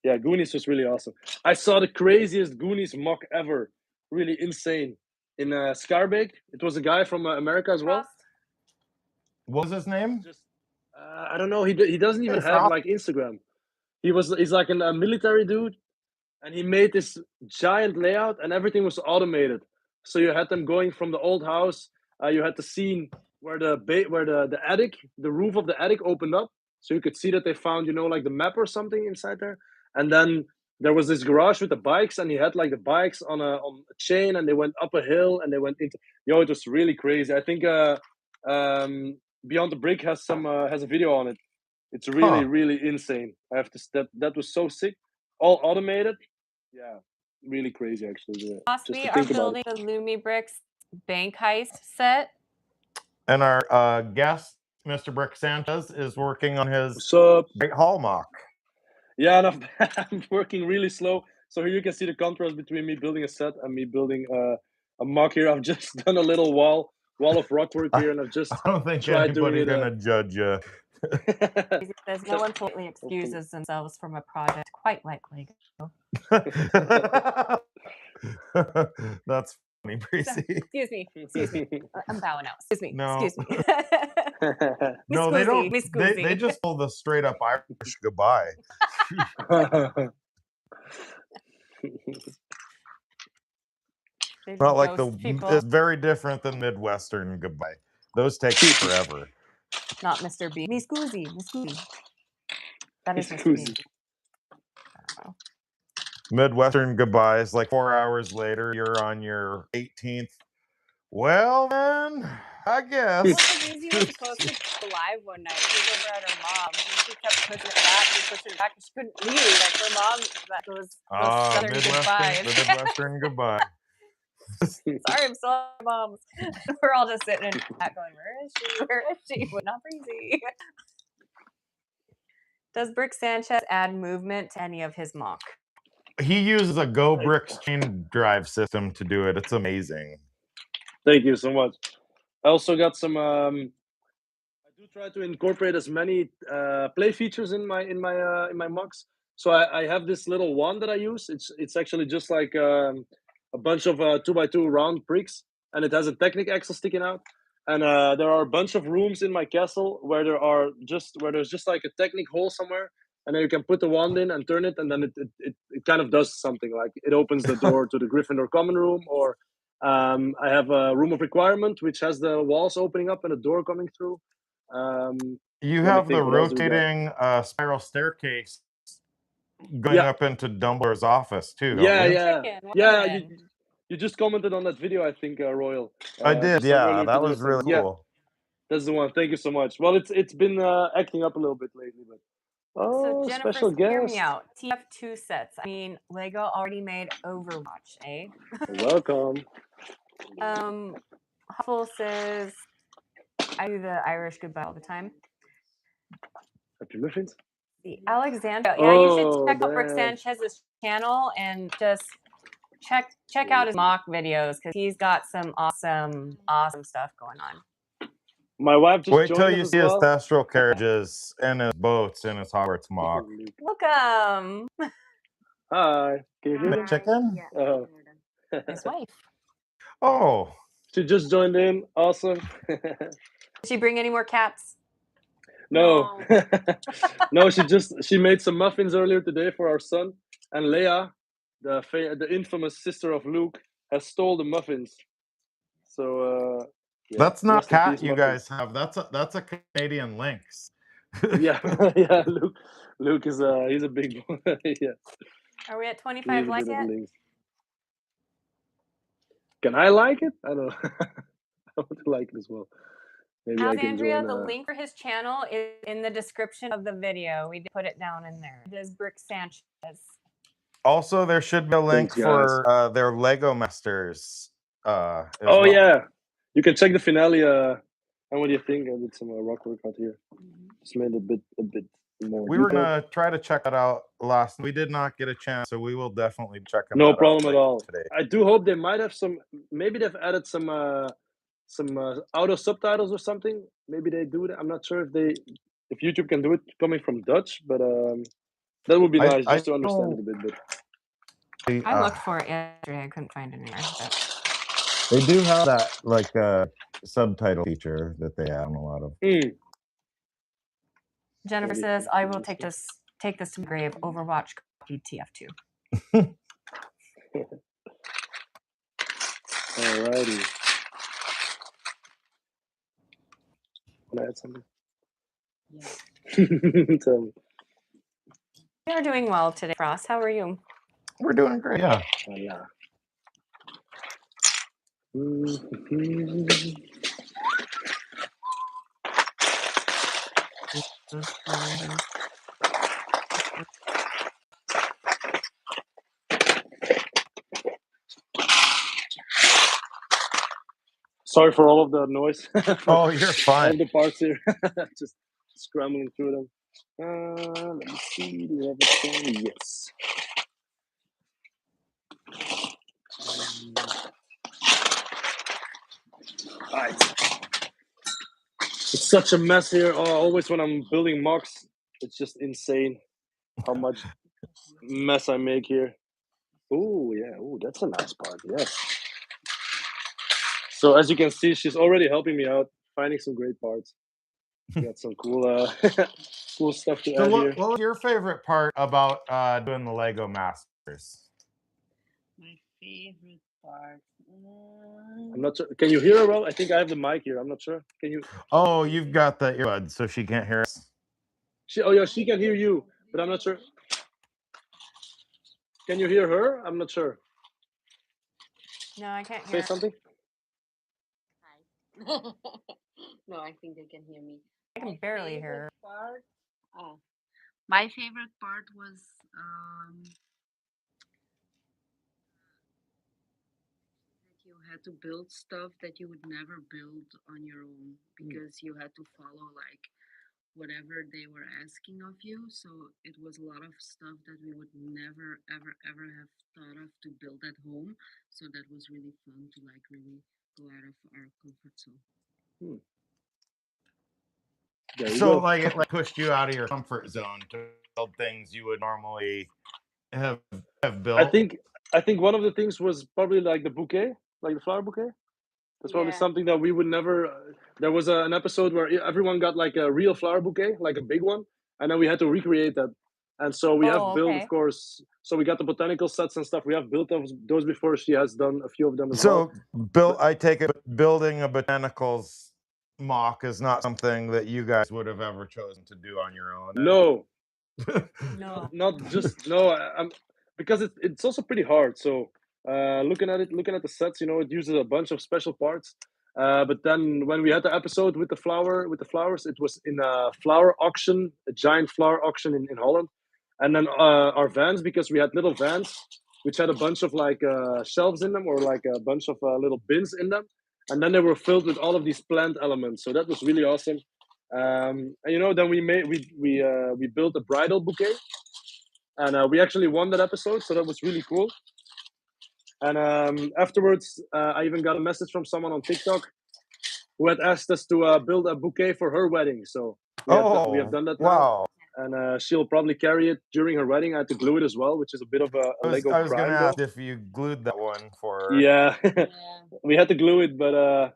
Yeah, Goonies was really awesome. I saw the craziest Goonies mock ever. Really insane. In Scarbeck. It was a guy from America as well. What was his name? I don't know. He doesn't even have like Instagram. He's like a military dude, and he made this giant layout, and everything was automated. So you had them going from the old house. You had the scene where the attic, the roof of the attic opened up, so you could see that they found like the map or something inside there. And then there was this garage with the bikes, and he had like the bikes on a chain, and they went up a hill, and they went into. It was really crazy. I think Beyond the Brick has a video on it. It's really insane. I have to that was so sick. All automated. Yeah, really crazy actually. We are building the Lumi Bricks bank heist set. And our guest, Mr. Brick Sanchez, is working on his Great Hall mock. Yeah, and I'm working really slow. So here you can see the contrast between me building a set and me building a mock here. I've just done a little wall of rockwork here, and I've just I don't think anybody's gonna judge you. Says no one politely excuses themselves from a project quite like Lego. That's funny, Breezy. Excuse me. I'm bowing out. Excuse me. No. Excuse me. No, they don't. They just pull the straight up Irish goodbye. Not like it's very different than Midwestern goodbye. Those take forever. Not Mr. B. Me scusi. That is Mr. B. Midwestern goodbye is like 4 hours later. You're on your 18th. Well, then, I guess. Breezy was supposed to go live one night. She was over at her mom's, and she kept pushing it back, and she couldn't leave. Like her mom, those Southern goodbyes. The Midwestern goodbye. Sorry, I'm sorry, moms. We're all just sitting in the back going, where is she? But not Breezy. Does Brick Sanchez add movement to any of his mock? He uses a Go Bricks chain drive system to do it. It's amazing. Thank you so much. I also got some. I do try to incorporate as many play features in my mocks. So I have this little wand that I use. It's actually just like a bunch of 2x2 round bricks, and it has a Technic axle sticking out. And there are a bunch of rooms in my castle where there's just like a Technic hole somewhere, and then you can put the wand in and turn it, and then it kind of does something, like it opens the door to the Gryffindor common room, or I have a room of requirement which has the walls opening up and a door coming through. You have the rotating spiral staircase going up into Dumbledore's office too. Yeah. You just commented on that video, I think, Royal. I did. Yeah, that was really cool. Yeah, that's the one. Thank you so much. Well, it's been acting up a little bit lately, but so Jennifer, special guest. Hear me out. TF2 sets. I mean, Lego already made Overwatch, eh? Welcome. Huffle says, I do the Irish goodbye all the time. Happy muffins. The Alexandra. Yeah, you should check out Brick Sanchez's channel and just check out his mock videos, because he's got some awesome stuff going on. My wife just wait till you see his Thestral carriages and his boats in his Hogwarts MOC. Welcome. Hi. Can you hear me? Chicken? Yeah. His wife. Oh. She just joined in. Awesome. Did she bring any more cats? No. No, she made some muffins earlier today for our son, and Leia, the infamous sister of Luke, has stole the muffins. So yeah, that's not cat you guys have. That's a Canadian lynx. yeah. Luke is he's a big boy. Yeah. Are we at 25 likes yet? Can I like it? I don't know. I want to like it as well. Maybe Alexandria, the link for his channel is in the description of the video. We did put it down in there. It is Brick Sanchez. Also, there should be a link for their Lego Masters. Yeah, you can check the finale. And what do you think? I did some rock work out here. Just made a bit more. We were gonna try to check it out last. We did not get a chance, so we will definitely check them out. No problem at all. Today. I do hope they might have some. Maybe they've added some auto subtitles or something. Maybe they do that. I'm not sure if YouTube can do it coming from Dutch, but that would be nice just to understand it a bit. But I looked for it yesterday. I couldn't find it anywhere. They do have that like subtitle feature that they add on a lot of. Jennifer says, "I will take this to the grave. Overwatch TF2." Alrighty. Want to add something? Yeah. Tell me. We are doing well today, Frost. How are you? We're doing great. Yeah. Yeah. Sorry for all of the noise. Oh, you're fine. All the parts here, just scrambling through them. Let me see. Do we have everything? Yes. Alright. It's such a mess here. Oh, always when I'm building MOCs, it's just insane how much mess I make here. Oh yeah. Oh, that's a nice part. Yes. So as you can see, she's already helping me out, finding some great parts. Got some cool, cool stuff to add here. What was your favorite part about doing the Lego Masters? My favorite part. I'm not sure. Can you hear her well? I think I have the mic here. I'm not sure. Can you? Oh, you've got the earbuds, so she can't hear us. Oh yeah, she can hear you, but I'm not sure. Can you hear her? I'm not sure. No, I can't hear. Say something. Hi. No, I think they can hear me. I can barely hear. Part, my favorite part was that you had to build stuff that you would never build on your own because you had to follow like whatever they were asking of you. So it was a lot of stuff that we would never ever have thought of to build at home. So that was really fun to like really go out of our comfort zone. So like it like pushed you out of your comfort zone to build things you would normally have built. I think one of the things was probably like the bouquet, like the flower bouquet. That's probably something that we would never. There was an episode where everyone got like a real flower bouquet, like a big one, and then we had to recreate that. And so we have built, of course. So we got the botanical sets and stuff. We have built those before. She has done a few of them as well. So I take it building a botanicals MOC is not something that you guys would have ever chosen to do on your own. No, no, not just no. Because it's also pretty hard. So looking at the sets, you know, it uses a bunch of special parts. But then when we had the episode with the flowers, it was in a flower auction, a giant flower auction in Holland. And then our vans, because we had little vans, which had a bunch of like shelves in them or like a bunch of little bins in them. And then they were filled with all of these plant elements. So that was really awesome. And you know, then we built a bridal bouquet. And we actually won that episode, so that was really cool. And afterwards, I even got a message from someone on TikTok who had asked us to build a bouquet for her wedding. So we have done that now. And she'll probably carry it during her wedding. I had to glue it as well, which is a bit of a Lego I was crime. going to ask if you glued that one for her. Yeah, we had to glue it, but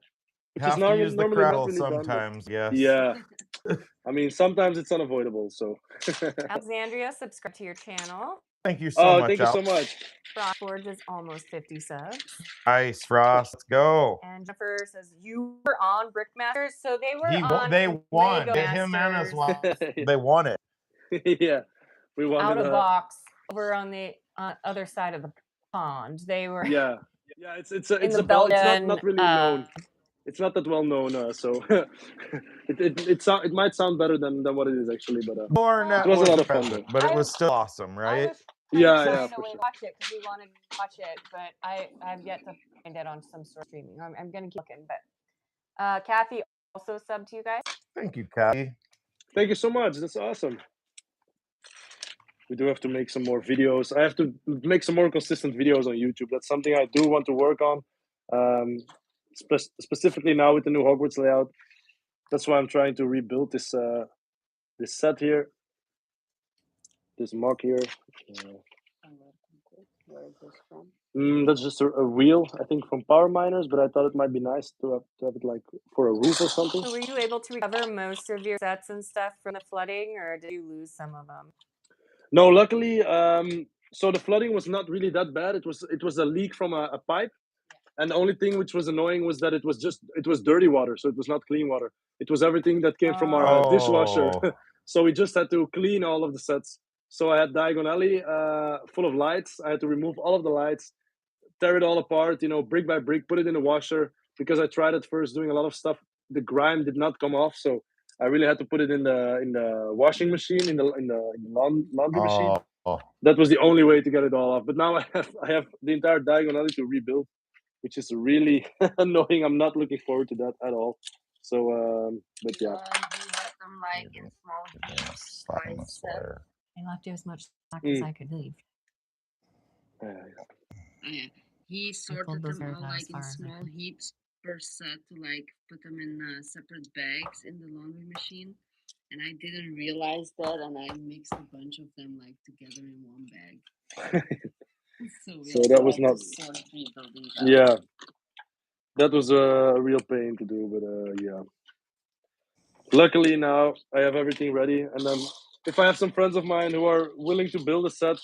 which have is to use the normally cradle not really sometimes. done, Yes. Yeah. I mean, sometimes it's unavoidable. So. Alexandria, subscribe to your channel. Thank you so much. Thank you so much. Frostforge is almost 50 subs. Nice, Frost. Let's go. And Jennifer says you were on Brick Masters, so they were on. They won. Lego Him and his wife. Masters. They won it. Yeah, we won out of box over on the other side of the pond. They were. Yeah. It's not really known. It's not that well known, so it might sound better than what it is actually, but it was a lot of fun though. But it was still awesome, right? Yeah, to watch it because we wanted to watch it, but I've yet to find it on some sort of streaming. I'm gonna keep looking, but Kathy also subbed to you guys. Thank you, Kathy. Thank you so much. That's awesome. We do have to make some more videos. I have to make some more consistent videos on YouTube. That's something I do want to work on. Specifically now with the new Hogwarts layout. That's why I'm trying to rebuild this this set here, this MOC here. Where is this from? That's just a wheel, I think, from Power Miners. But I thought it might be nice to have it like for a roof or something. So were you able to recover most of your sets and stuff from the flooding, or did you lose some of them? No, luckily. So the flooding was not really that bad. It was a leak from a pipe. And the only thing which was annoying was that it was dirty water, so it was not clean water. It was everything that came from our dishwasher. So we just had to clean all of the sets. So I had diagonally full of lights. I had to remove all of the lights, tear it all apart, you know, brick by brick, put it in the washer. Because I tried at first doing a lot of stuff, the grime did not come off. So I really had to put it in the washing machine, in the laundry machine. That was the only way to get it all off. But now I have the entire diagonally to rebuild, which is really annoying. I'm not looking forward to that at all. So, but yeah. You had them like in small heaps by set. I left you as much slack as I could leave. He sorted them all like in small heaps per set to like put them in separate bags in the laundry machine. And I didn't realize that, and I mixed a bunch of them like together in one bag. So that was not. Yeah, that was a real pain to do, but yeah. Luckily now I have everything ready, and then if I have some friends of mine who are willing to build a set,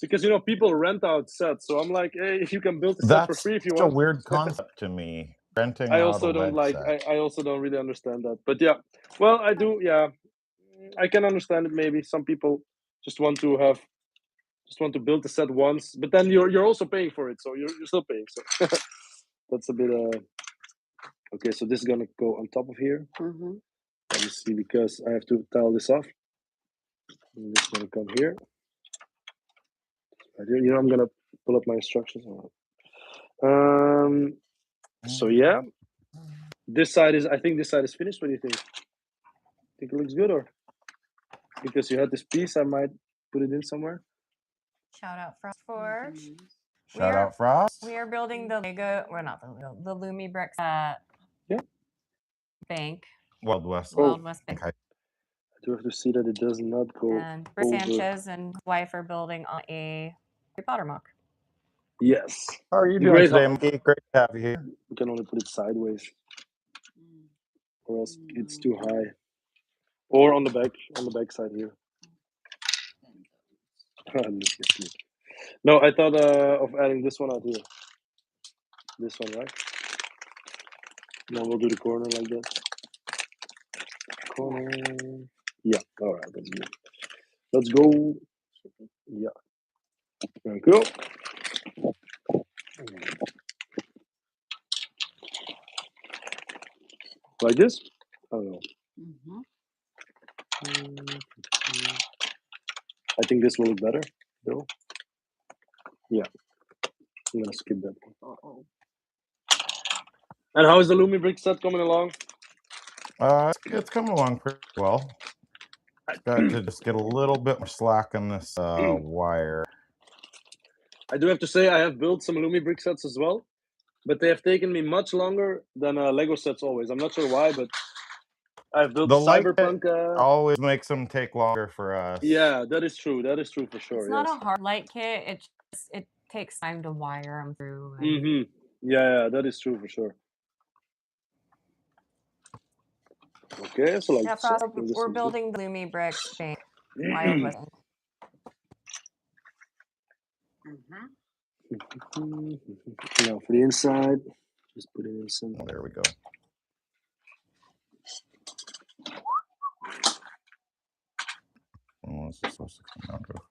because people rent out sets, so I'm like, hey, if you can build a set for free if you want. That's a weird concept to me. Renting. I also don't like. I also don't really understand that, but yeah. Well, I do. Yeah, I can understand it. Maybe some people just want to build the set once, but then you're also paying for it, so you're still paying. So that's a bit. Okay, so this is gonna go on top of here. Let me see, because I have to tile this off. And this is gonna come here. Right here. I'm gonna pull up my instructions. So yeah, I think this side is finished. What do you think? Think it looks good, or because you had this piece, I might put it in somewhere. Shout out Frost Forge. Shout out Frost. We are building the Lego, or not the Lego, the Lumi Brick bank. Wild West. Wild West bank. I do have to see that it does not go. And Brick Sanchez and his wife are building on a Harry Potter MOC. Yes. How are you doing today, Monkey? Great to have you here. We can only put it sideways, or else it's too high. Or on the back side here. No, I thought of adding this one out here. This one, right? Then we'll do the corner like that. Corner. Yeah, all right, that's good. Let's go. Yeah. There we go. Like this? I don't know. I think this will look better, though. Yeah. I'm gonna skip that one. And how is the Lumi Brick set coming along? It's coming along pretty well. Got to just get a little bit more slack on this wire. I do have to say I have built some Lumi Brick sets as well, but they have taken me much longer than Lego sets always. I'm not sure why, but I've built the Cyberpunk. Always makes them take longer for us. Yeah, that is true. That is true for sure. It's not a hard light kit. It takes time to wire them through. And... Yeah, that is true for sure. Okay, so like we're building the Lumi Bricks bank. Wild West. Now for the inside, just put it in some. Oh, there we go. What's this supposed to come out of?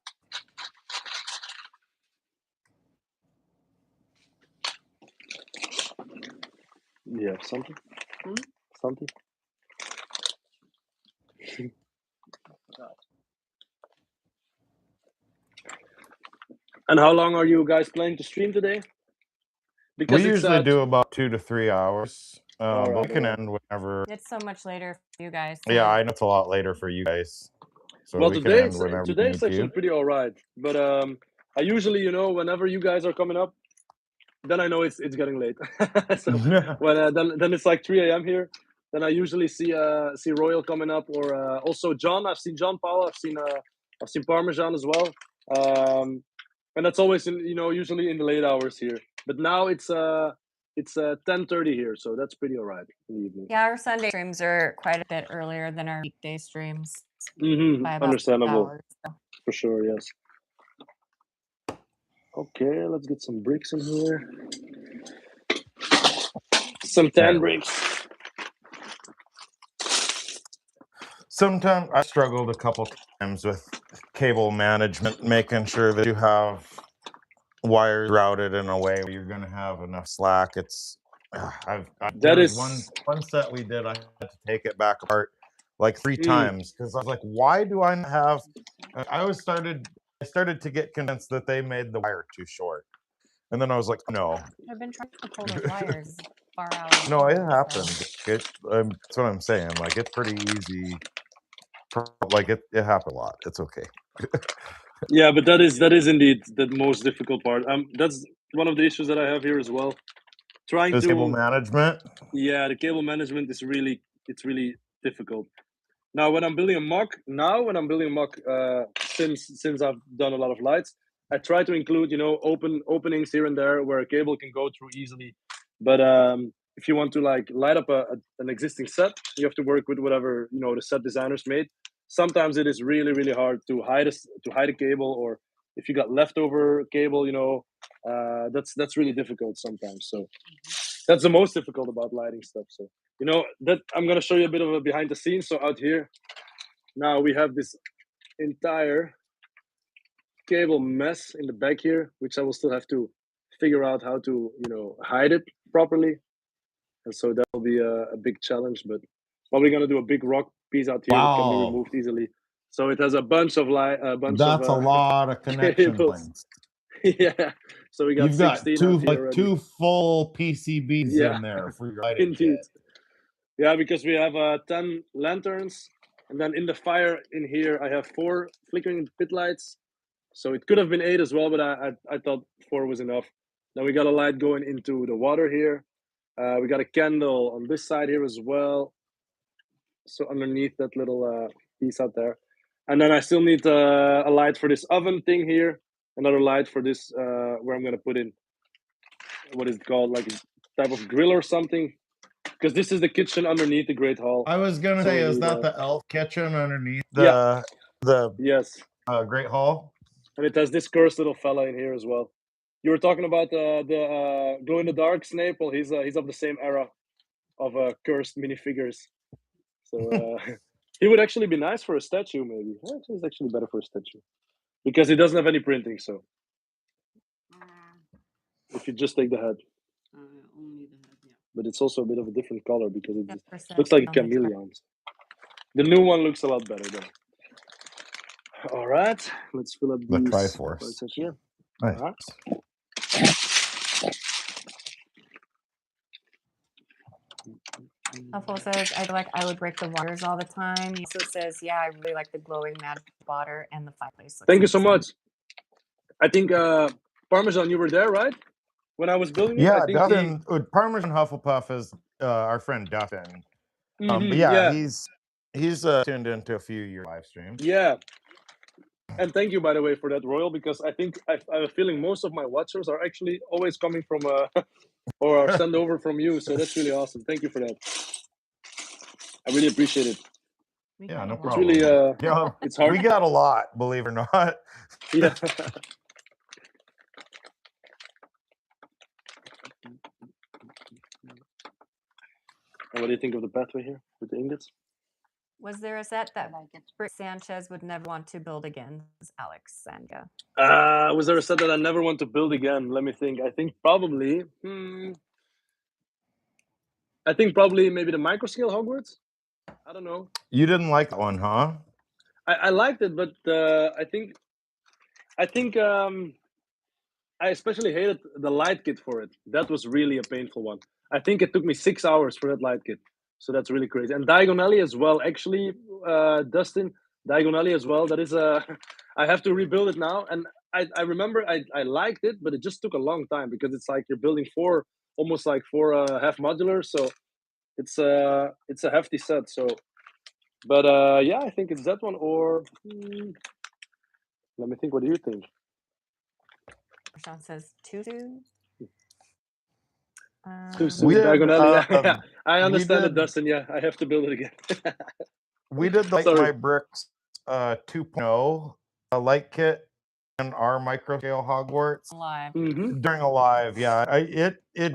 Yeah, something. Something. And how long are you guys planning to stream today? Because we usually do about 2 to 3 hours. But we can end whenever. It's so much later for you guys. Yeah, I know it's a lot later for you guys. So well, we can end whenever today's actually pretty all right. But I usually, whenever you guys are coming up, then I know it's getting late. So when then it's like 3 a.m. here. Then I usually see Royal coming up, or also John. I've seen John Paul. I've seen Parmesan as well. And that's always usually in the late hours here. But now it's 10:30 here, so that's pretty all right in the evening. Yeah, our Sunday streams are quite a bit earlier than our weekday streams. By about understandable. 2 hours, so. For sure, yes. Okay, let's get some bricks in here. Some tan bricks. Sometimes I struggled a couple times with cable management, making sure that you have wires routed in a way where you're going to have enough slack. It's one set we did. I had to take it back apart like 3 times because I was like, why do I not have? I started to get convinced that they made the wire too short, and then I was like, no. I've been trying to pull those wires far out. No, it happened. That's what I'm saying. Like, it's pretty easy. Like, it happened a lot. It's okay. Yeah, but that is indeed the most difficult part. That's one of the issues that I have here as well. Trying to cable management. Yeah, the cable management is really difficult. Now, when I'm building a MOC, since I've done a lot of lights, I try to include openings here and there where a cable can go through easily. But if you want to like light up an existing set, you have to work with whatever the set designers made. Sometimes it is really hard to hide a cable, or if you got leftover cable, that's really difficult sometimes. So that's the most difficult about lighting stuff. So that I'm gonna show you a bit of a behind the scenes. So out here, now we have this entire cable mess in the back here, which I will still have to figure out how to hide it properly. And so that will be a big challenge, but probably gonna do a big rock piece out here that can be removed easily. So it has a bunch of That's a lot of connection points. Yeah. So we got You've got 16 two full PCBs in there for your lighting kit. Yeah, because we have 10 lanterns, and then in the fire in here I have 4 flickering pit lights. So it could have been 8 as well, but I thought 4 was enough. Then we got a light going into the water here. We got a candle on this side here as well. So underneath that little piece out there. And then I still need a light for this oven thing here. Another light for this, where I'm going to put in, what is it called, like a type of grill or something. Because this is the kitchen underneath the Great Hall. I was going to say, is that the elf kitchen underneath the yes Great Hall? And it has this cursed little fella in here as well. You were talking about the glow-in-the-dark Snape. Well, he's of the same era of cursed minifigures. So he would actually be nice for a statue, maybe. Actually, it's actually better for a statue. Because he doesn't have any printing, so. If you just take the head. Only the head, yeah. But it's also a bit of a different color because it just looks like a chameleon. The new one looks a lot better, though. All right, let's fill up the these Triforce here. Nice. All right. Huffle says, I feel like I would break the wires all the time. He also says, yeah, I really like the glowing magic water and the fireplace. Thank you so much. I think Parmesan, you were there, right? When I was building it? Yeah, I think Dustin, Parmesan Hufflepuff is our friend Dustin. But he's tuned into a few of your live streams. Yeah. And thank you, by the way, for that, Royal, because I think I have a feeling most of my watchers are actually always coming from or are sent over from you. So that's really awesome. Thank you for that. I really appreciate it. Yeah, no problem. It's really it's hard. We got a lot, believe it or not. Yeah. And what do you think of the pathway here with the ingots? Was there a set that Brick Sanchez would never want to build again? Alex Sanga. Was there a set that I never want to build again? Let me think. I think probably maybe the microscale Hogwarts. I don't know. You didn't like that one, huh? I liked it, but I think I especially hated the light kit for it. That was really a painful one. I think it took me 6 hours for that light kit. So that's really crazy. And Diagonally as well. Actually, Dustin, Diagonally as well. That is I have to rebuild it now. And I remember I liked it, but it just took a long time because it's like you're building almost like four half modular. So it's a hefty set. So, but yeah, I think it's that one. Or let me think. What do you think? Sean says too soon. Diagonally. Yeah. I understand it, Dustin. Yeah, I have to build it again. We did Light My Bricks 2.0 light kit and our microscale Hogwarts live during a live. Yeah, it did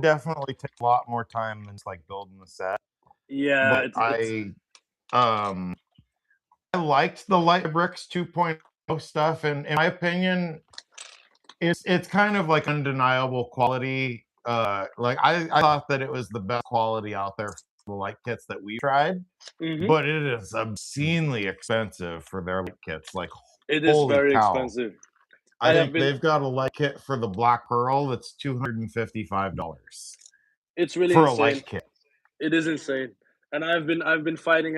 definitely take a lot more time than just like building the set. Yeah, but I liked the Light My Bricks 2.0 stuff, and in my opinion, it's kind of like undeniable quality. Like I thought that it was the best quality out there the light kits that we tried, but it is obscenely expensive for their light kits. Like, it is holy very cow. expensive. I think they've got a light kit for the Black Pearl that's $255. It's really for insane. a light kit. It is insane, and I've been fighting.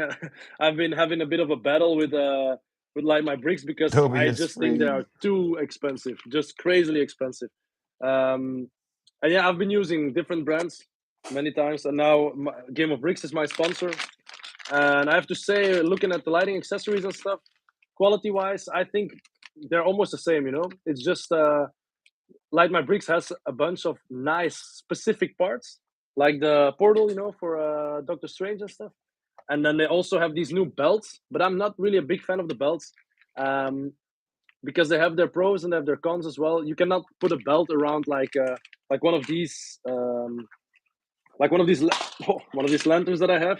I've been having a bit of a battle with Light My Bricks because Toby I is just think they are too expensive, just crazily expensive. And yeah, I've been using different brands many times, and now Game of Bricks is my sponsor. And I have to say, looking at the lighting accessories and stuff, quality-wise, I think they're almost the same. You know, it's just Light My Bricks has a bunch of nice specific parts, like the portal, you know, for Doctor Strange and stuff. And then they also have these new belts, but I'm not really a big fan of the belts because they have their pros and they have their cons as well. You cannot put a belt around like one of these one of these lanterns that I have.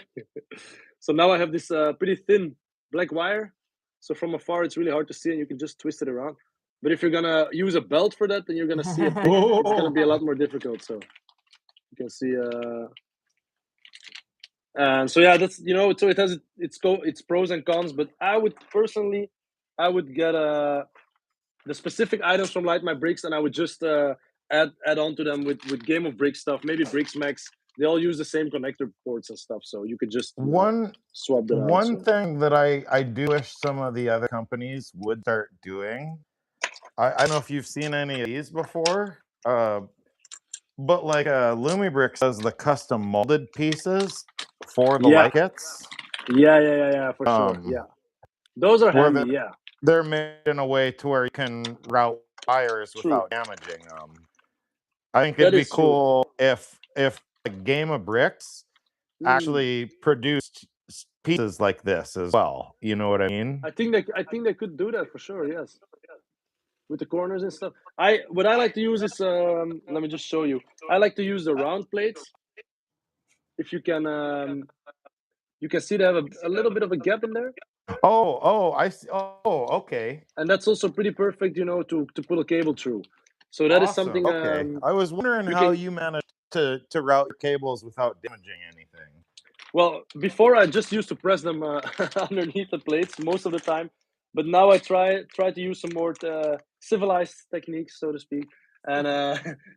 So now I have this pretty thin black wire. So from afar, it's really hard to see, and you can just twist it around. But if you're gonna use a belt for that, then you're gonna see it's gonna be a lot more difficult. So you can see. And so yeah, that's so it has its pros and cons. But I would personally, get the specific items from Light My Bricks, and I would just add on to them with Game of Bricks stuff. Maybe Bricks Max. They all use the same connector ports and stuff, so you could just swap that out. One thing that I do wish some of the other companies would start doing. I don't know if you've seen any of these before, but like Lumibricks does the custom molded pieces for the light kits. Yeah, for sure. Yeah, those are handy. Yeah, they're made in a way to where you can route wires without damaging them. I think it'd be cool if a Game of Bricks actually produced pieces like this as well. You know what I mean? I think they could do that for sure. Yes, with the corners and stuff. What I like to use is let me just show you. I like to use the round plates. If you can see they have a little bit of a gap in there. Oh, I see. Oh, okay. And that's also pretty perfect, you know, to pull a cable through. So that is something. Okay, I was wondering how you managed to route your cables without damaging anything. Well, before I just used to press them underneath the plates most of the time, but now I try to use some more civilized techniques, so to speak. And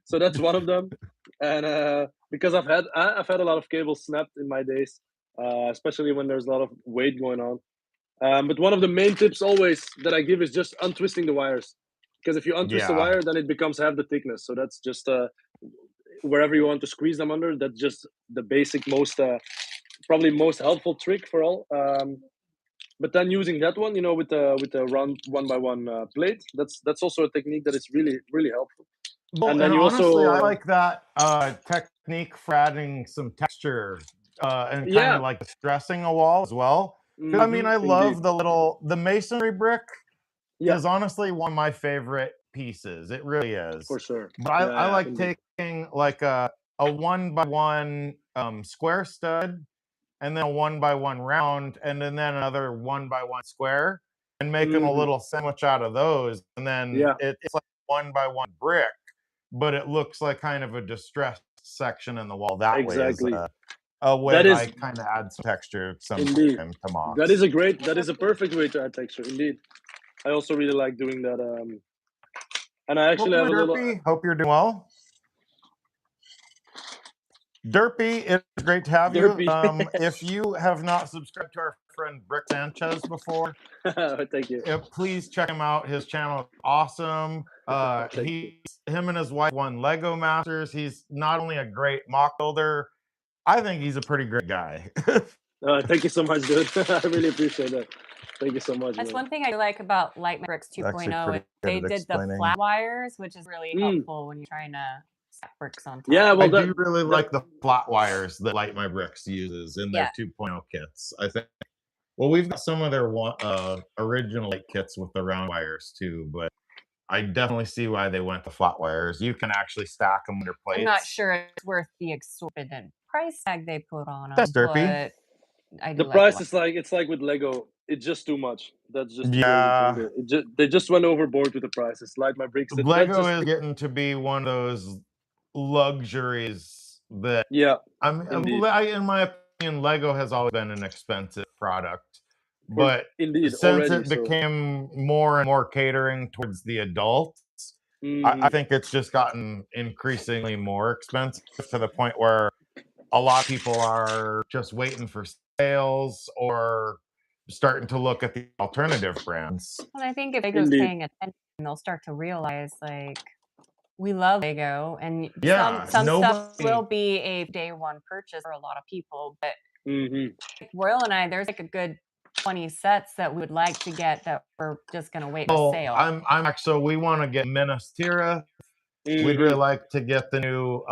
so that's one of them. And because I've had a lot of cables snapped in my days, especially when there's a lot of weight going on. But one of the main tips always that I give is just untwisting the wires, because if you untwist the wire, then it becomes half the thickness. So that's just wherever you want to squeeze them under. That's just the basic, probably most helpful trick for all. But then using that one, you know, with the round 1x1 plate, that's also a technique that is really, really helpful. Well, and then honestly, I like that technique for adding some texture and kind of like stressing a wall as well. I mean, I love the masonry brick is honestly one of my favorite pieces. It really is. For sure. But I like taking like a 1x1 square stud and then a 1x1 round and then another 1x1 square and making a little sandwich out of those. And then it's like 1x1 brick, but it looks like kind of a distressed section in the wall that way. A way I kind of add some texture sometimes to MOCs. That is a perfect way to add texture, indeed. I also really like doing that. And I actually have a little. Hope you're doing well. Derpy, it's great to have you. If you have not subscribed to our friend Brick Sanchez before, thank you. Please check him out. His channel is awesome. Him and his wife won Lego Masters. He's not only a great MOC builder, I think he's a pretty great guy. Thank you so much, dude. I really appreciate that. Thank you so much. That's one thing I like about Light My Bricks 2.0. They did the flat wires, which is really helpful when you're trying to stack bricks on top. Yeah, well, I do really like the flat wires that Light My Bricks uses in their 2.0 kits. I think. Well, we've got some of their original light kits with the round wires too, but I definitely see why they went to flat wires. You can actually stack them under plates. I'm not sure it's worth the exorbitant price tag they put on them. That's derpy. The price is it's like with Lego. It's just too much. That's just they just went overboard with the prices. Light My Bricks. Lego is getting to be one of those luxuries that in my Lego has always been an expensive product, but Indeed, since already, it became more and more catering towards the adults, I think it's just gotten increasingly more expensive to the point where a lot of people are just waiting for sales or starting to look at the alternative brands. Well, I think if Lego's Indeed. paying attention, they'll start to realize, like, we love Lego, and Yeah, some stuff nobody- will be a day one purchase for a lot of people. But Mhm. like Royal and I, there's like a good 20 sets that we would like to get that we're just gonna wait for sale. I'm actually, we want to get Minas Tirith. We'd really like to get the new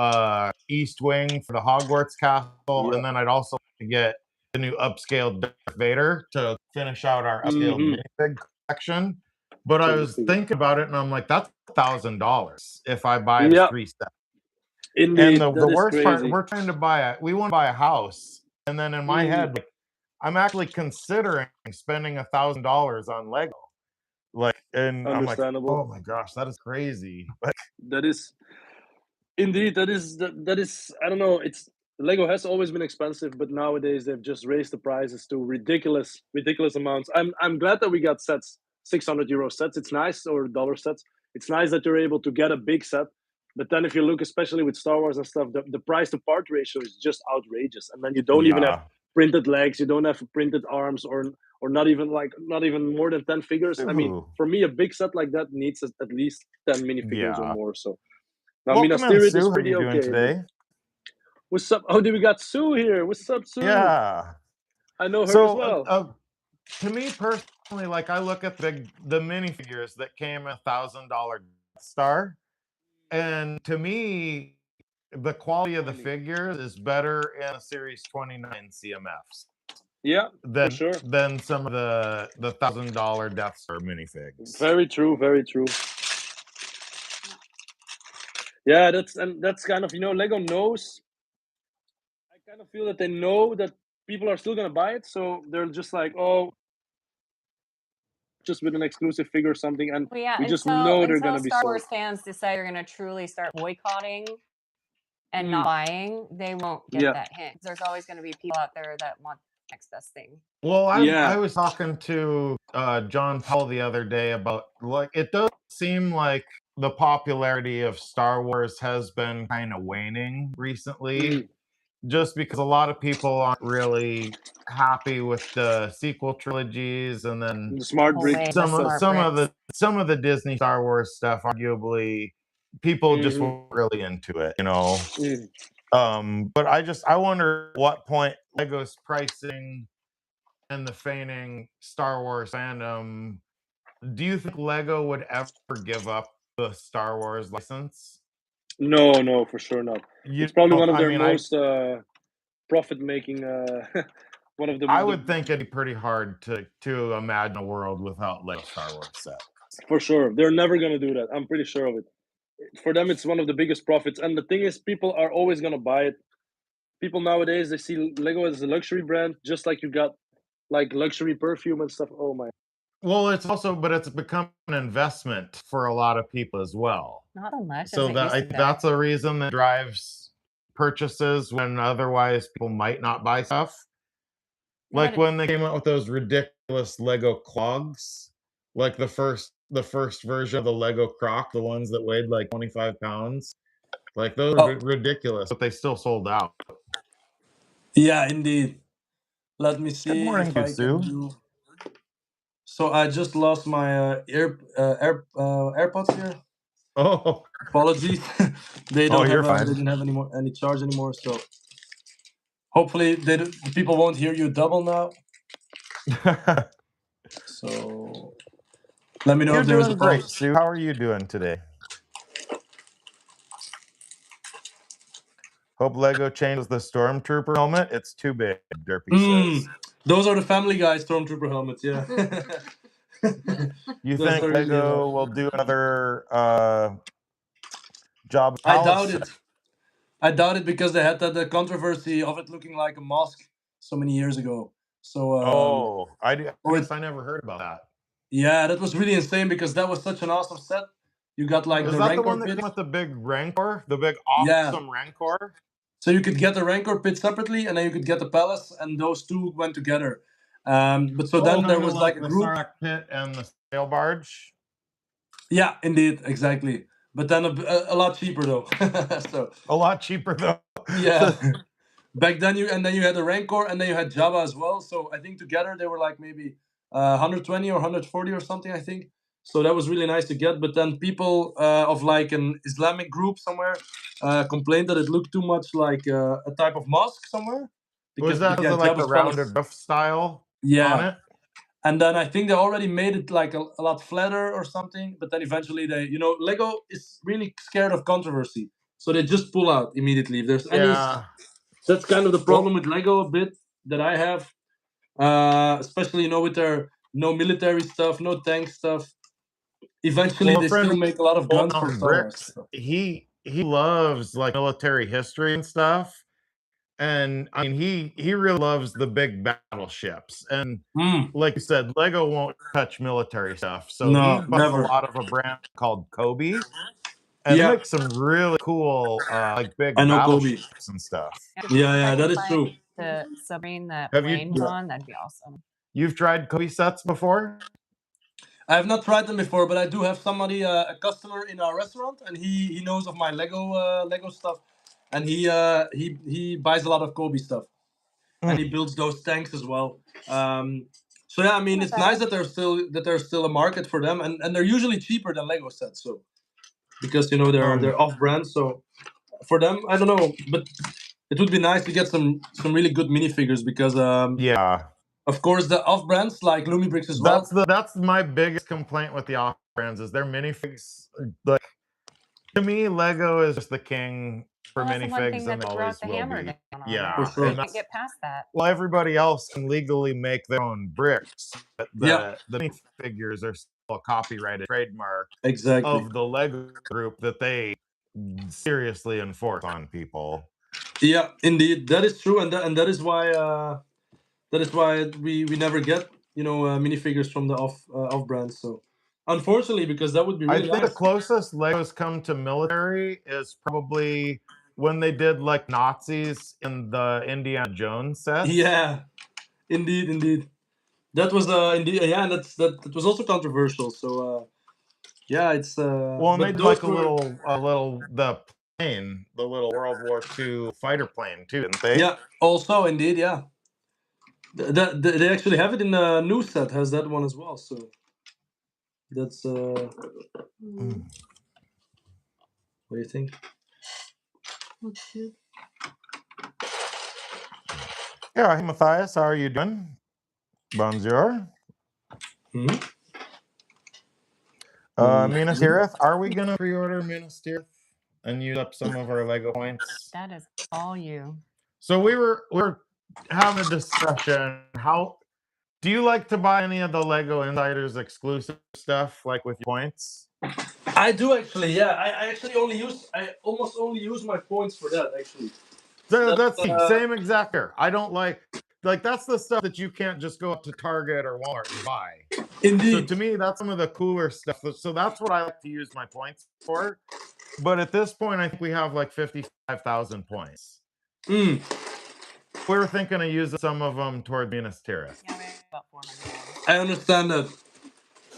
East Wing for the Hogwarts castle, and then I'd also like to get the new upscaled Darth Vader to finish out our upscaled minifig collection. But I was thinking about it, and I'm like, that's $1,000 if I buy the 3 sets. Indeed, And the worst crazy. part, we're trying to we want to buy a house, and then in my head, like, I'm actually considering spending $1,000 on Lego. Like, and I'm like, oh my gosh, that is crazy. Like, that is indeed that is I don't know. It's Lego has always been expensive, but nowadays they've just raised the prices to ridiculous amounts. I'm glad that we got sets, 600 euro sets. It's nice, or dollar sets. It's nice that you're able to get a big set. But then if you look, especially with Star Wars and stuff, the price to part ratio is just outrageous. And then you don't even have printed legs, you don't have printed arms, or not even more than 10 figures. I mean, for me, a big set like that needs at least 10 minifigures or more. So now Minas Tirith is pretty okay. Today? What's up? Oh, we got Sue here. What's up, Sue? Yeah, I know her as well. To me personally, like, I look at the minifigures that came at $1,000 Star, and to me, the quality of the figures is better in a Series 29 CMFs. Yeah, for sure. Than some of the $1,000 Death Star minifigs. Very true. Very true. Yeah, that's kind of, Lego knows. I kind of feel that they know that people are still gonna buy it, so they're just like, oh, just with an exclusive figure or something, and we just know they're gonna be sold. Star Wars fans decide they're gonna truly start boycotting and not buying, they won't get that hint. There's always gonna be people out there that want the next best thing. Well, I was talking to John Powell the other day about, like, it does seem like the popularity of Star Wars has been kind of waning recently, just because a lot of people aren't really happy with the sequel trilogies, and then some of the Disney Star Wars stuff, arguably, people just weren't really into it, But I wonder at what point Lego's pricing and the feigning Star Wars fandom, do you think Lego would ever give up the Star Wars license? No, for sure not. It's probably one of their most profit-making. One of the. I would think it'd be pretty hard to imagine a world without Lego Star Wars sets. For sure, they're never gonna do that. I'm pretty sure of it. For them, it's one of the biggest profits, and the thing is, people are always gonna buy it. People nowadays, they see Lego as a luxury brand, just like you got like luxury perfume and stuff. Oh my. Well, it's become an investment for a lot of people as well. Not so much. So that's a reason that drives purchases when otherwise people might not buy stuff. Like when they came out with those ridiculous Lego clogs, like the first version of the Lego Croc, the ones that weighed like 25 pounds. Like, those are ridiculous, but they still sold out. Yeah, indeed. Let me see. Good morning, if I can do. So I just lost my AirPods here. Oh, apologies. They don't they didn't have any charge anymore. So hopefully the people won't hear you double now. So let me know if there's a great, Sue. How are you doing today? Hope Lego changes the Stormtrooper helmet. It's too big, Derpy says. Those are the Family Guy Stormtrooper helmets, yeah. You think Lego will do another job? I doubt it because they had that controversy of it looking like a mosque so many years ago. So I guess I never heard about that. Yeah, that was really insane because that was such an awesome set. You got like the Rancor. Is that the one that came with the big Rancor? The big awesome Rancor? So you could get the Rancor pit separately, and then you could get the Palace, and those two went together. But so then there was like a group. The Sarlacc pit and the sail barge. Yeah, indeed, exactly. But then a lot cheaper though. So a lot cheaper though. Yeah. Back then you had the Rancor, and then you had Jabba as well. So I think together they were like maybe 120 or 140 or something, I think. So that was really nice to get. But then people of like an Islamic group somewhere complained that it looked too much like a type of mosque somewhere. Was that like the rounded roof style? Yeah. On it? And then I think they already made it like a lot flatter or something. But then eventually they, Lego is really scared of controversy. So they just pull out immediately. If there's any... That's kind of the problem with Lego a bit that I have. Especially, with their no military stuff, no tank stuff. Eventually they still make a lot of guns for Star Wars. He loves like military history and stuff. And I mean, he really loves the big battleships. And like you said, Lego won't touch military stuff. So he bought a lot of a brand called Kobe. And makes some really cool like big battleships and stuff. Yeah, that is true. The submarine that Wayne's on, that'd be awesome. You've tried Kobe sets before? I have not tried them before, but I do have somebody, a customer in our restaurant, and he knows of my Lego stuff, and he buys a lot of Kobe stuff, and he builds those tanks as well. So yeah, I mean, it's nice that there's still a market for them, and they're usually cheaper than Lego sets, so because they're off-brand. So for them, I don't know, but it would be nice to get some really good minifigures because of course, the off-brands like Lumi Bricks as well. That's my biggest complaint with the off-brands is their minifigs. Like, to me, Lego is just the king for minifigs, and they always will be. Yeah, for sure. Can't get past that. Well, everybody else can legally make their own bricks, but the minifigures are still a copyrighted trademark of the Lego group that they seriously enforce on people. Yeah, indeed, that is true, and that is why. That is why we never get minifigures from the off brands. So unfortunately, because that would be really I think the closest Legos come to military is probably when they did like Nazis in the Indiana Jones set. Yeah, indeed. That was indeed that was also controversial. So yeah, it's well, and they did like a little the plane, the little World War II fighter plane too, didn't they? Yeah, also indeed, yeah. They actually have it in the new set, has that one as well, so that's what do you think? Yeah, hey Matthias, how are you doing? Bonjour. Minas Tirith, are we gonna pre-order Minas Tirith and use up some of our Lego points? That is all you. So we're having a discussion. How do you like to buy any of the Lego Insiders exclusive stuff, like with points? I do actually. Yeah, I almost only use my points for that actually. That's the same exact here. I don't like that's the stuff that you can't just go up to Target or Walmart and buy. Indeed. So to me, that's some of the cooler stuff. So that's what I like to use my points for. But at this point, I think we have like 55,000 points. We were thinking of using some of them toward Minas Tirith. Yeah, about 400. I understand that.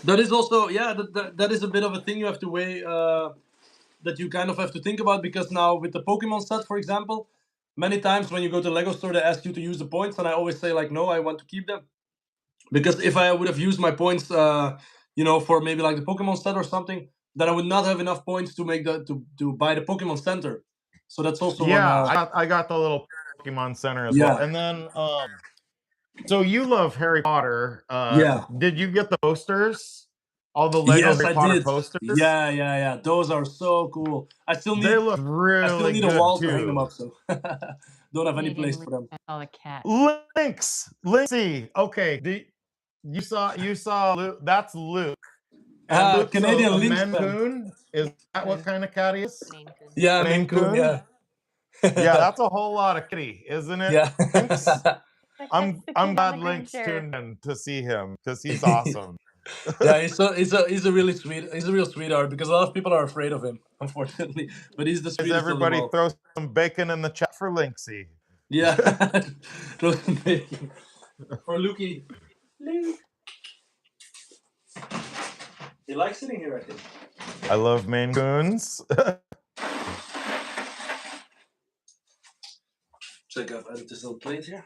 That is also, that is a bit of a thing you have to weigh, that you kind of have to think about, because now with the Pokemon set, for example, many times when you go to the Lego store, they ask you to use the points, and I always say like, no, I want to keep them. Because if I would have used my points, for maybe like the Pokemon set or something, then I would not have enough points to make to buy the Pokemon Center. So that's also I got the little Pokemon Center as well. And then so you love Harry Potter. Did you get the posters? All the Lego Harry Potter posters? Yeah. Those are so cool. They look really good. I still need a wall to hang them up, so don't have any place for them. Oh, a cat. Linksy. Okay, you saw Luke. That's Luke. Canadian Lynx. Maine Coon? Is that what kind of cat he is? Yeah, Maine Coon. Yeah. Yeah, that's a whole lot of kitty, isn't it? Yeah. I'm glad Link's tuned in to see him because he's awesome. Yeah, he's a real sweetheart because a lot of people are afraid of him, unfortunately. But he's the Does sweetest of them everybody all. throw some bacon in the chat for Linksy? Yeah, throw some bacon for Lukey. Luke. He likes sitting here, I think. I love Maine Coons. Check out this little plate here.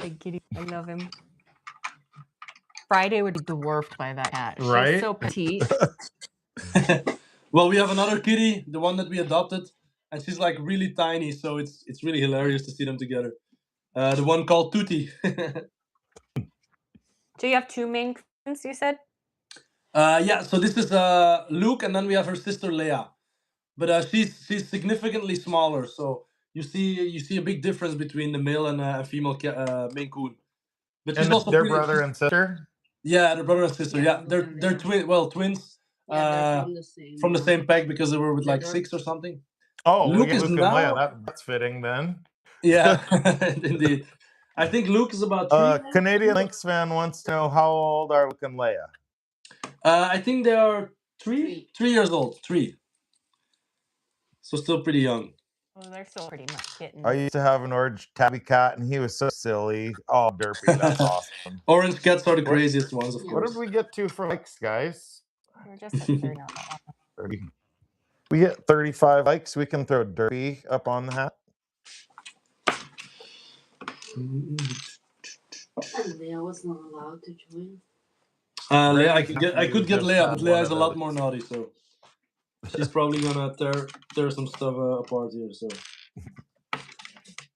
Big kitty. I love him. Friday would be dwarfed by that cat. Right? She's so petite. Well, we have another kitty, the one that we adopted, and she's like really tiny, so it's really hilarious to see them together. The one called Tutti. So you have two Maine Coons, you said? Yeah, so this is Luke, and then we have her sister Leia, but she's significantly smaller. So you see a big difference between the male and female Maine Coon. But she's And also their pretty, brother and sister? yeah, they're brother and sister. Yeah, Yeah, they're twins. Yeah, they're From the same pack because they were with like They're- 6 or something. Oh, Luke we get is Luke and now- Leia. That's fitting then. Yeah, indeed. I think Luke is about 3. Canadian Lynx fan wants to know how old are Luke and Leia? I think they are 3 years old. 3. So still pretty young. Oh, they're still pretty much kittens. I used to have an orange tabby cat, and he was so silly. Oh, Derpy, that's awesome. Orange cats are the craziest ones, of What course. did we get to for likes, guys? We're just at 30 now. 30. We get 35 likes. We can throw Derpy up on the hat. And Leia was not allowed to join. Leia, I could get Leia, but Leia is a lot more naughty, so she's probably gonna tear some stuff apart here. So,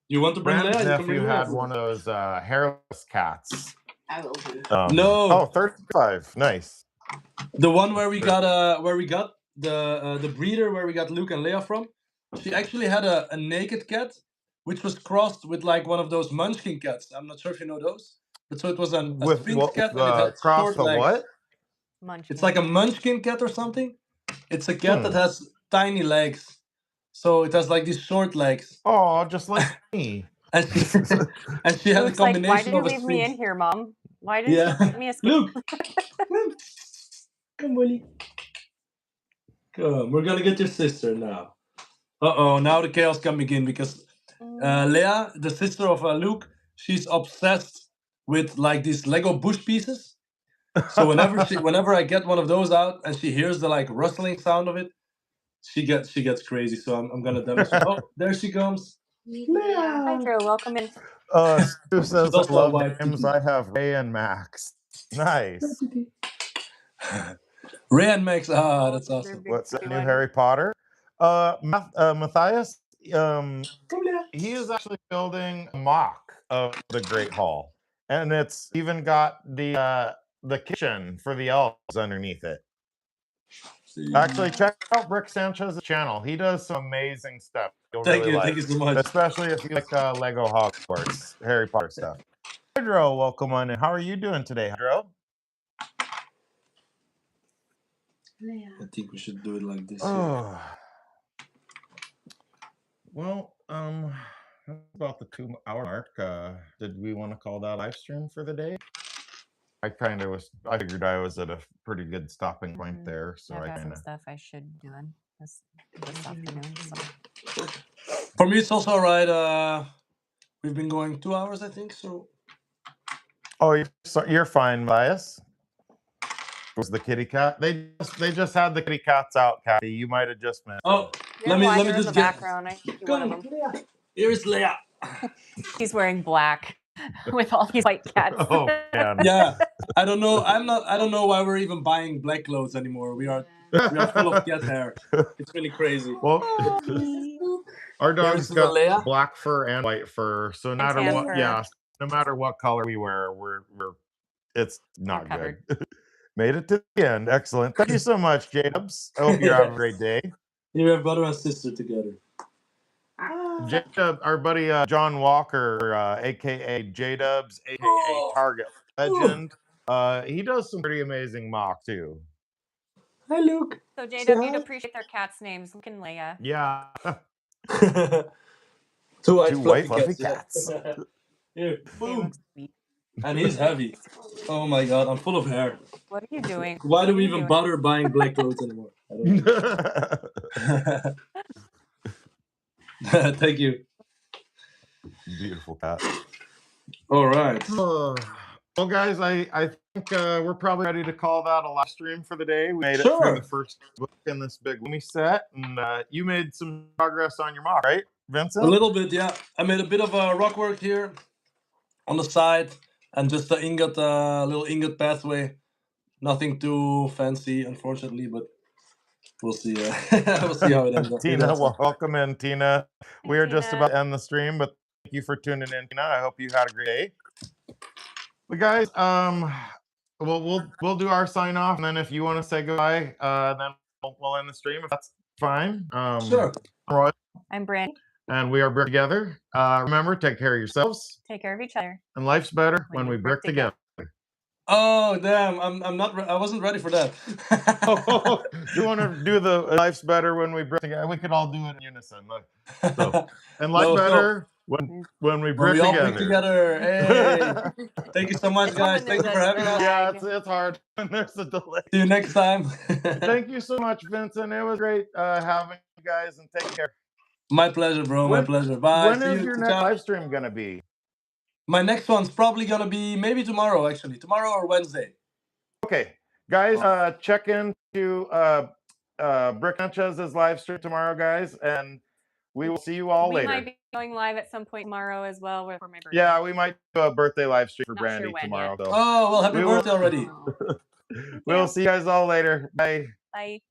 you want to bring Brand's Leia? You can bring nephew had Leia. one of those hairless cats. I will do. No. Oh, 35. Nice. The one where we got the breeder where we got Luke and Leia from. She actually had a naked cat, which was crossed with like one of those Munchkin cats. I'm not sure if you know those. But so it was a Sphinx cat and it had cross short the legs. what? Munchkin. It's like a Munchkin cat or something. It's a cat that has tiny legs. So it has like these short legs. Oh, just like me. And she has a Luke's like, combination why did you of a leave me in Sphinx. here, Mom? Why didn't you let me escape? Luke! Come, Willie. Come, we're gonna get your sister now. Uh-oh, now the chaos can begin because Leia, the sister of Luke, she's obsessed with like these Lego bush pieces. So whenever I get one of those out and she hears the like rustling sound of it, she gets crazy. So I'm gonna demonstrate. Oh, there she comes. Leia. Hi, Drew. Welcome in. Stu says, I also a love white names. kitty. I have Ray and Max. Nice. Ray and Max, that's awesome. What's that new Harry Potter? Matthias, he is actually building a mock of the Great Hall, and it's even got the kitchen for the elves underneath it. Actually, check out Brick Sanchez's channel. He does some amazing stuff. Thank you so much. Especially if you like Lego Hogwarts, Harry Potter stuff. Hydro, welcome on in. How are you doing today, Hydro? I think we should do it like this. Oh. Well, that's about the 2-hour mark. Did we want to call that live stream for the day? I figured I was at a pretty good stopping point there, so I've I got kind some of. stuff I should do this afternoon. So. For me, it's also alright. We've been going 2 hours, I think. So. Oh, you're fine, Bias. Was the kitty cat? They just had the kitty cats out, Kathy. You might have just missed. Oh, let me just the get. background. I see Come, one of them. Leia. Here's Leia. He's wearing black with all these white cats. Oh man. Yeah, I don't know. I don't know why we're even buying black clothes anymore. We are full of cat hair. It's really crazy. Well, our dog's This is got Leia. black fur and white fur, so no matter tan what, fur. no matter what color we wear, it's not good. covered. Made it to the end. Excellent. Thank you so much, J-Dubs. I hope you have a great day. You have brother and sister together. J-Dub, our buddy John Walker, aka J-Dubs, aka Target Legend. He does some pretty amazing mock too. Hi, Luke. So JW, you'd appreciate their cats' names, Luke and Leia. Yeah. Two white fluffy cats. Here, They boom. look sweet. And he's heavy. Oh my god, I'm full of hair. What are you doing? Why do What we are you even doing? bother buying black clothes anymore? I don't know. Thank you. Beautiful cat. All right. Well, guys, I think we're probably ready to call that a live stream for the day. We made it Sure. through the first book in this big Lumi set, and you made some progress on your mock, right, Vincent? A little bit, yeah. I made a bit of rock work here on the side, and just the ingot, little ingot pathway. Nothing too fancy, unfortunately, but we'll see. We'll see how it ends up. Tina, welcome in, Tina. We are just Tina. about to end the stream, but thank you for tuning in, Tina. I hope you had a great day. But guys, we'll do our sign off, and then if you want to say goodbye, then we'll end the stream if that's fine. Sure. I'm Roy, I'm Brandy. and we are Brick together. Remember, take care of yourselves, Take care of each other. and life's better when we brick together. Oh damn! I'm not. I wasn't ready for that. Do you want to do the life's better when we brick together? We could all do it in unison. Look. So, and life's better when we brick we all together. brick together. Hey! Thank you so much, guys. Thank you for having us. Yeah, it's hard when there's a delay. See you next time. Thank you so much, Vincent. It was great having you guys, and take care. My pleasure, bro. My pleasure. Bye. When is your next live stream gonna be? My next one's probably gonna be maybe tomorrow, actually. Tomorrow or Wednesday. Okay, guys, check into Brick Sanchez's live stream tomorrow, guys, and we will see you all later. We might be going live at some point tomorrow as well for my birthday. Yeah, we might do a birthday live stream for Brandy tomorrow. Oh, well, happy birthday already. We'll see you guys all later. Bye. Bye.